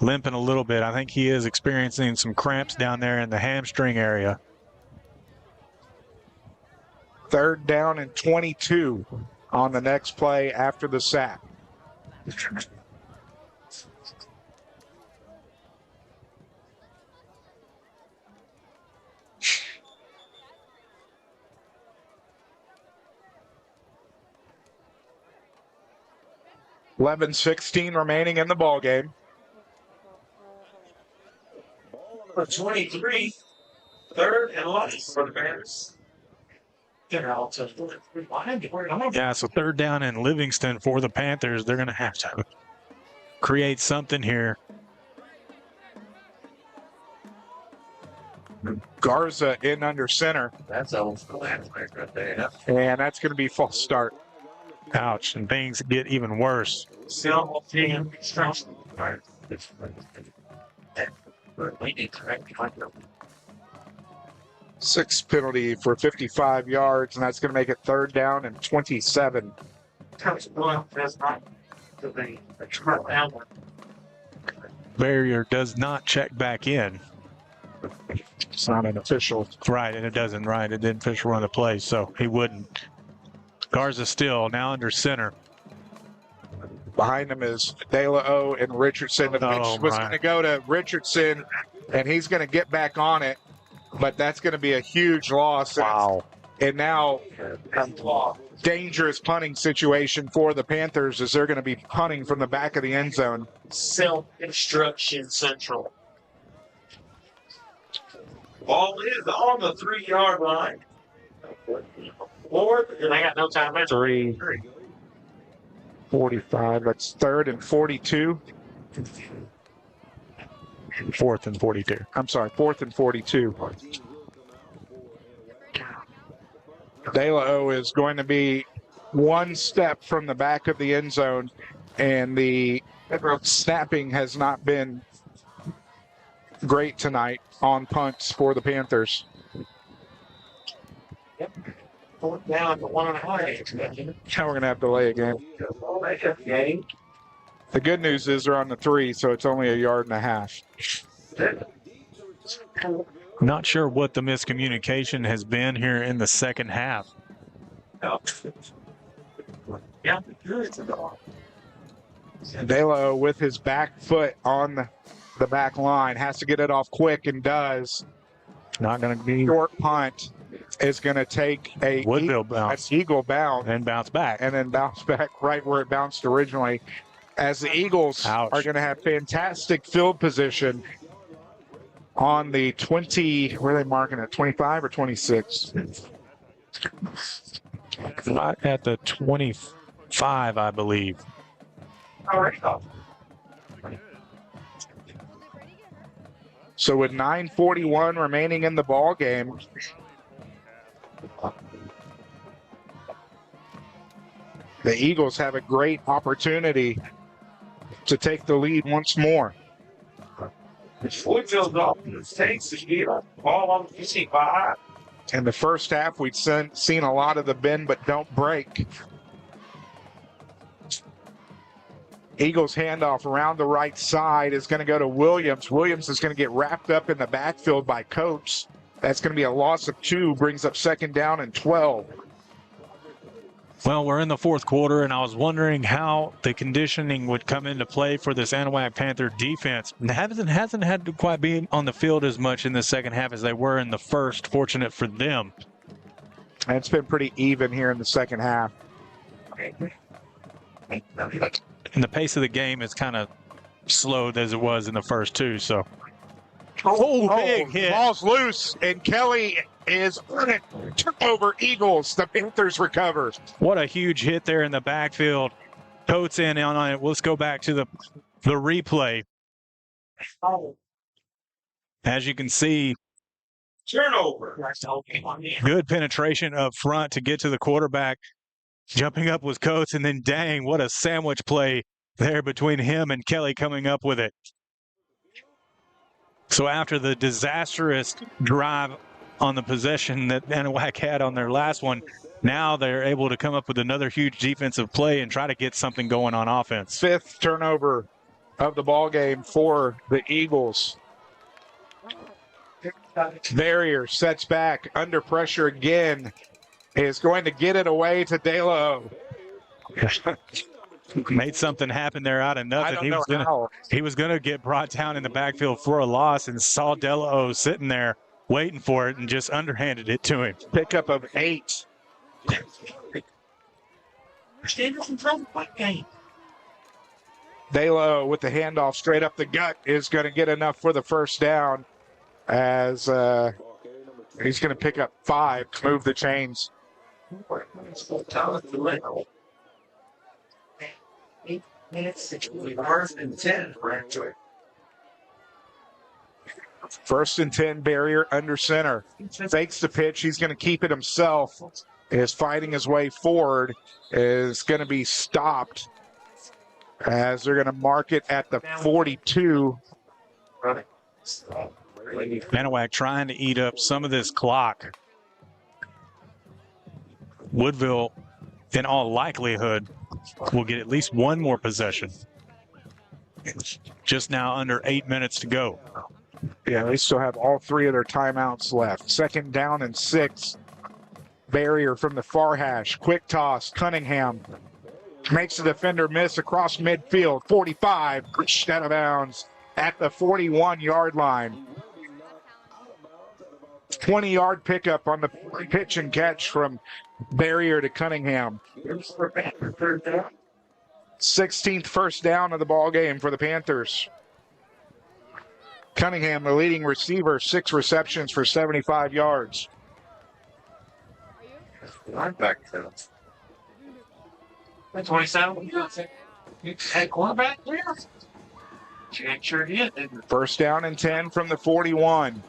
Limping a little bit. I think he is experiencing some cramps down there in the hamstring area. 3rd down and 22 on the next play after the sack. $11:16 remaining in the ball game. For 23, 3rd and last for the Bears. Yeah, so 3rd down in Livingston for the Panthers. They're going to have to create something here. Garza in under center. That's old school right there. And that's going to be false start. Ouch, and things get even worse. Still team instruction. We need to rectify them. 6 penalty for 55 yards, and that's going to make it 3rd down and 27. Barrier does not check back in. It's not an official. Right, and it doesn't, right. It didn't official run the play, so he wouldn't. Garza still now under center. Behind him is De La O and Richardson. The pitch was going to go to Richardson, and he's going to get back on it, but that's going to be a huge loss. Wow. And now, dangerous punting situation for the Panthers as they're going to be punting from the back of the end zone. Self-instruction central. Ball is on the 3-yard line. 4th, and I got no time. 3:45. That's 3rd and 42. 4th and 42. I'm sorry, 4th and 42. De La O is going to be one step from the back of the end zone, and the snapping has not been great tonight on punts for the Panthers. Yep. 4th down to 1.5. Now we're going to have to delay a game. The good news is they're on the 3, so it's only 1.5 yards. Not sure what the miscommunication has been here in the second half. Yeah. De La O with his back foot on the back line has to get it off quick and does. Not going to be. Short punt is going to take a Woodville bounce. Eagle bounce and bounce back. And then bounce back right where it bounced originally. As the Eagles are going to have fantastic field position on the 20, where are they marking it, 25 or 26? Right at the 25, I believe. All right. So with 9:41 remaining in the ball game, the Eagles have a great opportunity to take the lead once more. Woodville's offense takes the lead. Ball on the 55. In the first half, we'd seen a lot of the bend but don't break. Eagles handoff around the right side is going to go to Williams. Williams is going to get wrapped up in the backfield by Coates. That's going to be a loss of 2, brings up 2nd down and 12. Well, we're in the 4th quarter, and I was wondering how the conditioning would come into play for this Anahuac Panther defense. Hasn't had to quite be on the field as much in the second half as they were in the first. Fortunate for them. And it's been pretty even here in the second half. And the pace of the game is kind of slowed as it was in the first 2, so. Big hit. Ball's loose, and Kelly is on it. Took over Eagles. The Panthers recover. What a huge hit there in the backfield. Coates in on it. Let's go back to the replay. As you can see, Turnover. Good penetration up front to get to the quarterback. Jumping up was Coates, and then dang, what a sandwich play there between him and Kelly coming up with it. So after the disastrous drive on the possession that Anahuac had on their last one, now they're able to come up with another huge defensive play and try to get something going on offense. 5th turnover of the ball game for the Eagles. Barrier sets back under pressure again. Is going to get it away to De La. Made something happen there out of nothing. He was going to get brought down in the backfield for a loss and saw De La sitting there waiting for it and just underhanded it to him. Pickup of 8. De La with the handoff straight up the gut is going to get enough for the first down as he's going to pick up 5 to move the chains. 8 minutes, first and 10. First and 10, Barrier under center. Fakes the pitch. He's going to keep it himself. Is fighting his way forward. Is going to be stopped as they're going to mark it at the 42. Anahuac trying to eat up some of this clock. Woodville, in all likelihood, will get at least one more possession. Just now under 8 minutes to go. Yeah, they still have all 3 of their timeouts left. 2nd down and 6. Barrier from the far hash. Quick toss. Cunningham makes the defender miss across midfield. 45, pushed out of bounds at the 41-yard line. 20-yard pickup on the pitch and catch from Barrier to Cunningham. 16th first down of the ball game for the Panthers. Cunningham, the leading receiver, 6 receptions for 75 yards. Linebacker. 27. Head quarterback there? Sure did. First down and 10 from the 41.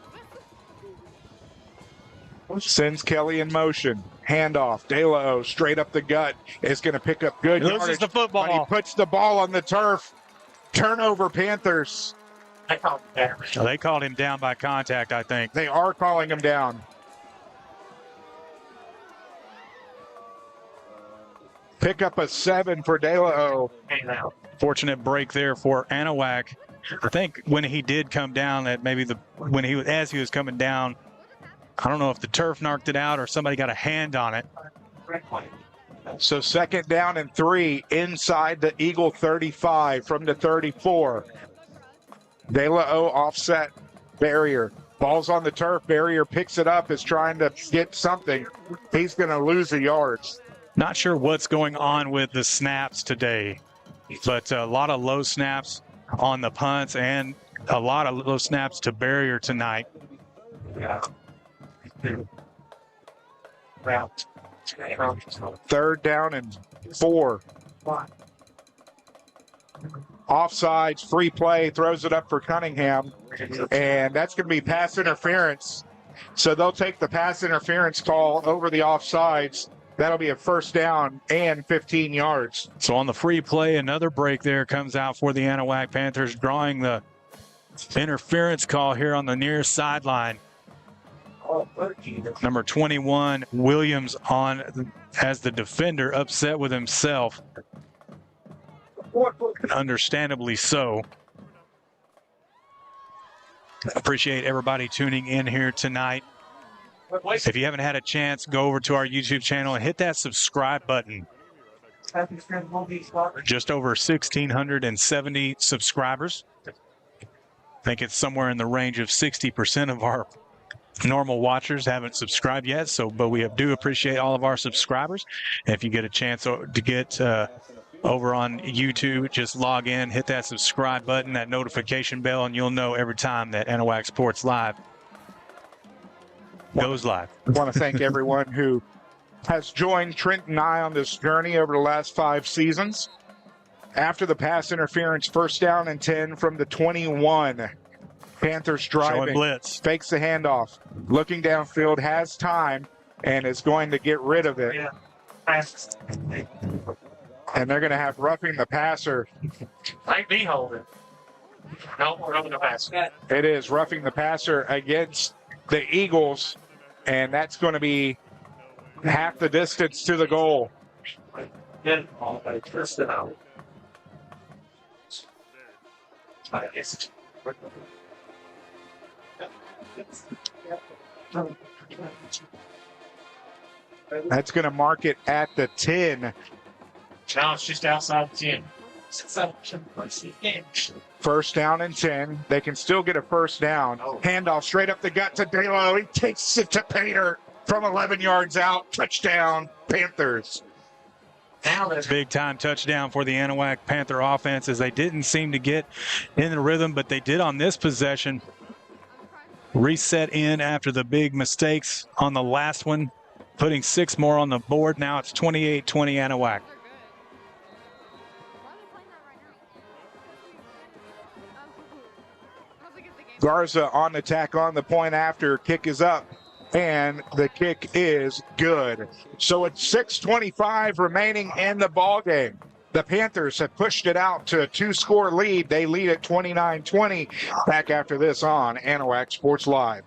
Sends Kelly in motion. Handoff. De La straight up the gut is going to pick up good Loses yardage. the football. But he puts the ball on the turf. Turnover, Panthers. They called him down by contact, I think. They are calling him down. Pick up a 7 for De La. Fortunate break there for Anahuac. I think when he did come down, that maybe as he was coming down, I don't know if the turf knocked it out or somebody got a hand on it. So 2nd down and 3 inside the Eagle 35 from the 34. De La offset Barrier. Ball's on the turf. Barrier picks it up, is trying to get something. He's going to lose the yards. Not sure what's going on with the snaps today, but a lot of low snaps on the punts and a lot of low snaps to Barrier tonight. Route. 3rd down and 4. Offsides, free play, throws it up for Cunningham, and that's going to be pass interference. So they'll take the pass interference call over the offsides. That'll be a first down and 15 yards. So on the free play, another break there comes out for the Anahuac Panthers, drawing the interference call here on the near sideline. Number 21, Williams, on as the defender, upset with himself. And understandably so. Appreciate everybody tuning in here tonight. If you haven't had a chance, go over to our YouTube channel and hit that subscribe button. Just over 1,670 subscribers. I think it's somewhere in the range of 60% of our normal watchers haven't subscribed yet. But we do appreciate all of our subscribers. If you get a chance to get over on YouTube, just log in, hit that subscribe button, that notification bell, and you'll know every time that Anahuac Sports Live goes live. I want to thank everyone who has joined Trent and I on this journey over the last 5 seasons. After the pass interference, first down and 10 from the 21. Panthers Showing driving, blitz. fakes the handoff, looking downfield, has time, and is going to get rid of it. Yeah. And they're going to have roughing the passer. Might be holding. No, we're over the basket. It is roughing the passer against the Eagles, and that's going to be half the distance to the goal. Get all by twist it out. I guess. That's going to mark it at the 10. Now it's just outside 10. First down and 10. They can still get a first down. Handoff straight up the gut to Delo. He takes it to Pater from 11 yards out. Touchdown, Panthers. Big time touchdown for the Anahuac Panther offense, as they didn't seem to get in the rhythm, but they did on this possession. Reset in after the big mistakes on the last one, putting 6 more on the board. Now it's 28-20 Anahuac. Garza on the tack on the point after. Kick is up, and the kick is good. So it's 6:25 remaining in the ball game. The Panthers have pushed it out to a 2-score lead. They lead at 29-20. Back after this on Anahuac Sports Live.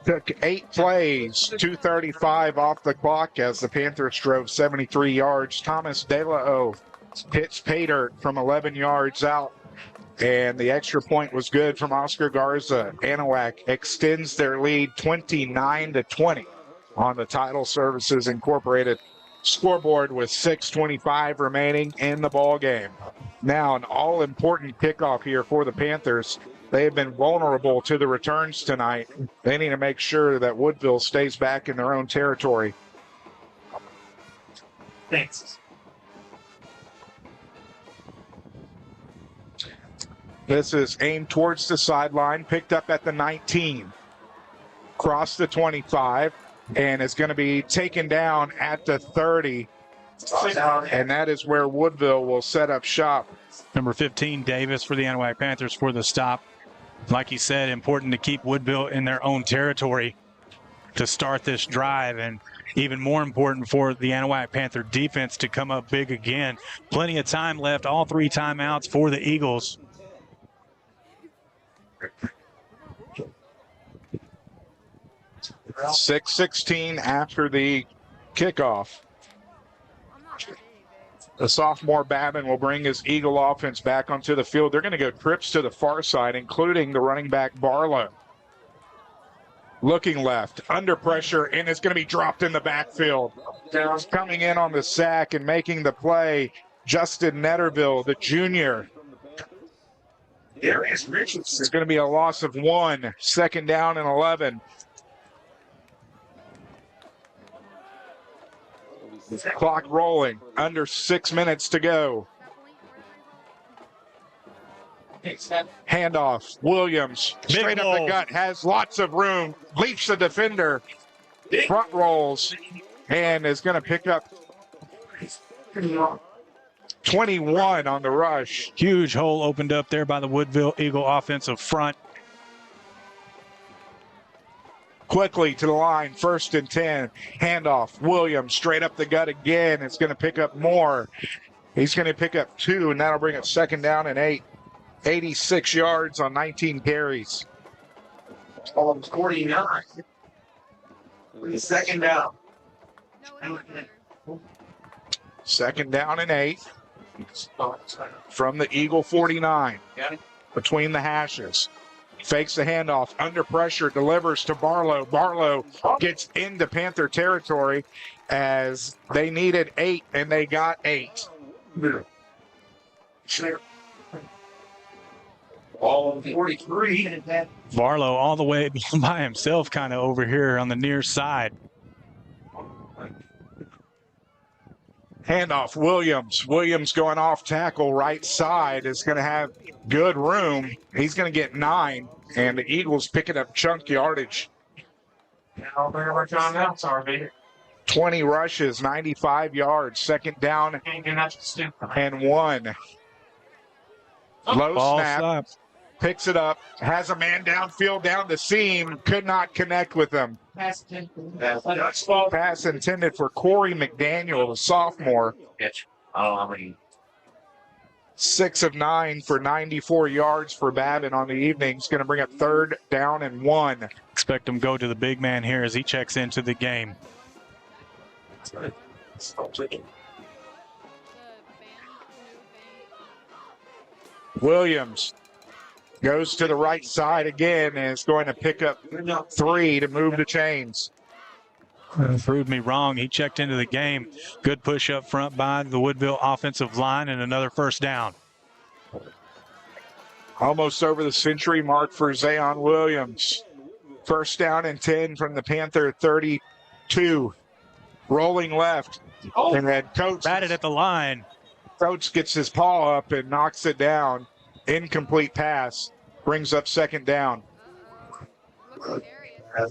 Took 8 plays, 2:35 off the clock as the Panthers drove 73 yards. Thomas DeLao hits Pater from 11 yards out, and the extra point was good from Oscar Garza. Anahuac extends their lead 29-20 on the Title Services Incorporated scoreboard with 6:25 remaining in the ball game. Now an all-important kickoff here for the Panthers. They have been vulnerable to the returns tonight. They need to make sure that Woodville stays back in their own territory. Thanks. This is aimed towards the sideline, picked up at the 19, crossed the 25, and is going to be taken down at the 30. And that is where Woodville will set up shop. Number 15, Davis, for the Anahuac Panthers for the stop. Like you said, important to keep Woodville in their own territory to start this drive, and even more important for the Anahuac Panther defense to come up big again. Plenty of time left, all 3 timeouts for the Eagles. .6:16 after the kickoff. The sophomore Babin will bring his Eagle offense back onto the field. They're going to go trips to the far side, including the running back Barlow. Looking left, under pressure, and it's going to be dropped in the backfield. Coming in on the sack and making the play, Justin Netterville, the junior. Darius Richardson. It's going to be a loss of 1, 2nd down and 11. Clock rolling, under 6 minutes to go. Handoff, Williams, straight up the gut, has lots of room, leaps the defender, front rolls, and is going to pick up 21 on the rush. Huge hole opened up there by the Woodville Eagle offensive front. Quickly to the line, 1st and 10. Handoff, Williams, straight up the gut again. It's going to pick up more. He's going to pick up 2, and that'll bring it 2nd down and 8. 86 yards on 19 carries. 49. Second down. Second down and 8 from the Eagle 49. Between the hashes. Fakes the handoff, under pressure, delivers to Barlow. Barlow gets into Panther territory as they needed 8, and they got 8. All 43. Barlow all the way by himself kind of over here on the near side. Handoff, Williams. Williams going off tackle, right side, is going to have good room. He's going to get 9, and the Eagles picking up chunk yardage. 20 rushes, 95 yards. Second down and 1. Low Ball snap. Picks it up, has a man downfield down the seam, could not connect with him. Pass intended for Corey McDaniel, the sophomore. 6 of 9 for 94 yards for Babin on the evening. He's going to bring up third down and 1. Expect him to go to the big man here as he checks into the game. Williams goes to the right side again and is going to pick up 3 to move the chains. Proved me wrong. He checked into the game. Good push up front by the Woodville offensive line and another first down. Almost over the century mark for Zayon Williams. First down and 10 from the Panther 32. Rolling left. And then Coates batted at the line. Coates gets his paw up and knocks it down. Incomplete pass. Brings up second down. Yeah,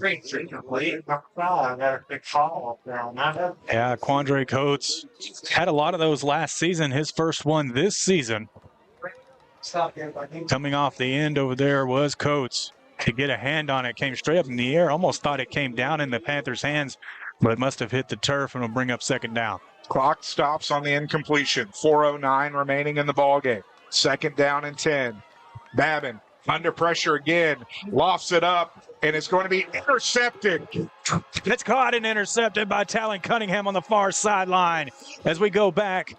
Quandre Coates had a lot of those last season. His first one this season. Coming off the end over there was Coates. To get a hand on it, came straight up in the air. Almost thought it came down in the Panthers' hands, but it must have hit the turf and will bring up second down. Clock stops on the incompletion. 4:09 remaining in the ballgame. Second down and 10. Babin under pressure again. Lofts it up, and it's going to be intercepted. It's caught and intercepted by Talon Cunningham on the far sideline. As we go back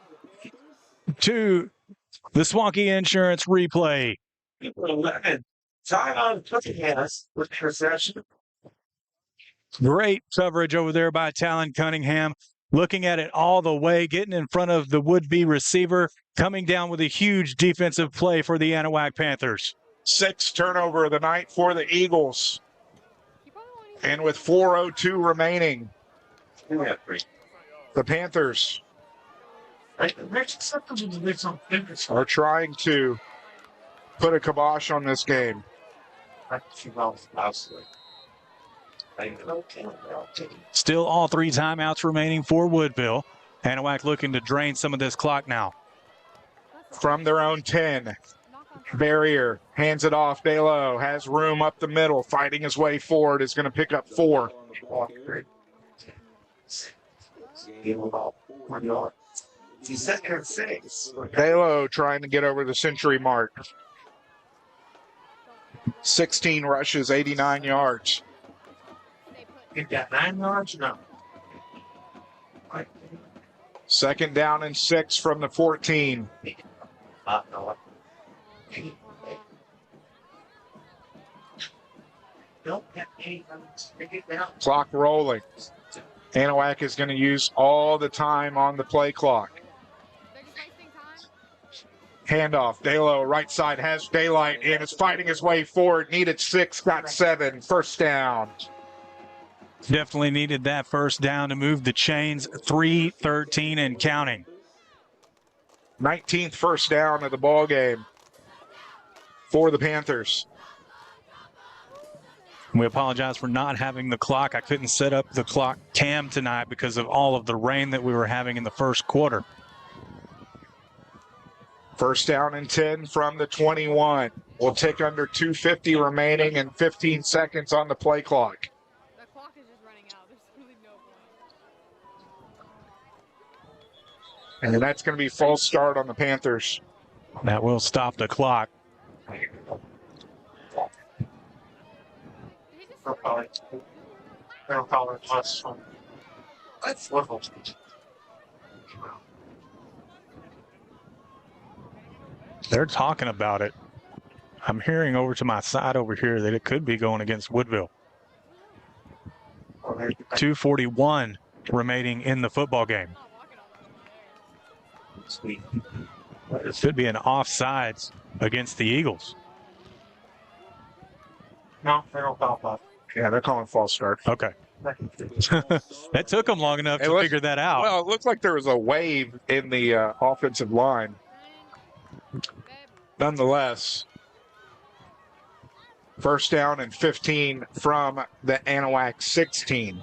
to the Swanky Insurance replay. Great coverage over there by Talon Cunningham. Looking at it all the way, getting in front of the would-be receiver, coming down with a huge defensive play for the Anahuac Panthers. 6th turnover of the night for the Eagles. And with 4:02 remaining, the Panthers are trying to put a kibosh on this game. Still all 3 timeouts remaining for Woodville. Anahuac looking to drain some of this clock now. From their own 10. Barrier hands it off. Delo has room up the middle, fighting his way forward, is going to pick up 4. Delo trying to get over the century mark. 16 rushes, 89 yards. You got 9 yards? No. Second down and 6 from the 14. Clock rolling. Anahuac is going to use all the time on the play clock. Handoff. Delo, right side, has daylight and is fighting his way forward. Needed 6, got 7. First down. Definitely needed that first down to move the chains. 3-13 and counting. 19th first down of the ball game for the Panthers. We apologize for not having the clock. I couldn't set up the clock cam tonight because of all of the rain that we were having in the first quarter. First down and 10 from the 21. We'll take under 2:50 remaining and 15 seconds on the play clock. The clock is just running out. There's really no point. And that's going to be false start on the Panthers. That will stop the clock. They'll call it plus. That's Woodville. They're talking about it. I'm hearing over to my side over here that it could be going against Woodville. 2:41 remaining in the football game. It could be an offsides against the Eagles. No, they don't call that. Yeah, they're calling false start. Okay. That took them long enough to figure that out. Well, it looked like there was a wave in the offensive line. Nonetheless, first down and 15 from the Anahuac 16.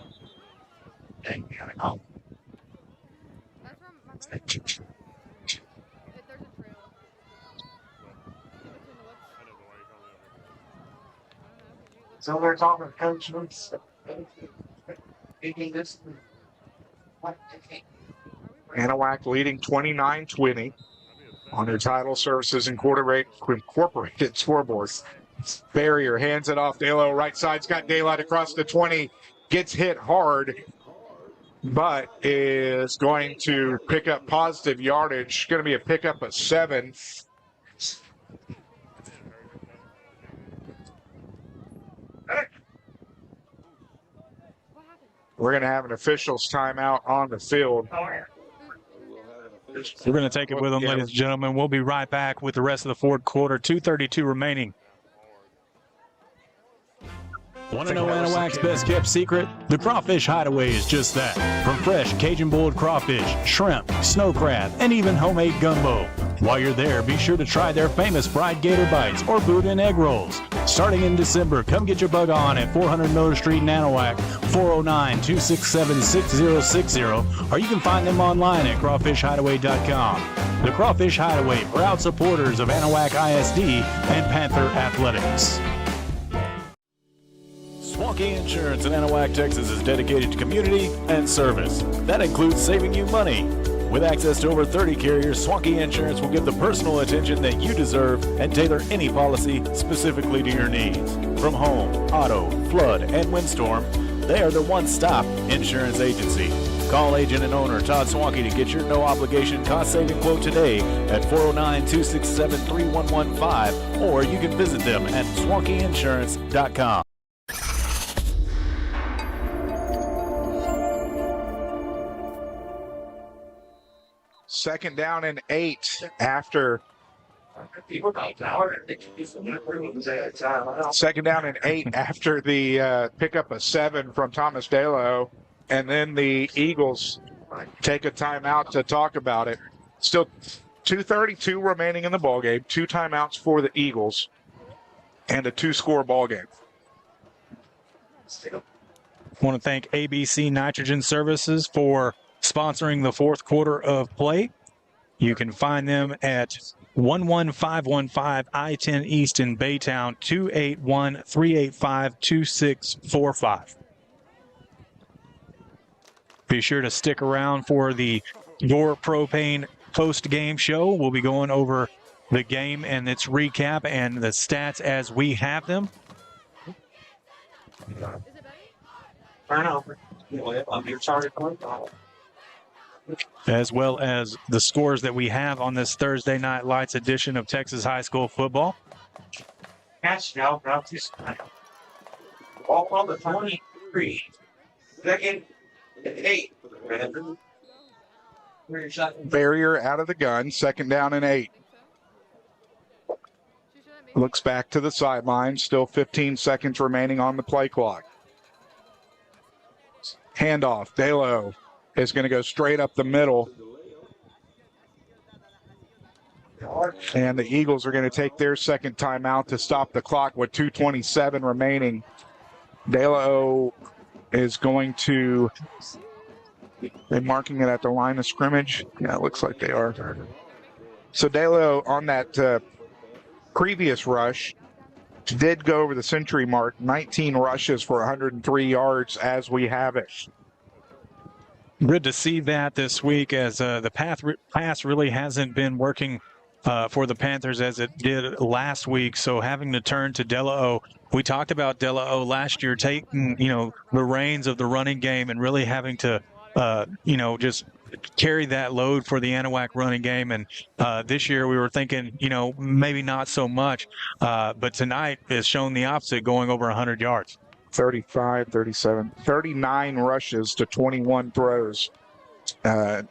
So they're talking to Coach Lewis. Anahuac leading 29-20 on their Title Services Incorporated scoreboard. Barrier hands it off. Dalo right side's got daylight across the 20. Gets hit hard, but is going to pick up positive yardage. Going to be a pickup of 7. We're going to have an officials timeout on the field. We're going to take it with them, ladies and gentlemen. We'll be right back with the rest of the fourth quarter. 2:32 remaining. Want to know Anahuac's best kept secret? The Crawfish Hideaway is just that. From fresh Cajun boiled crawfish, shrimp, snow crab, and even homemade gumbo. While you're there, be sure to try their famous fried gator bites or boudin egg rolls. Starting in December, come get your bug on at 400 Miller Street in Anahuac, 409-267-6060, or you can find them online at crawfishhideaway.com. The Crawfish Hideaway, proud supporters of Anahuac ISD and Panther Athletics. Swanky Insurance in Anahuac, Texas is dedicated to community and service. That includes saving you money. With access to over 30 carriers, Swanky Insurance will give the personal attention that you deserve and tailor any policy specifically to your needs. From home, auto, flood, and windstorm, they are the one-stop insurance agency. Call agent and owner Todd Swanky to get your no-obligation cost-saving quote today at 409-267-3115, or you can visit them at swankyinsurance.com. Second down and 8 after. Second down and 8 after the pickup of 7 from Thomas Dalo, and then the Eagles take a timeout to talk about it. Still 2:32 remaining in the ballgame. 2 timeouts for the Eagles, and a 2-score ballgame. I want to thank ABC Nitrogen Services for sponsoring the fourth quarter of play. You can find them at 11515 I-10 East in Baytown, 281-385-2645. Be sure to stick around for the Your Propane post-game show. We'll be going over the game and its recap and the stats as we have them. As well as the scores that we have on this Thursday Night Lights edition of Texas High School football. All on the 23. Second, 8. Barrier out of the gun. Second down and 8. Looks back to the sideline. Still 15 seconds remaining on the play clock. Handoff. Dalo is going to go straight up the middle. And the Eagles are going to take their second timeout to stop the clock with 2:27 remaining. Dalo is going to, they're marking it at the line of scrimmage. Yeah, it looks like they are. So Dalo on that previous rush did go over the century mark, 19 rushes for 103 yards as we have it. Good to see that this week, as the pass really hasn't been working for the Panthers as it did last week. So having to turn to De La O. We talked about De La O last year taking, the reins of the running game and really having to, just carry that load for the Anahuac running game. And this year we were thinking, maybe not so much. But tonight has shown the opposite, going over 100 yards. 35, 37, 39 rushes to 21 throws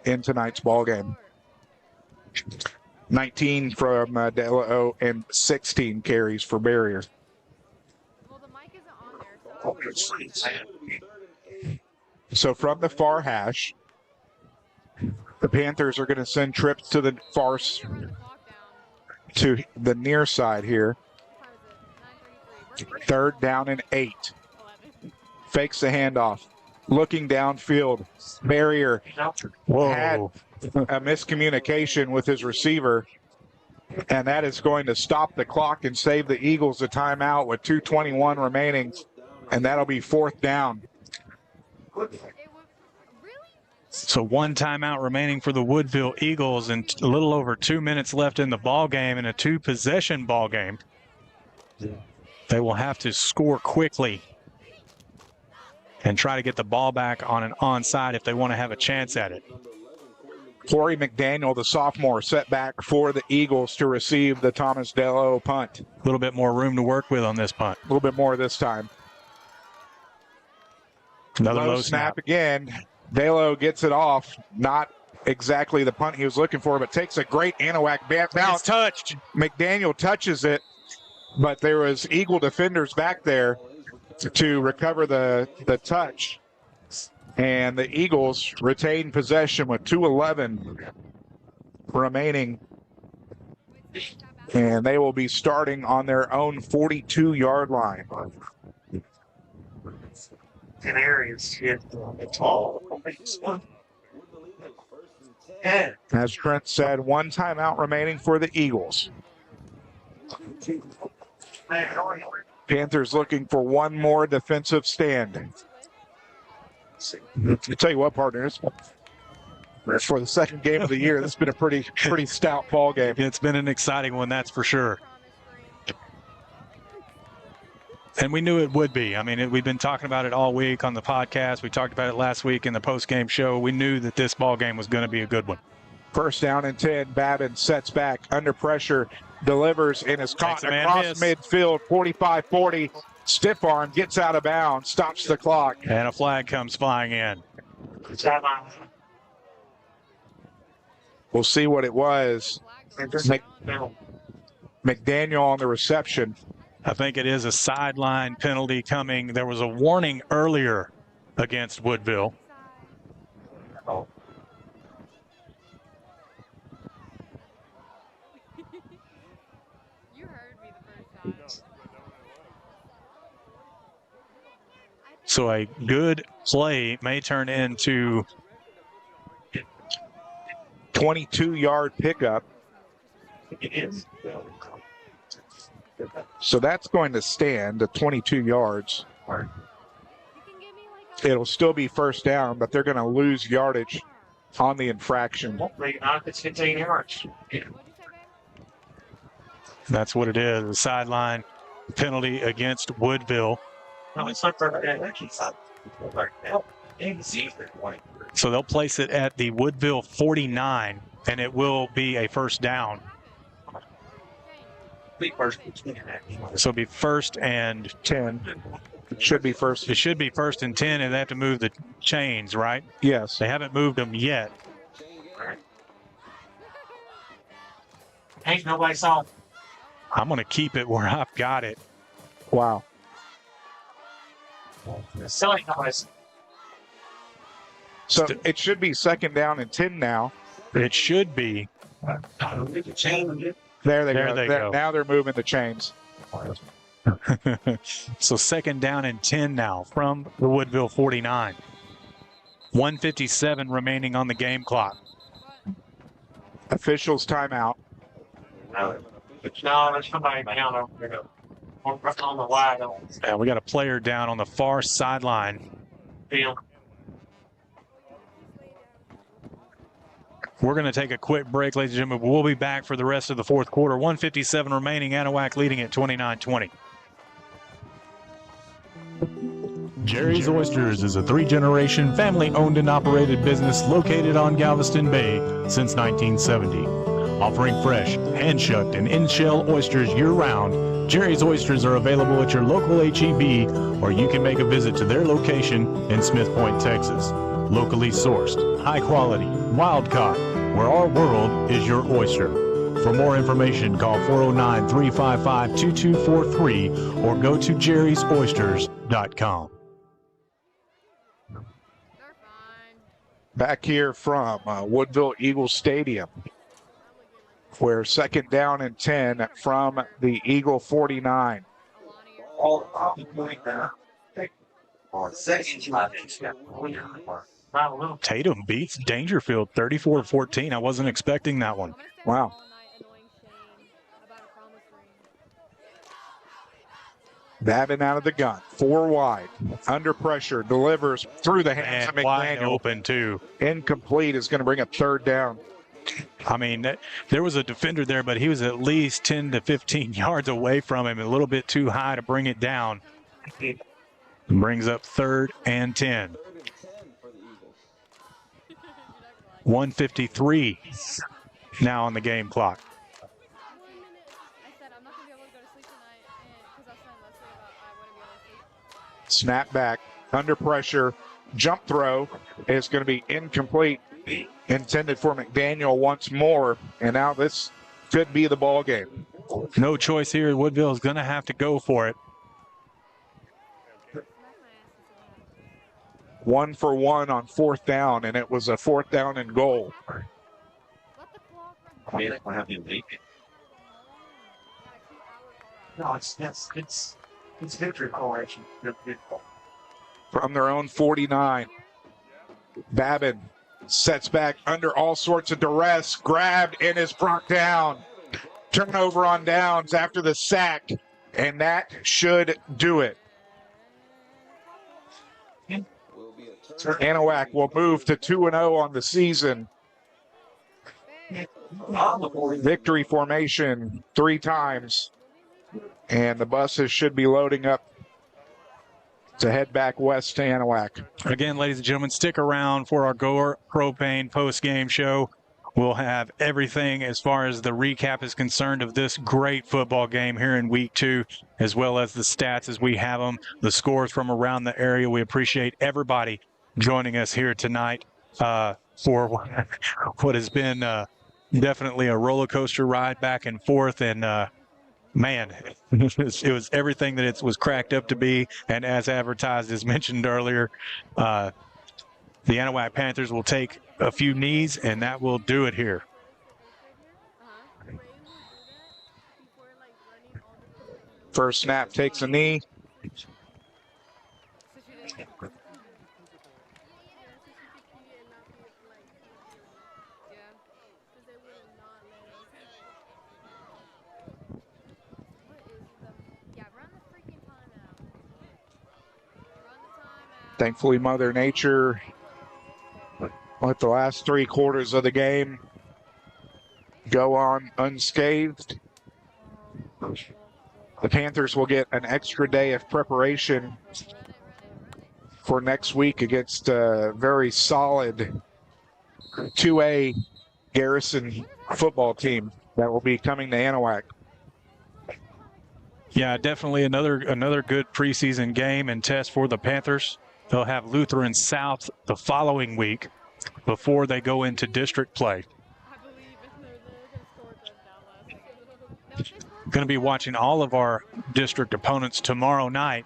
in tonight's ball game. 19 from De La O and 16 carries for Barrier. Well, the mic isn't on there, So from the far hash, the Panthers are going to send trips to the far to the near side here. 3rd down and 8. Fakes the handoff. Looking downfield. Barrier had a miscommunication with his receiver, and that is going to stop the clock and save the Eagles a timeout with 2:21 remaining, and that'll be 4th down. So 1 timeout remaining for the Woodville Eagles and a little over 2 minutes left in the ball game, in a 2-possession ball game. They will have to score quickly and try to get the ball back on an onside if they want to have a chance at it. Corey McDaniel, the sophomore, set back for the Eagles to receive the Thomas De La O punt. A little bit more room to work with on this punt. A little bit more this time. Another low snap again. De La O gets it off. Not exactly the punt he was looking for, but takes a great Anahuac bounce. It's touched. McDaniel touches it, but there was Eagle defenders back there to recover the touch. And the Eagles retain possession with 2:11 remaining. And they will be starting on their own 42-yard line. in areas hit tall. As Trent said, 1 timeout remaining for the Eagles. Panthers looking for 1 more defensive stand. I'll tell you what, partners, for the second game of the year, this has been a pretty stout ball game. It's been an exciting one, that's for sure. And we knew it would be. I mean, we've been talking about it all week on the podcast. We talked about it last week in the post-game show. We knew that this ball game was going to be a good one. 1st down and 10. Babin sets back under pressure, delivers, and is caught across midfield. 45-40. Stiff arm, gets out of bounds, stops the clock. And a flag comes flying in. We'll see what it was. McDaniel on the reception. I think it is a sideline penalty coming. There was a warning earlier against Woodville. You heard me the first time. So a good play may turn into 22-yard pickup. So that's going to stand at 22 yards. It'll still be 1st down, but they're going to lose yardage on the infraction. It's 15 yards. That's what it is, a sideline penalty against Woodville. No, it's not perfect. So they'll place it at the Woodville 49, and it will be a 1st down. So it'll be 1st and 10. It should be first. It should be 1st and 10, and they have to move the chains, right? Yes. They haven't moved them yet. Ain't nobody saw. I'm going to keep it where I've got it. Wow. Still ain't nobody saw. So it should be 2nd down and 10 now. It should be. There they There go. they go. Now they're moving the chains. So 2nd down and 10 now from the Woodville 49. 1:57 remaining on the game clock. Officials timeout. No, there's somebody down over there. On the wide on Yeah, we got a player down on the far sideline. field. We're going to take a quick break, ladies and gentlemen. We'll be back for the rest of the fourth quarter. 1:57 remaining. Anahuac leading at 29-20. Jerry's Oysters is a 3-generation family-owned and operated business located on Galveston Bay since 1970. Offering fresh, hand-shucked, and in-shell oysters year-round, Jerry's Oysters are available at your local H-E-B, or you can make a visit to their location in Smith Point, Texas. Locally sourced, high-quality, wild-caught, where our world is your oyster. For more information, call 409-355-2243 or go to jerrysoysters.com. Back here from Woodville Eagles Stadium, where 2nd down and 10 from the Eagle 49. Tatum beats Dangerfield 34-14. I wasn't expecting that one. Wow. Babin out of the gun, 4 wide, under pressure, delivers through the hands of And wide McDaniel. open, too. Incomplete is going to bring a 3rd down. I mean, there was a defender there, but he was at least 10 to 15 yards away from him, a little bit too high to bring it down. Brings up 3rd and 10. 1:53 now on the game clock. Snap back, under pressure, jump throw is going to be incomplete. Intended for McDaniel once more, and now this could be the ball game. No choice here. Woodville is going to have to go for it. 1 for 1 on 4th down, and it was a 4th down and goal. No, it's victory call, actually. From their own 49. Babin sets back under all sorts of duress, grabbed and is brought down. Turnover on downs after the sack, and that should do it. Anahuac will move to 2-0 on the season. Victory formation 3 times, and the buses should be loading up to head back west to Anahuac. Again, ladies and gentlemen, stick around for our Gore Propane post-game show. We'll have everything as far as the recap is concerned of this great football game here in week 2, as well as the stats as we have them, the scores from around the area. We appreciate everybody joining us here tonight for what has been definitely a roller coaster ride back and forth. And man, it was everything that it was cracked up to be. And as advertised, as mentioned earlier, the Anahuac Panthers will take a few knees, and that will do it here. First snap takes a knee. Thankfully, Mother Nature let the last 3 quarters of the game go on unscathed. The Panthers will get an extra day of preparation for next week against a very solid 2A Garrison football team that will be coming to Anahuac. Yeah, definitely another good preseason game and test for the Panthers. They'll have Lutheran South the following week before they go into district play. Going to be watching all of our district opponents tomorrow night.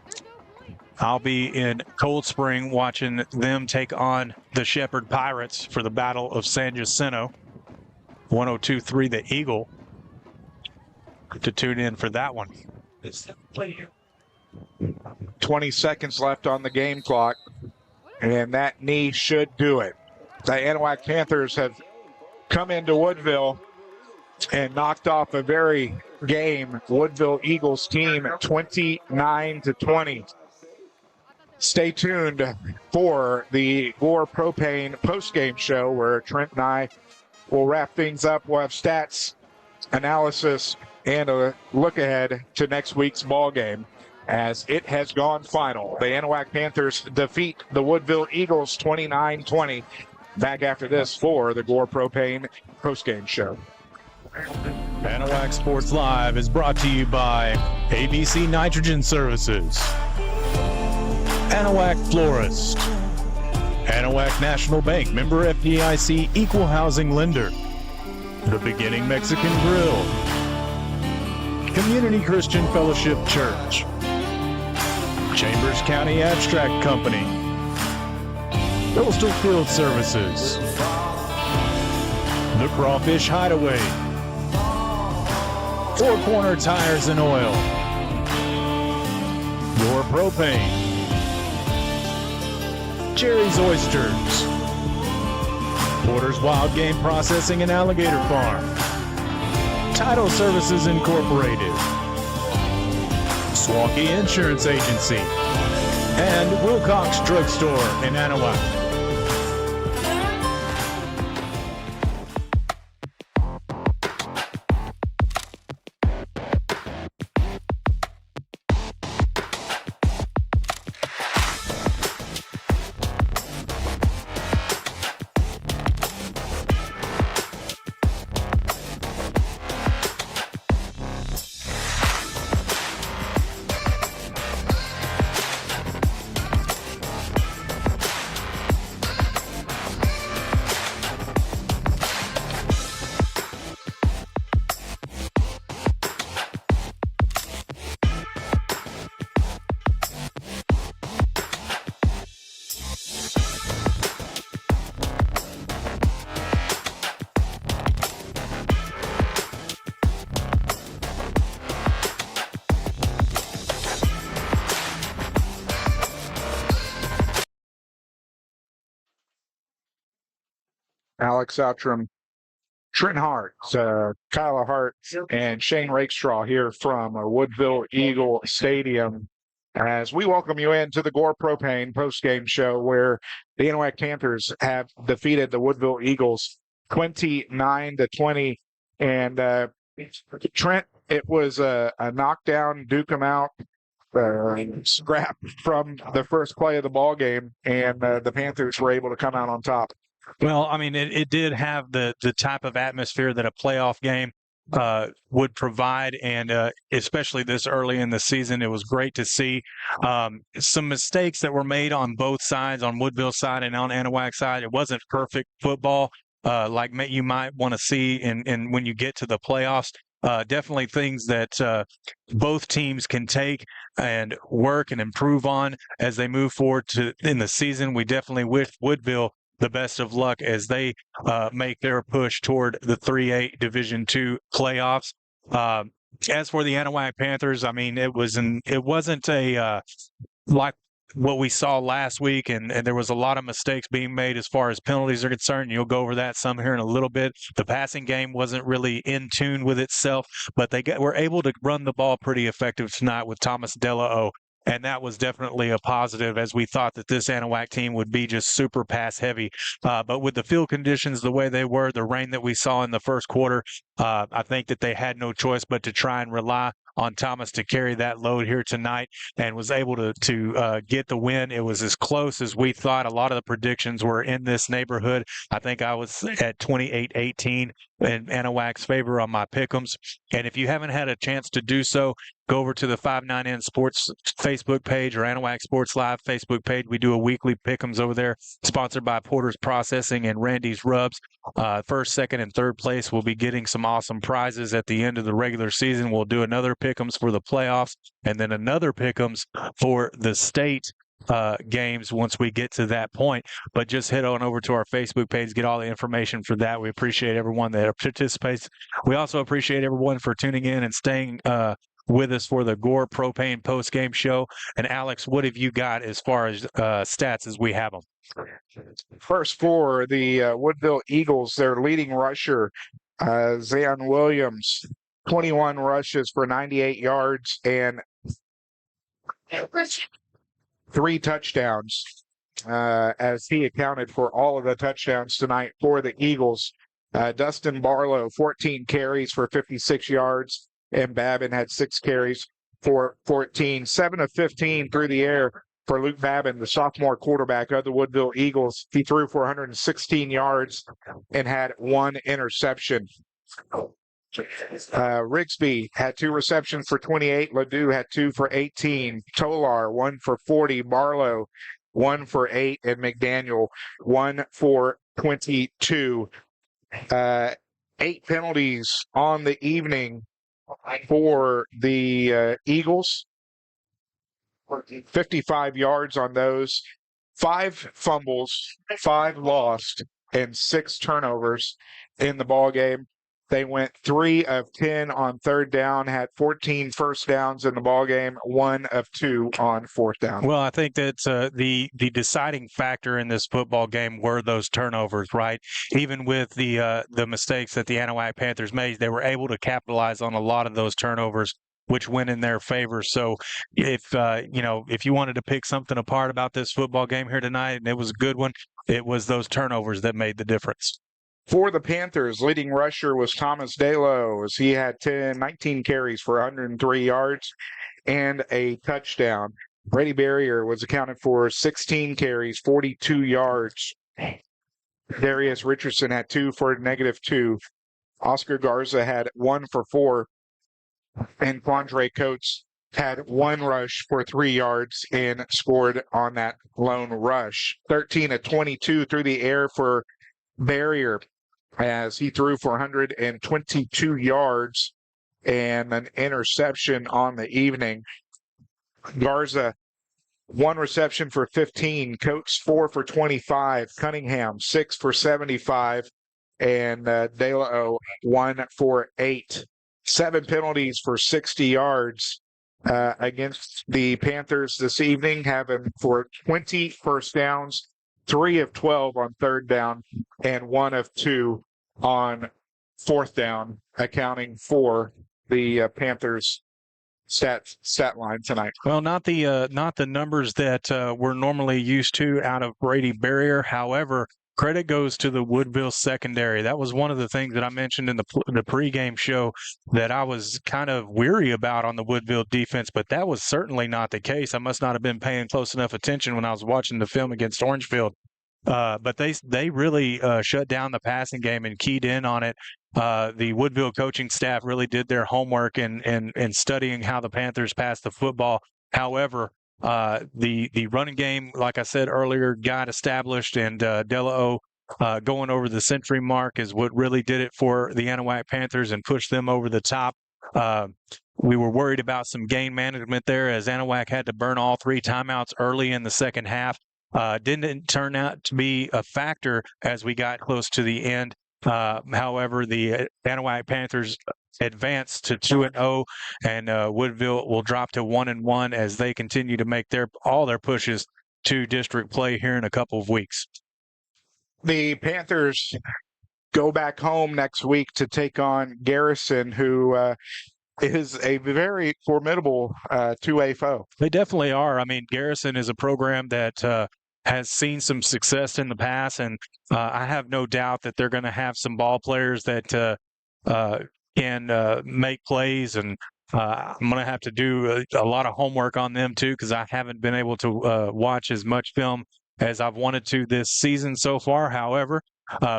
I'll be in Cold Spring watching them take on the Shepherd Pirates for the Battle of San Jacinto. 102.3 the Eagle to tune in for that one. 20 seconds left on the game clock, and that knee should do it. The Anahuac Panthers have come into Woodville and knocked off a very game Woodville Eagles team at 29-20. Stay tuned for the Gore Propane postgame show where Trent and I we'll wrap things up. We'll have stats, analysis, and a look ahead to next week's ball game as it has gone final. The Anahuac Panthers defeat the Woodville Eagles 29-20. Back after this for the Gore Propane postgame show. Anahuac Sports Live is brought to you by ABC Nitrogen Services, Anahuac Florist, Anahuac National Bank, member FDIC, equal housing lender, The Beginning Mexican Grill, Community Christian Fellowship Church, Chambers County Abstract Company, Coastal Field Services, The Crawfish Hideaway, Four Corner Tires and Oil, Your Propane, Jerry's Oysters, Porter's Wild Game Processing and Alligator Farm, Title Services Incorporated, Swaukee Insurance Agency, and Wilcox Drugstore in Anahuac. Alex Outram, Trent Hart, Kyla Hart, and Shane Rakestraw here from Woodville Eagle Stadium as we welcome you into the Gore Propane postgame show where the Anahuac Panthers have defeated the Woodville Eagles 29-20. And Trent, it was a knockdown, duke 'em out, scrap from the first play of the ball game, and the Panthers were able to come out on top. Well, I mean, it did have the type of atmosphere that a playoff game would provide, and especially this early in the season, it was great to see some mistakes that were made on both sides, on Woodville side and on Anahuac side. It wasn't perfect football like you might want to see in when you get to the playoffs. Definitely things that both teams can take and work and improve on as they move forward in the season. We definitely wish Woodville the best of luck as they make their push toward the 3A Division II playoffs. As for the Anahuac Panthers, I mean, it wasn't like what we saw last week, and there was a lot of mistakes being made as far as penalties are concerned. You'll go over that some here in a little bit. The passing game wasn't really in tune with itself, but they were able to run the ball pretty effective tonight with Thomas Delao. And that was definitely a positive, as we thought that this Anahuac team would be just super pass heavy. But with the field conditions the way they were, the rain that we saw in the first quarter, I think that they had no choice but to try and rely on Thomas to carry that load here tonight, and was able to get the win. It was as close as we thought. A lot of the predictions were in this neighborhood. I think I was at 28-18 in Anahuac's favor on my pick'ems. And if you haven't had a chance to do so, go over to the 59N Sports Facebook page or Anahuac Sports Live Facebook page. We do a weekly pick'ems over there, sponsored by Porter's Processing and Randy's Rubs. First, second, and third place will be getting some awesome prizes at the end of the regular season. We'll do another pick'ems for the playoffs, and then another pick'ems for the state games once we get to that point. But just head on over to our Facebook page, get all the information for that. We appreciate everyone that participates. We also appreciate everyone for tuning in and staying with us for the Gore Propane postgame show. And Alex, what have you got as far as stats as we have them? First for the Woodville Eagles, their leading rusher, Zayon Williams, 21 rushes for 98 yards and 3 touchdowns, as he accounted for all of the touchdowns tonight for the Eagles. Dustin Barlow, 14 carries for 56 yards, and Babin had 6 carries for 14. 7 of 15 through the air for Luke Babin, the sophomore quarterback of the Woodville Eagles. He threw for 116 yards and had 1 interception. Rigsby had 2 receptions for 28. Ledoux had 2 for 18. Tolar, 1 for 40. Barlow, 1 for 8. And McDaniel, 1 for 22. 8 penalties on the evening for the Eagles. 55 yards on those. 5 fumbles, 5 lost, and 6 turnovers in the ball game. They went 3 of 10 on third down, had 14 first downs in the ball game, 1 of 2 on fourth down. Well, I think that the deciding factor in this football game were those turnovers, right? Even with the mistakes that the Anahuac Panthers made, they were able to capitalize on a lot of those turnovers, which went in their favor. So if you wanted to pick something apart about this football game here tonight, and it was a good one, it was those turnovers that made the difference. For the Panthers, leading rusher was Thomas Dalo, as he had 19 carries for 103 yards and a touchdown. Brady Barrier was accounted for 16 carries, 42 yards. Darius Richardson had 2 for -2. Oscar Garza had 1 for 4. And Quandre Coates had 1 rush for 3 yards and scored on that lone rush. 13 of 22 through the air for Barrier, as he threw for 122 yards and an interception on the evening. Garza, 1 reception for 15. Coates, 4 for 25. Cunningham, 6 for 75. And De La O, 1 for 8. 7 penalties for 60 yards against the Panthers this evening, having for 20 first downs, 3 of 12 on third down, and 1 of 2 on fourth down, accounting for the Panthers' stat line tonight. Well, not the numbers that we're normally used to out of Brady Barrier. However, credit goes to the Woodville secondary. That was one of the things that I mentioned in the pregame show that I was kind of weary about on the Woodville defense, but that was certainly not the case. I must not have been paying close enough attention when I was watching the film against Orangefield. But they really shut down the passing game and keyed in on it. The Woodville coaching staff really did their homework in studying how the Panthers passed the football. However, the running game, like I said earlier, got established, and De La O going over the century mark is what really did it for the Anahuac Panthers and pushed them over the top. We were worried about some game management there, as Anahuac had to burn all 3 timeouts early in the second half. Didn't turn out to be a factor as we got close to the end. However, the Anahuac Panthers advanced to 2-0, and Woodville will drop to 1-1 as they continue to make all their pushes to district play here in a couple of weeks. The Panthers go back home next week to take on Garrison, who is a very formidable 2A foe. They definitely are. I mean, Garrison is a program that has seen some success in the past, and I have no doubt that they're going to have some ball players that can make plays, and I'm going to have to do a lot of homework on them too, because I haven't been able to watch as much film as I've wanted to this season so far. However,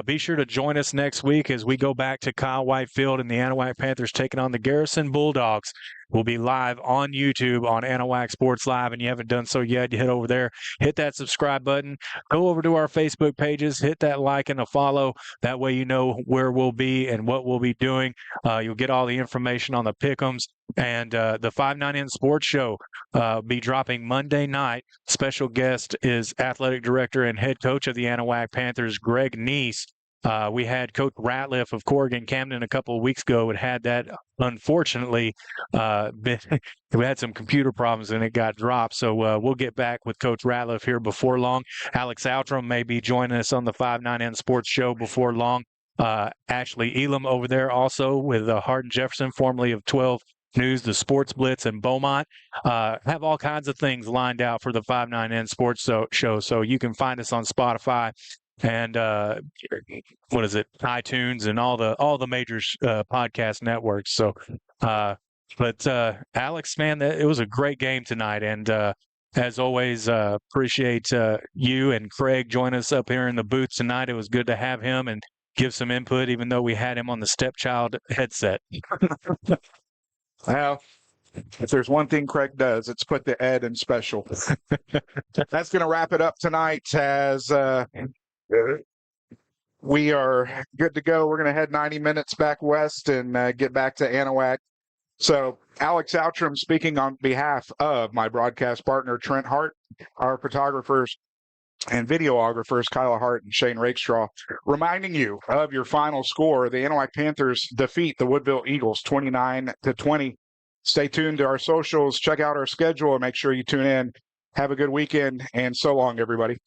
be sure to join us next week as we go back to Kyle White Field and the Anahuac Panthers taking on the Garrison Bulldogs. We'll be live on YouTube on Anahuac Sports Live, and you haven't done so yet, you head over there, hit that subscribe button, go over to our Facebook pages, hit that like and a follow. That way you know where we'll be and what we'll be doing. You'll get all the information on the pick'ems, and the 5-9-in Sports Show be dropping Monday night. Special guest is athletic director and head coach of the Anahuac Panthers, Greg Neese. We had Coach Ratliff of Corrigan Camden a couple of weeks ago and had that, unfortunately, we had some computer problems and it got dropped. So we'll get back with Coach Ratliff here before long. Alex Outram may be joining us on the 5-9-in Sports Show before long. Ashley Elam over there also with Hardin Jefferson, formerly of 12 News, the Sports Blitz, and Beaumont. Have all kinds of things lined out for the 5-9-in Sports Show. So you can find us on Spotify and what is it, iTunes and all the major podcast networks. So, but Alex, man, it was a great game tonight, and as always, appreciate you and Craig joining us up here in the booth tonight. It was good to have him and give some input, even though we had him on the stepchild headset. Well, if there's one thing Craig does, it's put the Ed in special. That's going to wrap it up tonight as we are good to go. We're going to head 90 minutes back west and get back to Anahuac. So, Alex Outram speaking on behalf of my broadcast partner, Trent Hart, our photographers and videographers, Kyla Hart and Shane Rakestraw, reminding you of your final score. The Anahuac Panthers defeat the Woodville Eagles 29-20. Stay tuned to our socials, check out our schedule, and make sure you tune in. Have a good weekend, and so long, everybody.